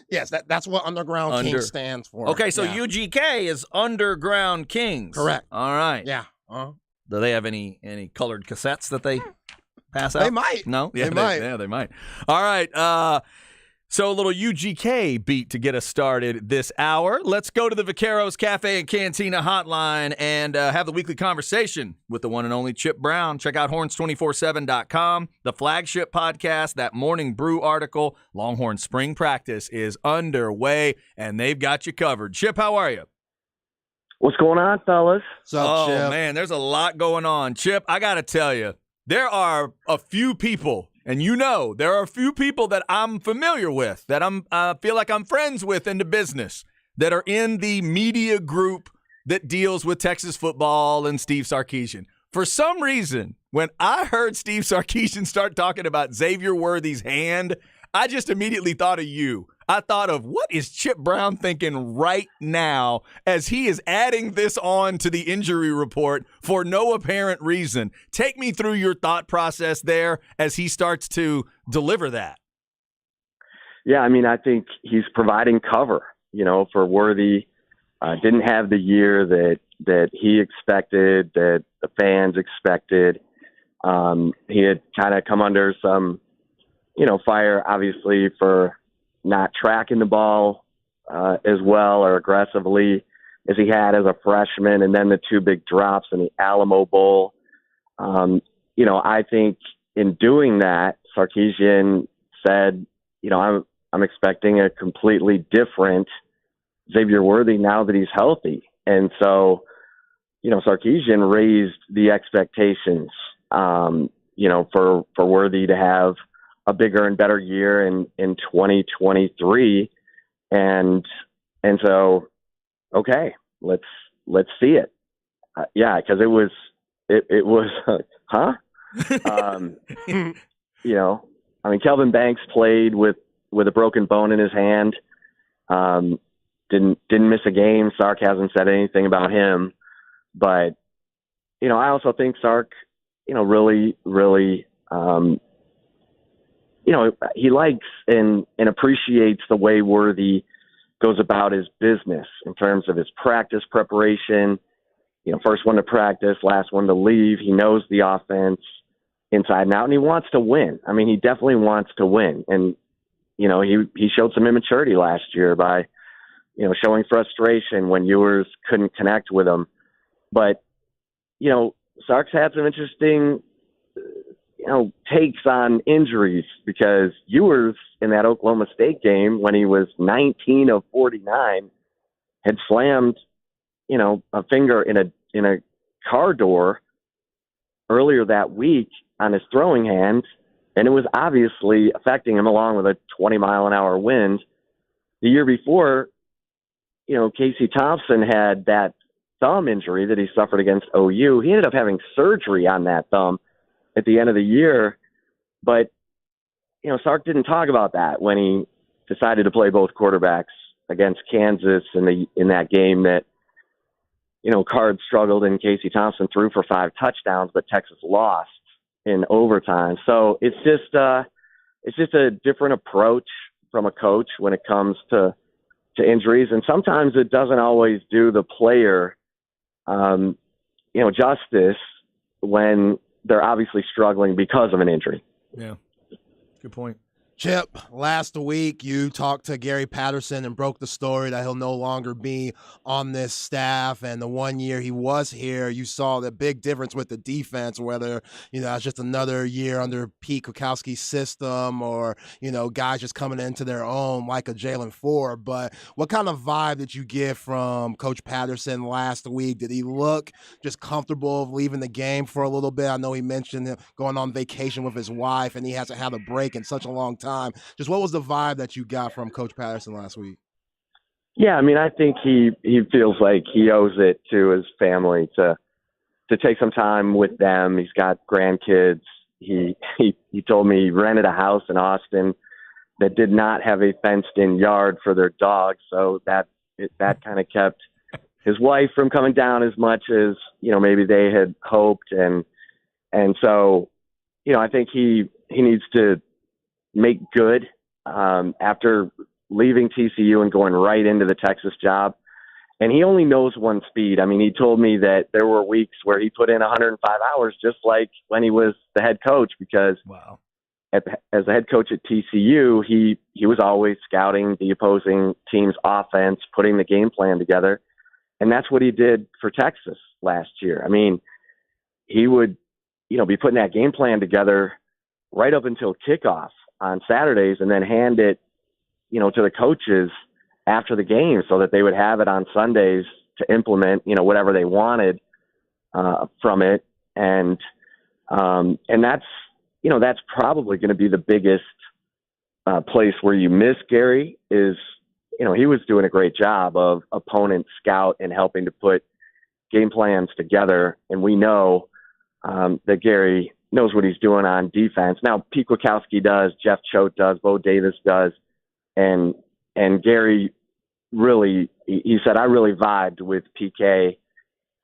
Yes, that's what Underground Kings stands for. Okay, so UGK is Underground Kings. Correct. All right. Yeah. Do they have any colored cassettes that they pass out? They might. No? Yeah, they might. Yeah, they might. All right. So a little UGK beat to get us started this hour. Let's go to the Vaqueros Cafe and Cantina hotline and have the weekly conversation with the one and only Chip Brown. Check out horns247.com, the flagship podcast, that Morning Brew article. Longhorn spring practice is underway, and they've got you covered. Chip, how are you? What's going on, fellas? What's up, Chip? Oh, man, there's a lot going on. Chip, I got to tell you, there are a few people, and there are a few people that I'm familiar with, that I feel like I'm friends with in the business, that are in the media group that deals with Texas football and Steve Sarkisian. For some reason, when I heard Steve Sarkisian start talking about Xavier Worthy's hand, I just immediately thought of you. I thought of, what is Chip Brown thinking right now as he is adding this on to the injury report for no apparent reason? Take me through your thought process there as he starts to deliver that. Yeah, I mean, I think he's providing cover, for Worthy. Didn't have the year that he expected, that the fans expected. He had kind of come under some, fire, obviously, for not tracking the ball as well or aggressively as he had as a freshman, and then the 2 big drops in the Alamo Bowl. I think in doing that, Sarkisian said, I'm expecting a completely different Xavier Worthy now that he's healthy. And so, Sarkisian raised the expectations, for Worthy to have a bigger and better year in 2023. And so, okay, let's see it. Yeah. Cause it was, huh? Kelvin Banks played with a broken bone in his hand. Didn't miss a game. Sark hasn't said anything about him, but, I also think Sark, really, he likes and appreciates the way Worthy goes about his business in terms of his practice preparation. First one to practice, last one to leave. He knows the offense inside and out, and he wants to win. I mean, he definitely wants to win. And, he showed some immaturity last year by, showing frustration when Ewers couldn't connect with him. But, Sark's had some interesting takes on injuries because Ewers in that Oklahoma State game when he was 19 of 49 had slammed, a finger in a car door earlier that week on his throwing hand, and it was obviously affecting him along with a 20-mile-an-hour wind. The year before, Casey Thompson had that thumb injury that he suffered against OU. He ended up having surgery on that thumb at the end of the year. But, Sark didn't talk about that when he decided to play both quarterbacks against Kansas in that game that, Card struggled and Casey Thompson threw for 5 touchdowns, but Texas lost in overtime. So it's just a different approach from a coach when it comes to injuries. And sometimes it doesn't always do the player, justice when they're obviously struggling because of an injury. Yeah. Good point. Chip, last week you talked to Gary Patterson and broke the story that he'll no longer be on this staff. And the 1 year he was here, you saw the big difference with the defense, whether, it's just another year under Pete Kwiatkowski's system or, guys just coming into their own like a Jalen Ford. But what kind of vibe did you get from Coach Patterson last week? Did he look just comfortable leaving the game for a little bit? I know he mentioned him going on vacation with his wife and he hasn't had a break in such a long time. Just what was the vibe that you got from Coach Patterson last week? Yeah, I mean, I think he feels like he owes it to his family to take some time with them. He's got grandkids. He told me he rented a house in Austin that did not have a fenced-in yard for their dog, so that kind of kept his wife from coming down as much as maybe they had hoped, and so I think he needs to make good after leaving TCU and going right into the Texas job. And he only knows one speed. I mean, he told me that there were weeks where he put in 105 hours just like when he was the head coach because wow. As a head coach at TCU, he was always scouting the opposing team's offense, putting the game plan together. And that's what he did for Texas last year. I mean, he would, be putting that game plan together right up until kickoff on Saturdays and then hand it, to the coaches after the game so that they would have it on Sundays to implement, whatever they wanted from it. And that's, that's probably going to be the biggest place where you miss Gary is, he was doing a great job of opponent scout and helping to put game plans together. And we know that Gary knows what he's doing on defense. Now, Pete Kwiatkowski does, Jeff Choate does, Bo Davis does, and Gary really, he said, I really vibed with PK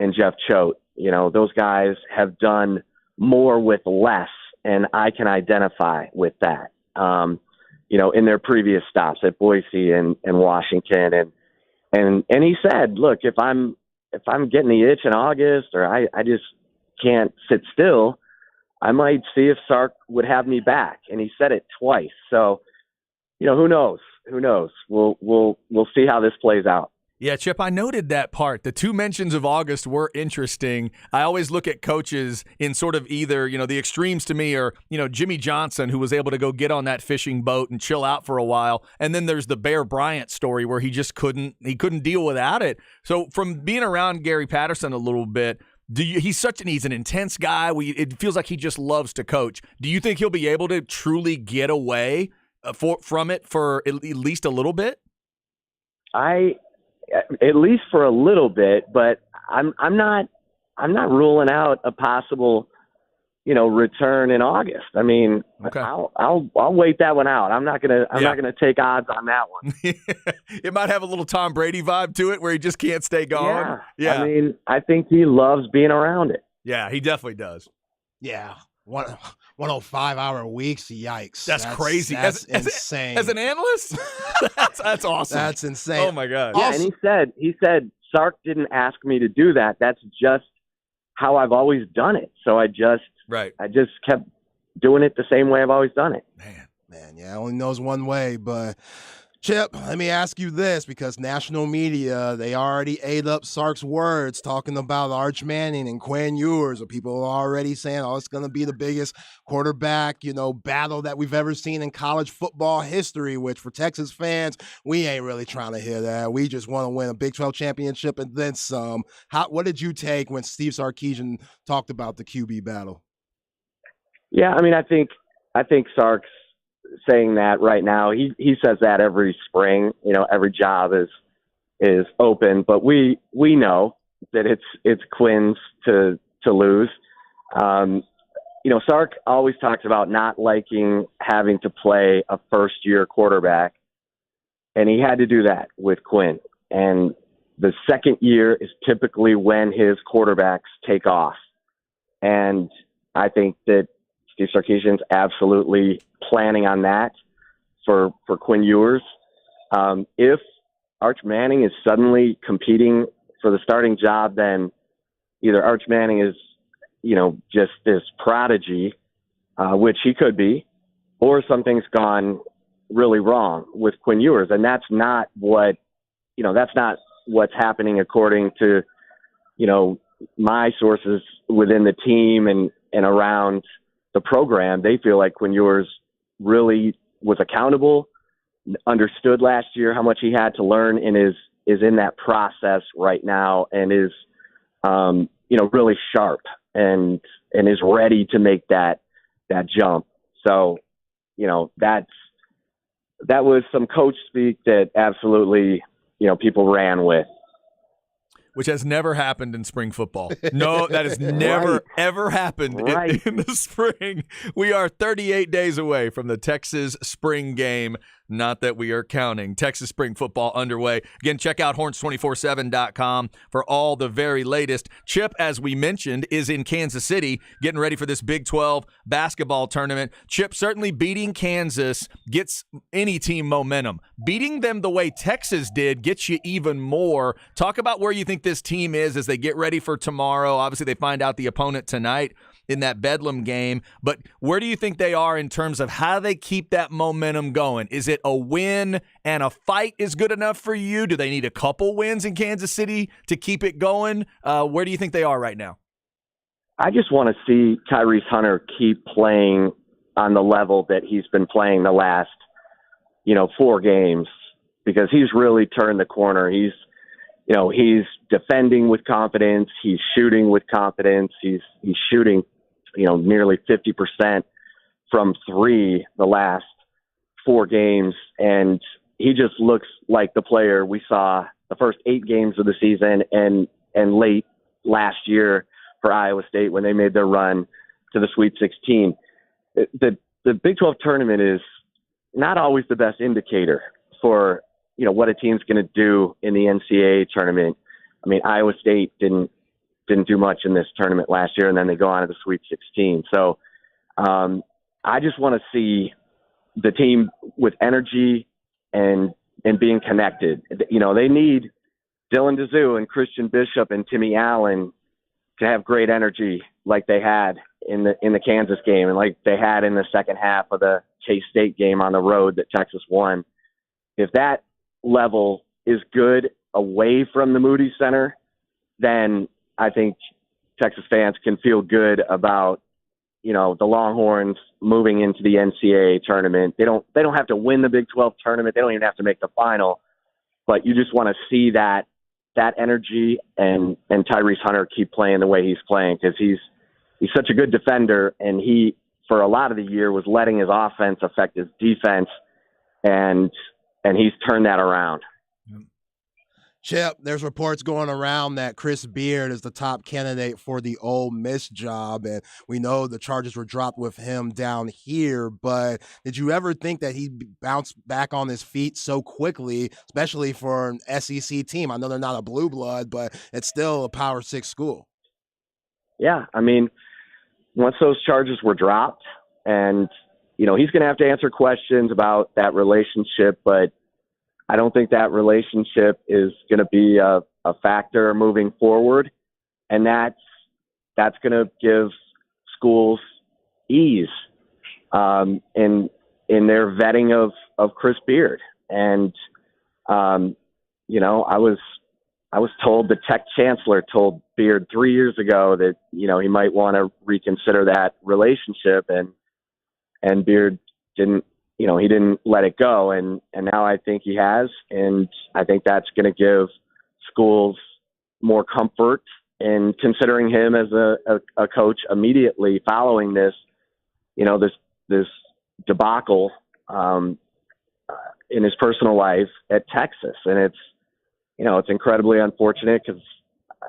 and Jeff Choate. Those guys have done more with less, and I can identify with that. In their previous stops at Boise and Washington, and he said, look, if I'm getting the itch in August or I just can't sit still, I might see if Sark would have me back. And he said it twice. So, who knows? Who knows? We'll see how this plays out. Yeah, Chip, I noted that part. The two mentions of August were interesting. I always look at coaches in sort of either, the extremes to me are, Jimmy Johnson, who was able to go get on that fishing boat and chill out for a while. And then there's the Bear Bryant story where he just couldn't deal without it. So from being around Gary Patterson a little bit, he's an intense guy. It feels like he just loves to coach. Do you think he'll be able to truly get away from it for at least a little bit? At least for a little bit, but I'm not ruling out a possible, return in August. I mean, okay. I'll wait that one out. I'm not gonna take odds on that one. It might have a little Tom Brady vibe to it, where he just can't stay gone. Yeah. I mean, I think he loves being around it. Yeah, he definitely does. Yeah. 105-hour weeks, yikes. That's crazy. That's insane. As an analyst? that's awesome. That's insane. Oh, my God. Yeah, and he said, Sark didn't ask me to do that. That's just how I've always done it. So I just kept doing it the same way I've always done it. Man, yeah, only knows one way, but Chip, let me ask you this, because national media, they already ate up Sark's words talking about Arch Manning and Quinn Ewers. People are already saying, it's going to be the biggest quarterback, battle that we've ever seen in college football history, which for Texas fans, we ain't really trying to hear that. We just want to win a Big 12 championship and then some. What did you take when Steve Sarkisian talked about the QB battle? Yeah, I mean, I think Sark's saying that right now. He says that every spring. Every job is open, but we know that it's Quinn's to lose. Sark always talks about not liking having to play a first-year quarterback, and he had to do that with Quinn. And the second year is typically when his quarterbacks take off. And I think that Steve Sarkisian's absolutely planning on that for Quinn Ewers. If Arch Manning is suddenly competing for the starting job, then either Arch Manning is, just this prodigy, which he could be, or something's gone really wrong with Quinn Ewers, and that's not what's happening according to, my sources within the team and around the program. They feel like Quinn Ewers really was accountable, understood last year how much he had to learn, and is in that process right now, and is, really sharp and is ready to make that jump. So, that was some coach speak that absolutely, people ran with. Which has never happened in spring football. No, that has never, ever happened in the spring. We are 38 days away from the Texas spring game. Not that we are counting. Texas spring football underway. Again, check out horns247.com for all the very latest. Chip, as we mentioned, is in Kansas City getting ready for this Big 12 basketball tournament. Chip, certainly beating Kansas gets any team momentum. Beating them the way Texas did gets you even more. Talk about where you think this team is as they get ready for tomorrow. Obviously, they find out the opponent tonight in that Bedlam game, but where do you think they are in terms of how they keep that momentum going? Is it a win and a fight is good enough for you? Do they need a couple wins in Kansas City to keep it going? Where do you think they are right now? I just want to see Tyrese Hunter keep playing on the level that he's been playing the last, 4 games, because he's really turned the corner. He's defending with confidence. He's shooting with confidence. He's shooting, nearly 50% from 3 the last 4 games. And he just looks like the player we saw the first 8 games of the season and late last year for Iowa State when they made their run to the Sweet 16. The Big 12 tournament is not always the best indicator for, what a team's going to do in the NCAA tournament. I mean, Iowa State didn't do much in this tournament last year, and then they go on to the Sweet 16. So I just want to see the team with energy and being connected. They need Dylan Dizu and Christian Bishop and Timmy Allen to have great energy like they had in the Kansas game and like they had in the second half of the K-State game on the road that Texas won. If that level is good away from the Moody Center, then I think Texas fans can feel good about, the Longhorns moving into the NCAA tournament. They don't have to win the Big 12 tournament. They don't even have to make the final, but you just want to see that energy and Tyrese Hunter keep playing the way he's playing, because he's such a good defender, and he, for a lot of the year, was letting his offense affect his defense, and he's turned that around. Chip, there's reports going around that Chris Beard is the top candidate for the Ole Miss job, and we know the charges were dropped with him down here, but did you ever think that he'd bounce back on his feet so quickly, especially for an SEC team? I know they're not a blue blood, but it's still a Power 6 school. Yeah, I mean, once those charges were dropped, and, he's going to have to answer questions about that relationship, but I don't think that relationship is going to be a factor moving forward, and that's going to give schools ease in their vetting of Chris Beard. And I was told, the Tech chancellor told Beard 3 years ago that he might want to reconsider that relationship, and Beard didn't. He didn't let it go, and now I think he has, and I think that's going to give schools more comfort in considering him as a coach immediately following this, this debacle in his personal life at Texas. And it's incredibly unfortunate, because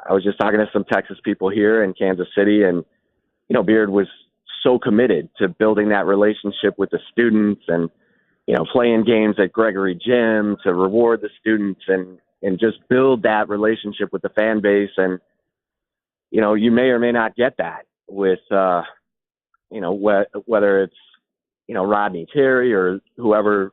I was just talking to some Texas people here in Kansas City, and, Beard was so committed to building that relationship with the students and, playing games at Gregory Gym to reward the students and just build that relationship with the fan base. And, you may or may not get that with, whether it's, Rodney Terry or whoever,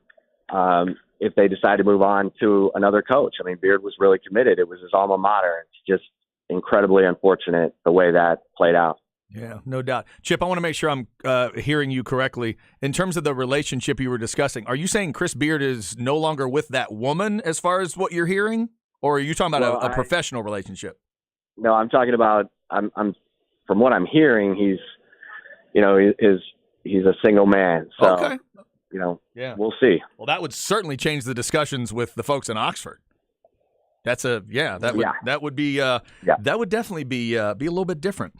if they decide to move on to another coach. I mean, Beard was really committed. It was his alma mater. It's just incredibly unfortunate the way that played out. Yeah, no doubt. Chip, I want to make sure I'm hearing you correctly. In terms of the relationship you were discussing, are you saying Chris Beard is no longer with that woman as far as what you're hearing? Or are you talking about a professional relationship? No, I'm talking about, I'm from what I'm hearing, he's a single man. So, okay. We'll see. Well, that would certainly change the discussions with the folks in Oxford. That would definitely be a little bit different.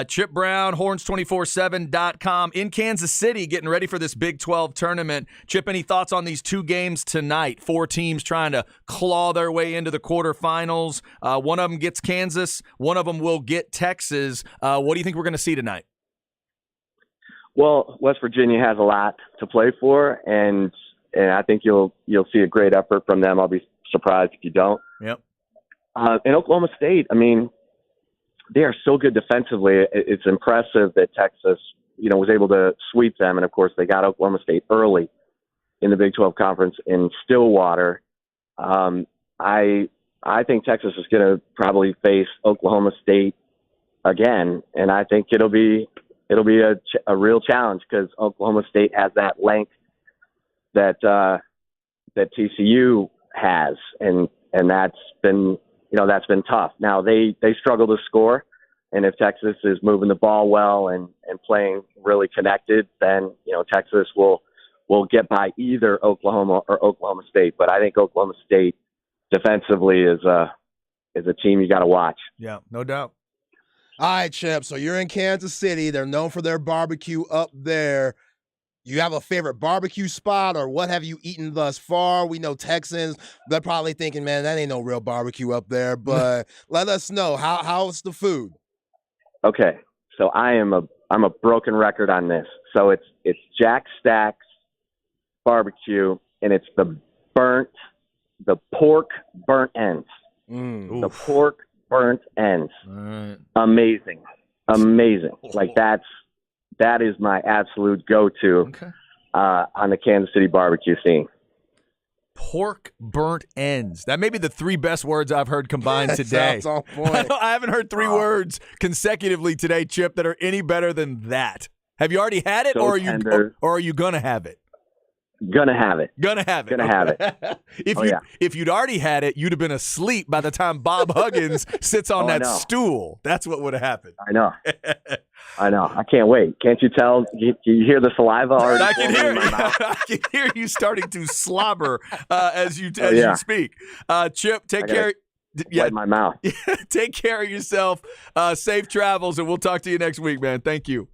Chip Brown, horns247.com in Kansas City, getting ready for this Big 12 tournament. Chip, any thoughts on these two games tonight? 4 teams trying to claw their way into the quarterfinals. One of them gets Kansas. One of them will get Texas. What do you think we're going to see tonight? Well, West Virginia has a lot to play for, and I think you'll see a great effort from them. I'll be surprised if you don't. Yep. And Oklahoma State, I mean, they are so good defensively. It's impressive that Texas, was able to sweep them. And of course, they got Oklahoma State early in the Big 12 Conference in Stillwater. I think Texas is going to probably face Oklahoma State again, and I think it'll be a real challenge because Oklahoma State has that length that TCU has, and that's been tough. Now they struggle to score, and if Texas is moving the ball well and playing really connected, then Texas will get by either Oklahoma or Oklahoma State. But I think Oklahoma State defensively is a team you got to watch. Yeah, no doubt. All right, Chip. So you're in Kansas City. They're known for their barbecue up there. You have a favorite barbecue spot, or what have you eaten thus far? We know Texans, they're probably thinking, man, that ain't no real barbecue up there. But let us know, how's the food? Okay, so I'm a broken record on this. So it's Jack Stack's barbecue, and it's the pork burnt ends. The pork burnt ends. Right. Amazing. Like that is my absolute go-to on the Kansas City barbecue scene. Pork burnt ends. That may be the 3 best words I've heard combined today. Sounds on point. I haven't heard 3 words consecutively today, Chip, that are any better than that. Have you already had it, So or tender. are you gonna have it? Gonna have it. If you'd already had it, you'd have been asleep by the time Bob Huggins sits on that stool. That's what would have happened. I know. I can't wait. Can't you tell? You hear the saliva already? I can hear in my mouth? I can hear you starting to slobber as you speak. Chip, take care. Wipe my mouth. Take care of yourself. Safe travels, and we'll talk to you next week, man. Thank you.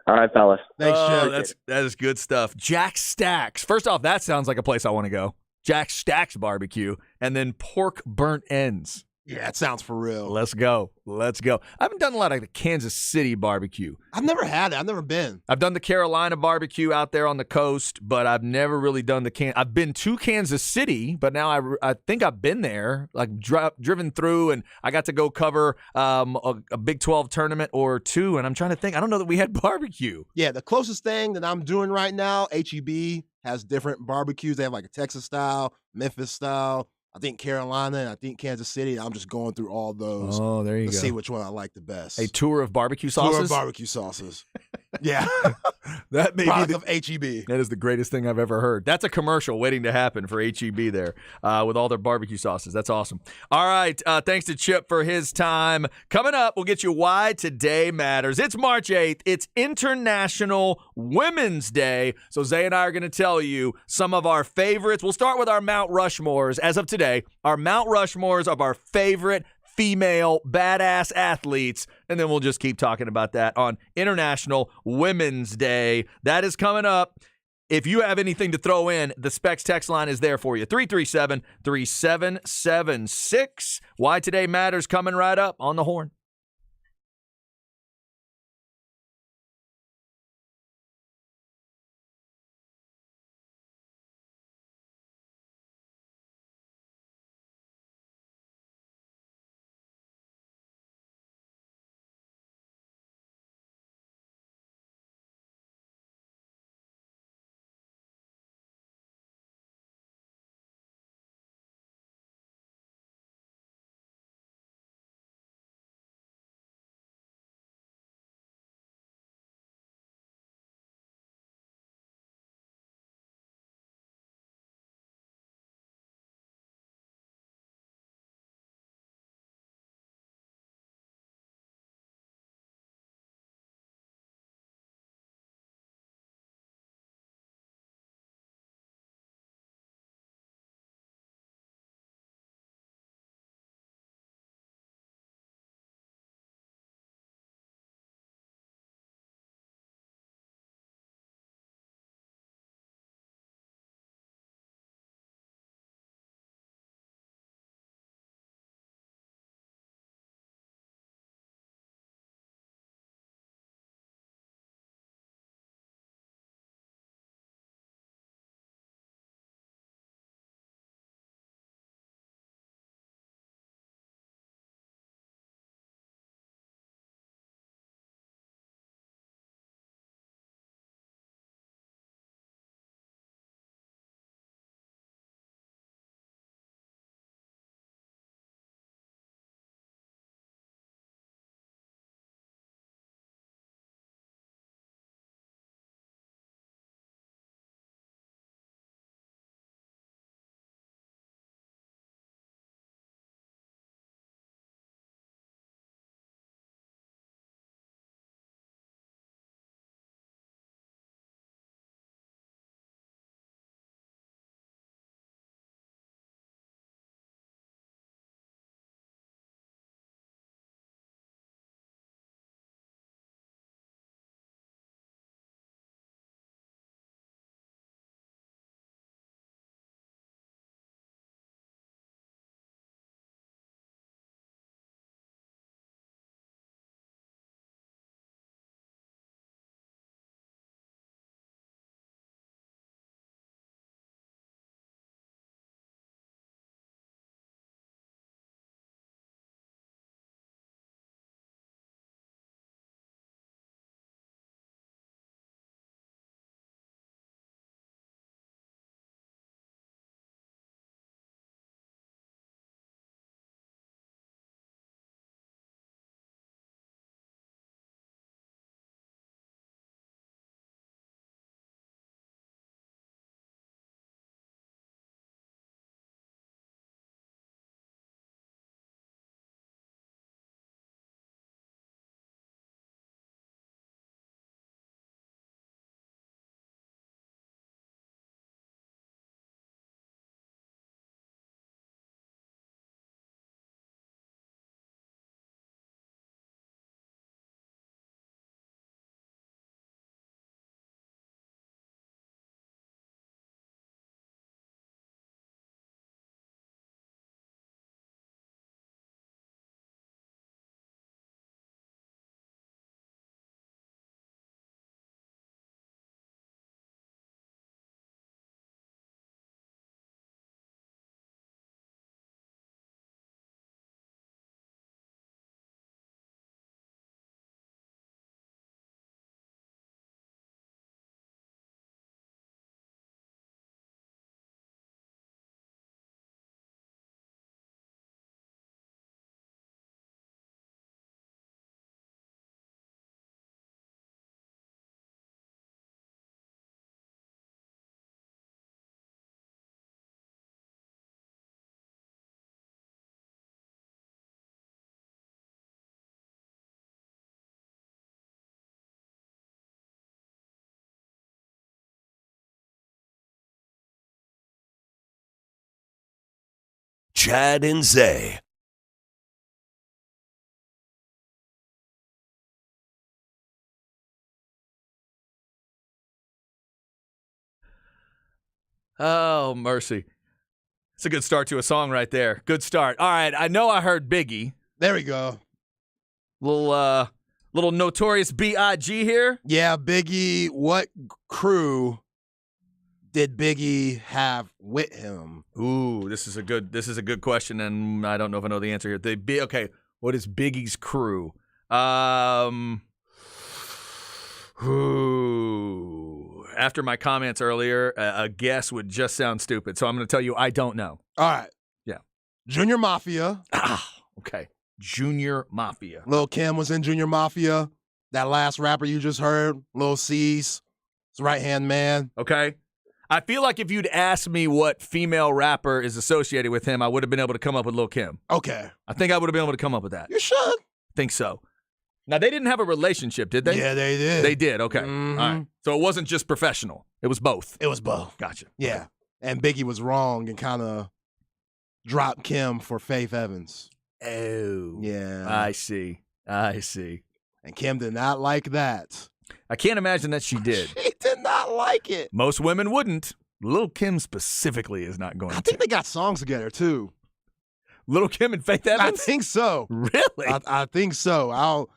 All right, fellas. Thanks, Chip. That is good stuff. Jack Stack's. First off, that sounds like a place I want to go. Jack Stack's barbecue, and then pork burnt ends. Yeah, it sounds for real. Let's go. I haven't done a lot of the Kansas City barbecue. I've never had it. I've never been. I've done the Carolina barbecue out there on the coast, but I've never really done I've been to Kansas City, but now I think I've been there, like driven through, and I got to go cover a Big 12 tournament or 2, and I'm trying to think. I don't know that we had barbecue. Yeah, the closest thing that I'm doing right now, HEB has different barbecues. They have like a Texas style, Memphis style. I think Carolina, and I think Kansas City. I'm just going through all those. Oh, there you go. To see which one I like the best. A tour of barbecue sauces? Tour of barbecue sauces. Yeah. That may Product be of HEB. That is the greatest thing I've ever heard. That's a commercial waiting to happen for HEB there with all their barbecue sauces. That's awesome. All right. Thanks to Chip for his time. Coming up, we'll get you why today matters. It's March 8th. It's International Women's Day. So Zay and I are going to tell you some of our favorites. We'll start with our Mount Rushmores. As of today, our Mount Rushmores of our favorite female badass athletes, and then we'll just keep talking about that on International Women's Day. That is coming up. If you have anything to throw in, the Specs text line is there for you. 337-3776. Why Today Matters coming right up on the Horn. Chad and Zay. Oh, mercy. It's a good start to a song right there. Good start. All right, I know I heard Biggie. There we go. Little Notorious B.I.G. here. Yeah, Biggie. What crew did Biggie have with him? Ooh, this is a good question, and I don't know if I know the answer here. Okay, what is Biggie's crew? After my comments earlier, a guess would just sound stupid, so I'm going to tell you I don't know. All right. Yeah. Junior Mafia. Okay. Junior Mafia. Lil Kim was in Junior Mafia. That last rapper you just heard, Lil C's, his right-hand man. Okay. I feel like if you'd asked me what female rapper is associated with him, I would have been able to come up with Lil Kim. Okay. I think I would have been able to come up with that. You should. Think so. Now, they didn't have a relationship, did they? Yeah, they did. They did, okay. Mhm. All right. So it wasn't just professional. It was both. It was both. Gotcha. Yeah. Okay. And Biggie was wrong and kind of dropped Kim for Faith Evans. Oh. Yeah. I see. And Kim did not like that. I can't imagine that she did. She did not like it. Most women wouldn't. Lil' Kim specifically is not going I to. think they got songs together, too. Lil' Kim and Faith I Evans? think so. Really? I think so.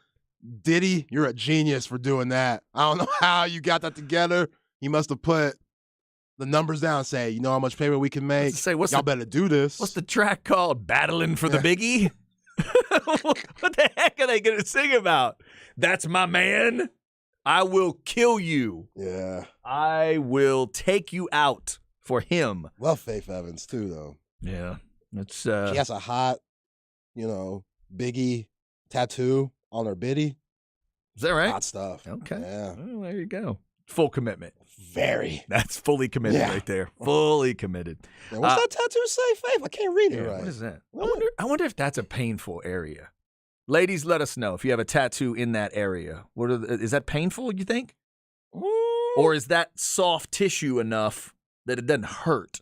Diddy, you're a genius for doing that. I don't know how you got that together. You must have put the numbers down and say, you know how much payment we can make? Y'all better do this. What's the track called? Battling for the Biggie? What the heck are they going to sing about? That's my man. I will kill you. Yeah. I will take you out for him. Love Faith Evans, too, though. Yeah. It's She has a hot, Biggie tattoo on her biddy. Is that right? Hot stuff. Okay. Yeah. Well, there you go. Full commitment. Very. That's fully committed right there. Fully committed. Yeah, what's that tattoo say, Faith? I can't read it right. What is that? What? I wonder if that's a painful area. Ladies, let us know if you have a tattoo in that area. Is that painful, you think? Or is that soft tissue enough that it doesn't hurt?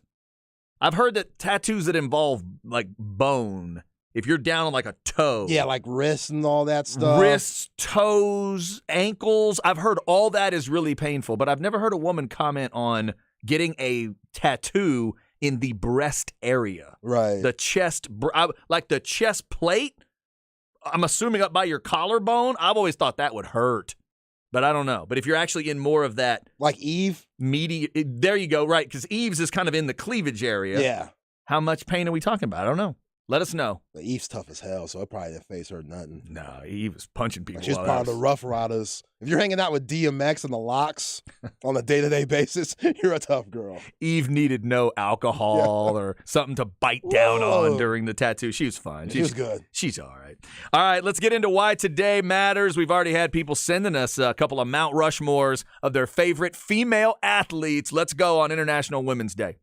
I've heard that tattoos that involve, like, bone, if you're down on, like, a toe. Yeah, like wrists and all that stuff. Wrists, toes, ankles. I've heard all that is really painful, but I've never heard a woman comment on getting a tattoo in the breast area. Right. The chest, like the chest plate. I'm assuming up by your collarbone. I've always thought that would hurt, but I don't know. But if you're actually in more of that, like Eve, meaty, there you go, right? Because Eve's is kind of in the cleavage area. Yeah. How much pain are we talking about? I don't know. Let us know. But Eve's tough as hell, so it probably didn't face her nothing. No, Eve was punching people. She's part of the Rough Riders. If you're hanging out with DMX and the Locks on a day-to-day basis, you're a tough girl. Eve needed no alcohol or something to bite down on during the tattoo. She was fine. She was good. She's all right. All right, let's get into why today matters. We've already had people sending us a couple of Mount Rushmores of their favorite female athletes. Let's go on International Women's Day.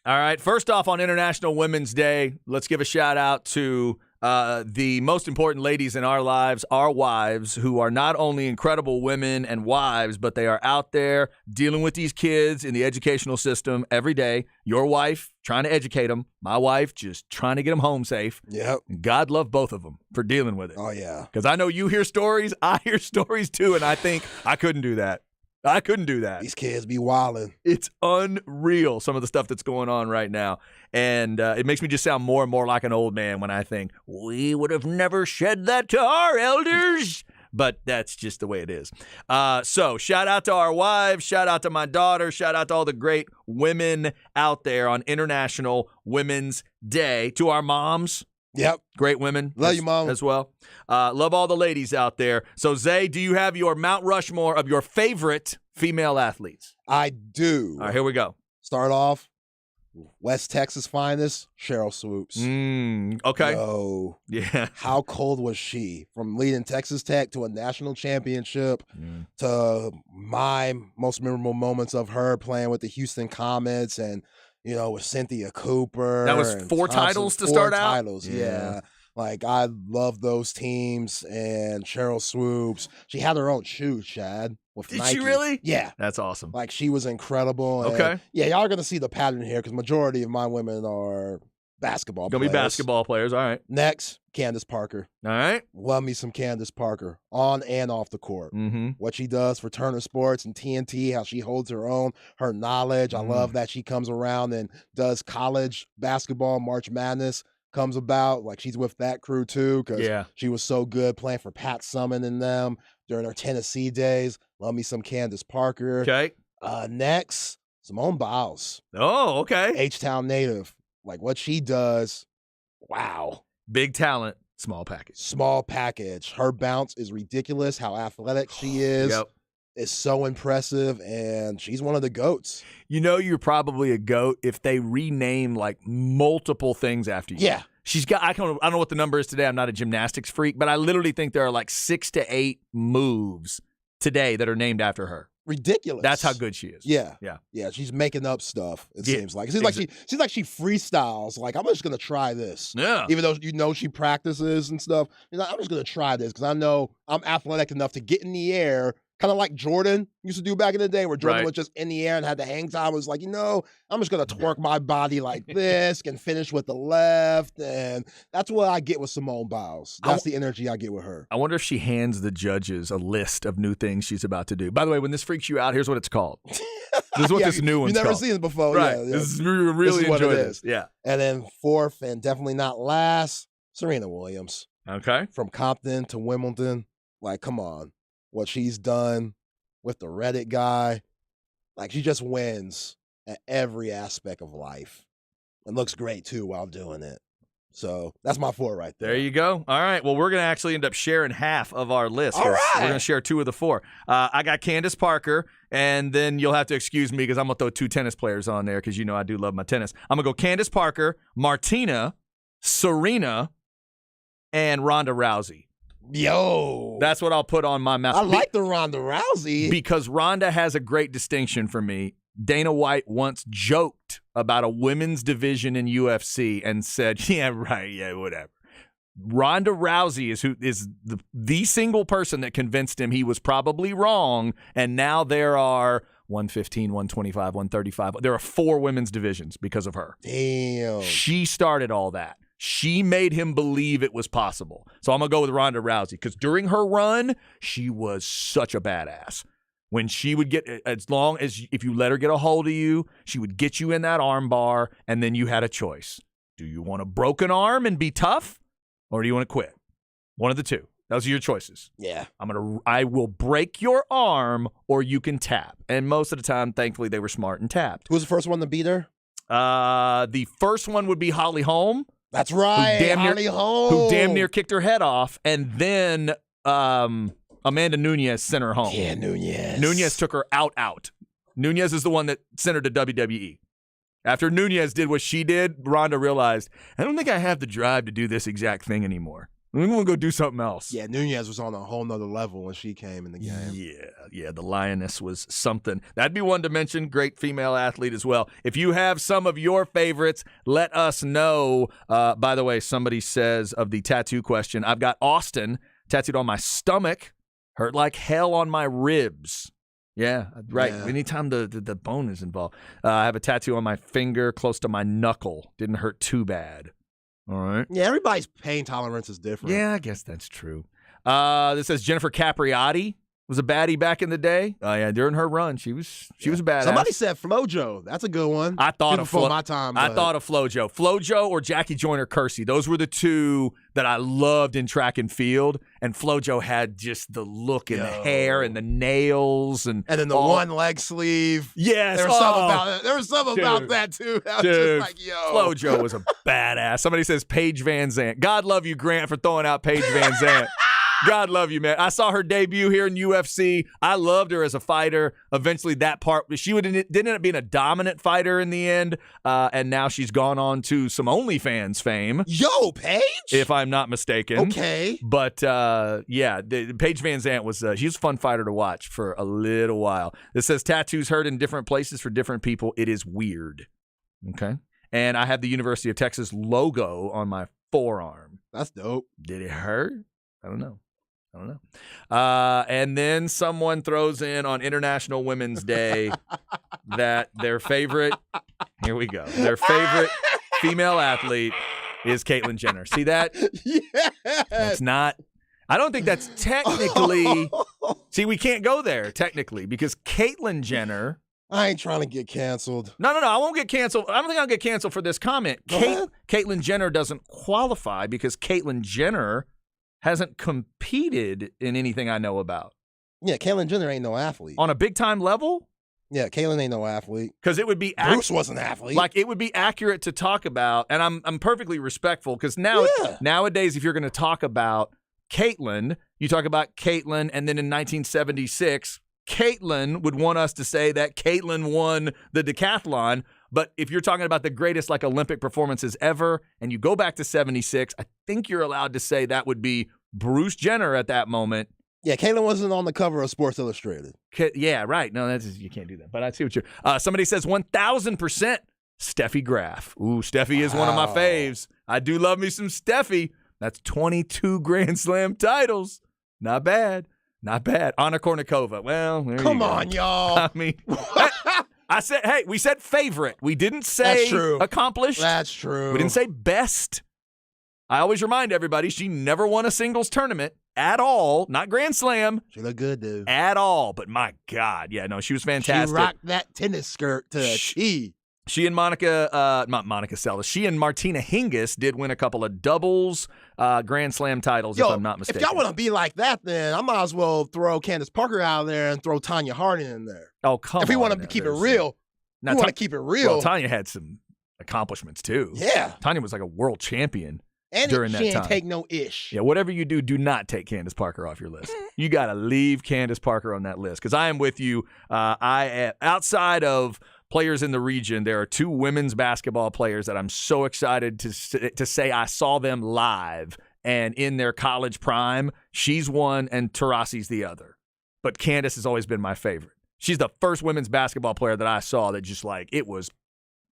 All right, first off on International Women's Day, let's give a shout out to the most important ladies in our lives, our wives, who are not only incredible women and wives, but they are out there dealing with these kids in the educational system every day. Your wife trying to educate them, my wife just trying to get them home safe. Yep. God love both of them for dealing with it. Oh, yeah. Because I know you hear stories, I hear stories too, and I think I couldn't do that. I couldn't do that. These kids be wildin'. It's unreal, some of the stuff that's going on right now. And it makes me just sound more and more like an old man when I think, we would have never said that to our elders. But that's just the way it is. So shout out to our wives. Shout out to my daughter. Shout out to all the great women out there on International Women's Day. To our moms. Yep. Great women. Love you, Mom. As well. Love all the ladies out there. So, Zay, do you have your Mount Rushmore of your favorite female athletes? I do. All right, here we go. Start off, West Texas finest, Cheryl Swoops. Okay. Yo, yeah. How cold was she? From leading Texas Tech to a national championship to my most memorable moments of her playing with the Houston Comets and, with Cynthia Cooper. That was four Thompson. titles to start out? Four titles, yeah. Like, I love those teams. And Cheryl Swoops, she had her own shoes, Chad. With Did Nike. she really? Yeah. That's awesome. Like, she was incredible. And Okay. yeah, y'all are going to see the pattern here because majority of my women are basketball Gonna players. be basketball players. All right. Next, Candace Parker. All right. Love me some Candace Parker on and off the court. Mm-hmm. What she does for Turner Sports and TNT, how she holds her own, her knowledge. I love that she comes around and does college basketball. March Madness comes about. Like, she's with that crew too because she was so good playing for Pat Summitt and them during her Tennessee days. Love me some Candace Parker. Okay. Next, Simone Biles. Oh, okay. H-Town native. Like, what she does, wow. Big talent, small package. Small package. Her bounce is ridiculous. How athletic she is. Yep. Is so impressive, and she's one of the GOATs. You know you're probably a GOAT if they rename like multiple things after you. Yeah. She's got, I don't know what the number is today. I'm not a gymnastics freak, but I literally think there are like 6 to 8 moves today that are named after her. Ridiculous. That's how good she is. Yeah. Yeah. Yeah. She's making up stuff, it Yeah, seems like. It seems like she freestyles. Like, I'm just gonna try this. Yeah. Even though you know she practices and stuff. You're like, I'm just gonna try this because I know I'm athletic enough to get in the air. Kind of like Jordan used to do back in the day where Jordan was just in the air and had the hang time. It was like, I'm just going to twerk my body like this and finish with the left. And that's what I get with Simone Biles. That's the energy I get with her. I wonder if she hands the judges a list of new things she's about to do. By the way, when this freaks you out, here's what it's called. This is what this new one's called. You've never seen it before. Right. Yeah. This is really enjoy this. Yeah. And then fourth, and definitely not last, Serena Williams. Okay. From Compton to Wimbledon. Like, come on. What she's done with the Reddit guy. Like, she just wins at every aspect of life. And looks great, too, while doing it. So that's my 4 right there. There you go. All right. Well, we're going to actually end up sharing half of our list. All right. We're going to share 2 of the 4. I got Candace Parker, and then you'll have to excuse me because I'm going to throw 2 tennis players on there because I do love my tennis. I'm going to go Candace Parker, Martina, Serena, and Ronda Rousey. Yo. That's what I'll put on my mouth. I like the Ronda Rousey. Because Ronda has a great distinction for me. Dana White once joked about a women's division in UFC and said, yeah, right, yeah, whatever. Ronda Rousey is the single person that convinced him he was probably wrong, and now there are 115, 125, 135. There are 4 women's divisions because of her. Damn. She started all that. She made him believe it was possible. So I'm going to go with Ronda Rousey because during her run, she was such a badass. When she would get, as long as if you let her get a hold of you, she would get you in that arm bar, and then you had a choice. Do you want a broken arm and be tough, or do you want to quit? One of the 2. Those are your choices. Yeah. I will break your arm, or you can tap. And most of the time, thankfully, they were smart and tapped. Who was the first one to beat her? The first one would be Holly Holm. That's right, Holly Holm. Who damn near kicked her head off, and then Amanda Nunes sent her home. Yeah, Nunes. Nunes took her out. Nunes is the one that sent her to WWE. After Nunes did what she did, Ronda realized, I don't think I have the drive to do this exact thing anymore. I'm going to go do something else. Yeah, Nunes was on a whole nother level when she came in the game. Yeah, the Lioness was something. That'd be one to mention. Great female athlete as well. If you have some of your favorites, let us know. By the way, somebody says of the tattoo question, I've got Austin tattooed on my stomach, hurt like hell on my ribs. Yeah, right. Yeah. Anytime the bone is involved. I have a tattoo on my finger close to my knuckle. Didn't hurt too bad. All right. Yeah, everybody's pain tolerance is different. Yeah, I guess that's true. This says Jennifer Capriati was a baddie back in the day. Oh yeah, during her run, she was a badass. Somebody said FloJo. That's a good one. I thought of before my time. I thought of FloJo. FloJo or Jackie Joyner-Kersee. Those were the 2 that I loved in track and field. And FloJo had just the look and the hair and the nails and then the one leg sleeve. Yes, there was something about it. There was something about that too. I was just like, yo, FloJo was a badass. Somebody says Paige Van Zandt. God love you, Grant, for throwing out Paige Van Zandt. God love you, man. I saw her debut here in UFC. I loved her as a fighter. Eventually, that part, she did end up being a dominant fighter in the end, and now she's gone on to some OnlyFans fame. Yo, Paige? If I'm not mistaken. Okay. But, Paige Van Zandt was she was a fun fighter to watch for a little while. It says tattoos hurt in different places for different people. It is weird. Okay. And I have the University of Texas logo on my forearm. That's dope. Did it hurt? I don't know. And then someone throws in on International Women's Day that their favorite, here we go, their favorite female athlete is Caitlyn Jenner. See that? Yeah. That's not, I don't think that's technically, see, we can't go there technically because Caitlyn Jenner. I ain't trying to get canceled. No, I won't get canceled. I don't think I'll get canceled for this comment. Caitlyn Jenner doesn't qualify because Caitlyn Jenner hasn't competed in anything I know about. Yeah, Caitlyn Jenner ain't no athlete. On a big-time level? Yeah, Caitlyn ain't no athlete. Because it would be Bruce was an athlete. Like it would be accurate to talk about, and I'm perfectly respectful because nowadays, if you're going to talk about Caitlyn, you talk about Caitlyn, and then in 1976, Caitlyn would want us to say that Caitlyn won the decathlon. But if you're talking about the greatest like Olympic performances ever, and you go back to 76, I think you're allowed to say that would be Bruce Jenner at that moment. Yeah, Caitlyn wasn't on the cover of Sports Illustrated. Yeah, right. No, you can't do that. But I see what you're. Somebody says 1,000% Steffi Graf. Ooh, Steffi is one of my faves. I do love me some Steffi. That's 22 Grand Slam titles. Not bad. Anna Kournikova. Well, come on, y'all. I mean, I said, hey, we said favorite. We didn't say accomplished. That's true. We didn't say best. I always remind everybody she never won a singles tournament at all. Not Grand Slam. She looked good, dude. At all. But my God. Yeah, no, she was fantastic. She rocked that tennis skirt to a T. She and not Monica Seles, she and Martina Hingis did win a couple of doubles Grand Slam titles, if I'm not mistaken. If y'all want to be like that, then I might as well throw Candace Parker out there and throw Tanya Harding in there. Oh, come on. If we want to keep it real, Well, Tanya had some accomplishments, too. Yeah. Tanya was like a world champion and during that time. She ain't take no ish. Yeah, whatever you do, do not take Candace Parker off your list. You got to leave Candace Parker on that list because I am with you. Outside of players in the region, there are two women's basketball players that I'm so excited to say I saw them live and in their college prime. She's one and Taurasi's the other. But Candace has always been my favorite. She's the first women's basketball player that I saw that just like it was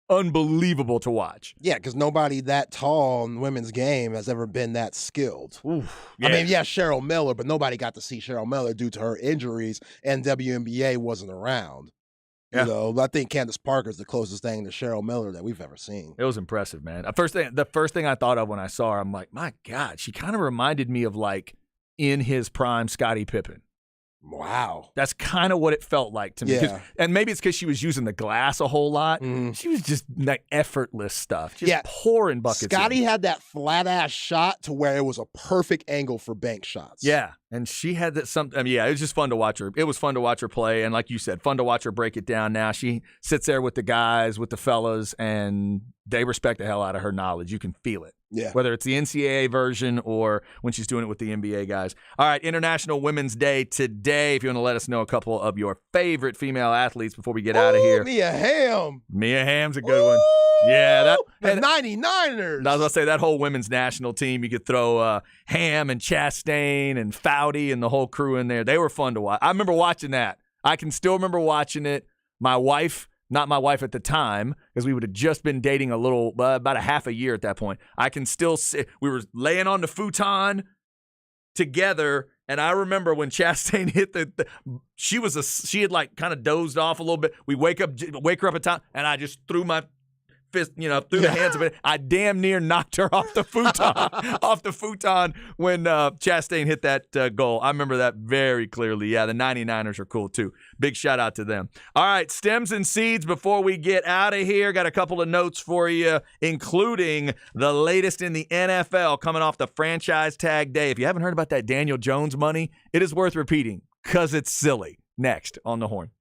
unbelievable to watch. Yeah, because nobody that tall in women's game has ever been that skilled. Oof, yeah. I mean, yeah, Cheryl Miller, but nobody got to see Cheryl Miller due to her injuries, and WNBA wasn't around. Yeah. You know, I think Candace Parker is the closest thing to Cheryl Miller that we've ever seen. It was impressive, man. The first thing I thought of when I saw her, I'm like, my God, she kind of reminded me of like in his prime Scottie Pippen. Wow. That's kind of what it felt like to me. Yeah. And maybe it's because she was using the glass a whole lot. She was just like effortless stuff. Just pouring buckets. Scottie had that flat-ass shot to where it was a perfect angle for bank shots. Yeah. And she had that it was just fun to watch her. It was fun to watch her play. And like you said, fun to watch her break it down now. She sits there with the guys, with the fellas, and they respect the hell out of her knowledge. You can feel it. Yeah. Whether it's the NCAA version or when she's doing it with the NBA guys. All right, International Women's Day today. If you want to let us know a couple of your favorite female athletes before we get out of here. Mia Hamm. Mia Hamm's a good one. Yeah. The 99ers. I was going to say, that whole women's national team, you could throw Hamm and Chastain and Foudy and the whole crew in there. They were fun to watch. I remember watching that. I can still remember watching it. My wife, not my wife at the time, because we would have just been dating a little, about a half a year at that point. I can still see, we were laying on the futon together, and I remember when Chastain hit she had like kind of dozed off a little bit. We wake her up at time, and I just threw my fist, through the hands of it. I damn near knocked her off the futon when Chastain hit that goal. I remember that very clearly. Yeah, the 99ers are cool too. Big shout out to them. All right, stems and seeds before we get out of here. Got a couple of notes for you, including the latest in the NFL coming off the franchise tag day. If you haven't heard about that Daniel Jones money, it is worth repeating because it's silly. Next on The Horn.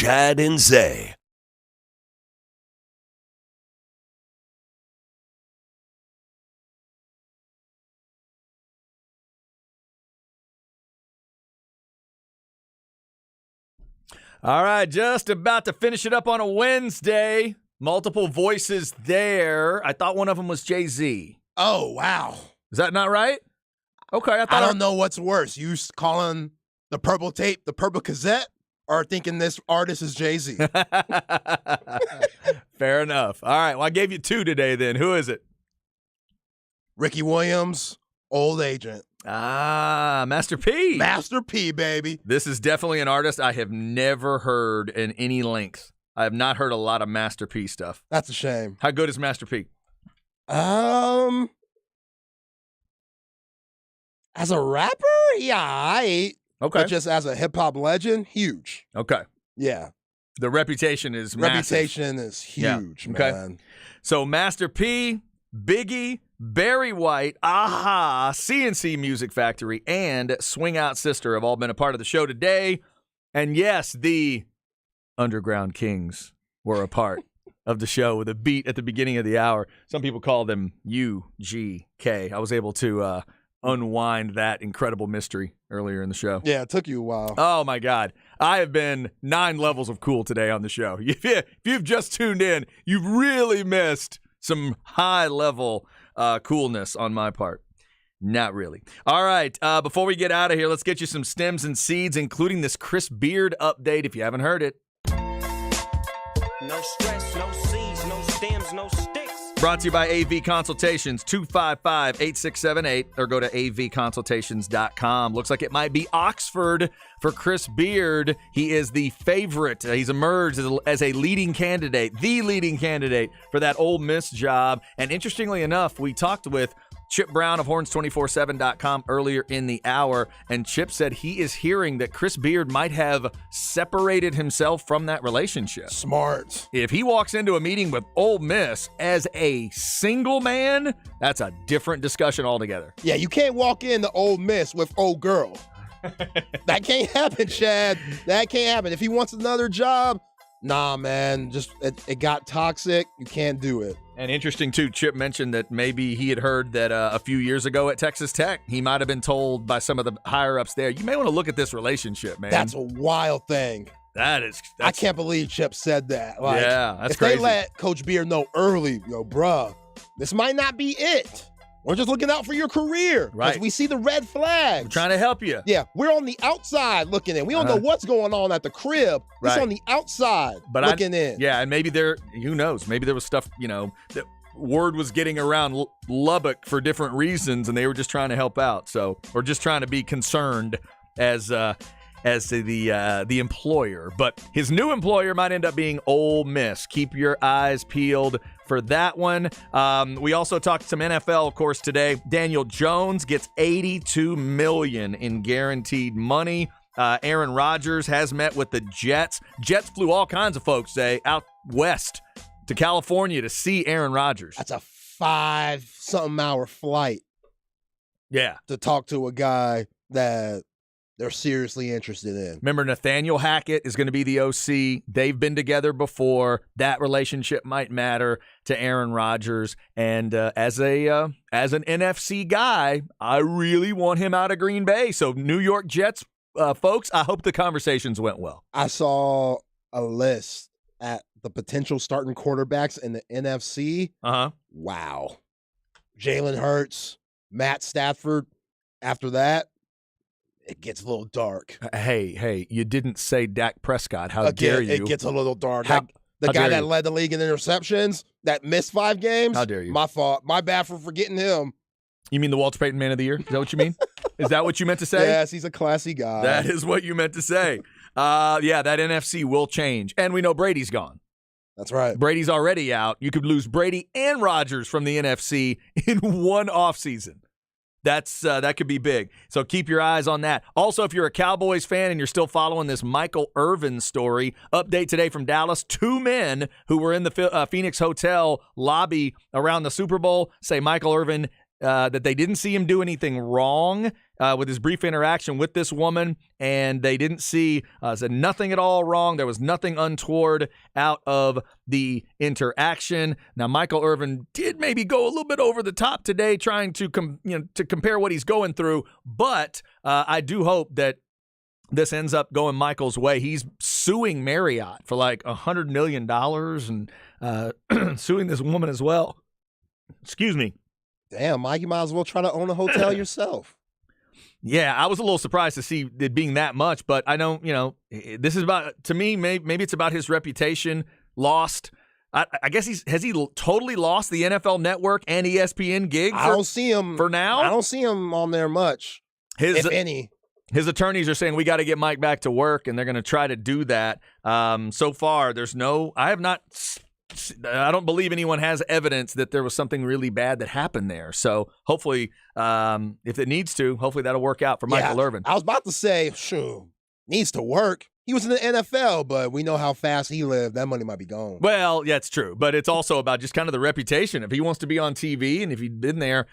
Chad and Zay. All right, just about to finish it up on a Wednesday. Multiple voices there. I thought one of them was Jay-Z. Oh, wow. Is that not right? Okay, I I don't know what's worse. You calling the purple tape the purple cassette or thinking this artist is Jay-Z? Fair enough. All right, well, I gave you two today then. Who is it? Ricky Williams, Old Agent. Ah, Master P. Master P, baby. This is definitely an artist I have never heard in any length. I have not heard a lot of Master P stuff. That's a shame. How good is Master P? As a rapper, yeah, Okay. But just as a hip hop legend, huge. Okay. Yeah. The reputation is massive. Reputation is huge, Yeah. Okay. man. So Master P, Biggie, Barry White, Aha, CNC Music Factory, and Swing Out Sister have all been a part of the show today. And yes, the Underground Kings were a part of the show with a beat at the beginning of the hour. Some people call them UGK. I was able to unwind that incredible mystery earlier in the show. Yeah, it took you a while. Oh, my God. I have been 9 levels of cool today on the show. If you've just tuned in, you've really missed some high-level coolness on my part. Not really. All right, before we get out of here, let's get you some stems and seeds, including this Chris Beard update, if you haven't heard it. No stress, no seeds, no stems, no sticks. Brought to you by AV Consultations, 255-8678, or go to avconsultations.com. Looks like it might be Oxford for Chris Beard. He is the favorite. He's emerged as a leading candidate, the leading candidate for that Ole Miss job. And interestingly enough, we talked with Chip Brown of Horns247.com earlier in the hour, and Chip said he is hearing that Chris Beard might have separated himself from that relationship. Smart. If he walks into a meeting with Ole Miss as a single man, that's a different discussion altogether. Yeah, you can't walk into Ole Miss with old girl. That can't happen, Chad. That can't happen. If he wants another job, nah, man. Just it got toxic. You can't do it. And interesting, too, Chip mentioned that maybe he had heard that a few years ago at Texas Tech, he might have been told by some of the higher-ups there, you may want to look at this relationship, man. That's a wild thing. I can't believe Chip said that. Like, yeah, that's if crazy. They let Coach Beard know early, bruh, this might not be it. We're just looking out for your career. Right. We see the red flags. We're trying to help you. Yeah, we're on the outside looking in. We don't know what's going on at the crib. It's Right. on the outside looking in. Yeah, and maybe who knows? Maybe there was stuff, that word was getting around Lubbock for different reasons, and they were just trying to help out. So, or just trying to be concerned as the employer. But his new employer might end up being Ole Miss. Keep your eyes peeled for that one. We also talked some NFL, of course, today. Daniel Jones gets $82 million in guaranteed money. Aaron Rodgers has met with the Jets. Jets flew all kinds of folks, out west to California to see Aaron Rodgers. That's a 5-something hour flight. Yeah. To talk to a guy that they're seriously interested in. Remember, Nathaniel Hackett is going to be the OC. They've been together before. That relationship might matter to Aaron Rodgers. And as an NFC guy, I really want him out of Green Bay. So New York Jets folks, I hope the conversations went well. I saw a list at the potential starting quarterbacks in the NFC. Uh-huh. Wow. Jalen Hurts, Matt Stafford. After that, it gets a little dark. Hey, you didn't say Dak Prescott. How dare you? It gets a little dark. How the guy dare that you? led the league in interceptions, that missed 5 games. How dare you? My fault. My bad for forgetting him. You mean the Walter Payton Man of the Year? Is that what you mean? Is that what you meant to say? Yes, he's a classy guy. That is what you meant to say. Yeah, that NFC will change. And we know Brady's gone. That's right. Brady's already out. You could lose Brady and Rodgers from the NFC in one offseason. That could be big. So keep your eyes on that. Also, if you're a Cowboys fan and you're still following this Michael Irvin story, update today from Dallas. 2 men who were in the Phoenix hotel lobby around the Super Bowl say Michael Irvin that they didn't see him do anything wrong with his brief interaction with this woman, and they didn't see said nothing at all wrong. There was nothing untoward out of the interaction. Now, Michael Irvin did maybe go a little bit over the top today, trying to to compare what he's going through, but I do hope that this ends up going Michael's way. He's suing Marriott for like $100 million and suing this woman as well. Excuse me. Damn, Mike, you might as well try to own a hotel yourself. Yeah, I was a little surprised to see it being that much, but I don't, this is about, to me, maybe it's about his reputation lost. I guess has he totally lost the NFL Network and ESPN gig? I don't see him for now. I don't see him on there much, if any. His attorneys are saying we got to get Mike back to work, and they're going to try to do that. So far, I don't believe anyone has evidence that there was something really bad that happened there. So hopefully, if it needs to, hopefully that'll work out for Michael Irvin. I was about to say, sure, needs to work. He was in the NFL, but we know how fast he lived. That money might be gone. Well, yeah, it's true. But it's also about just kind of the reputation. If he wants to be on TV and if he'd been there,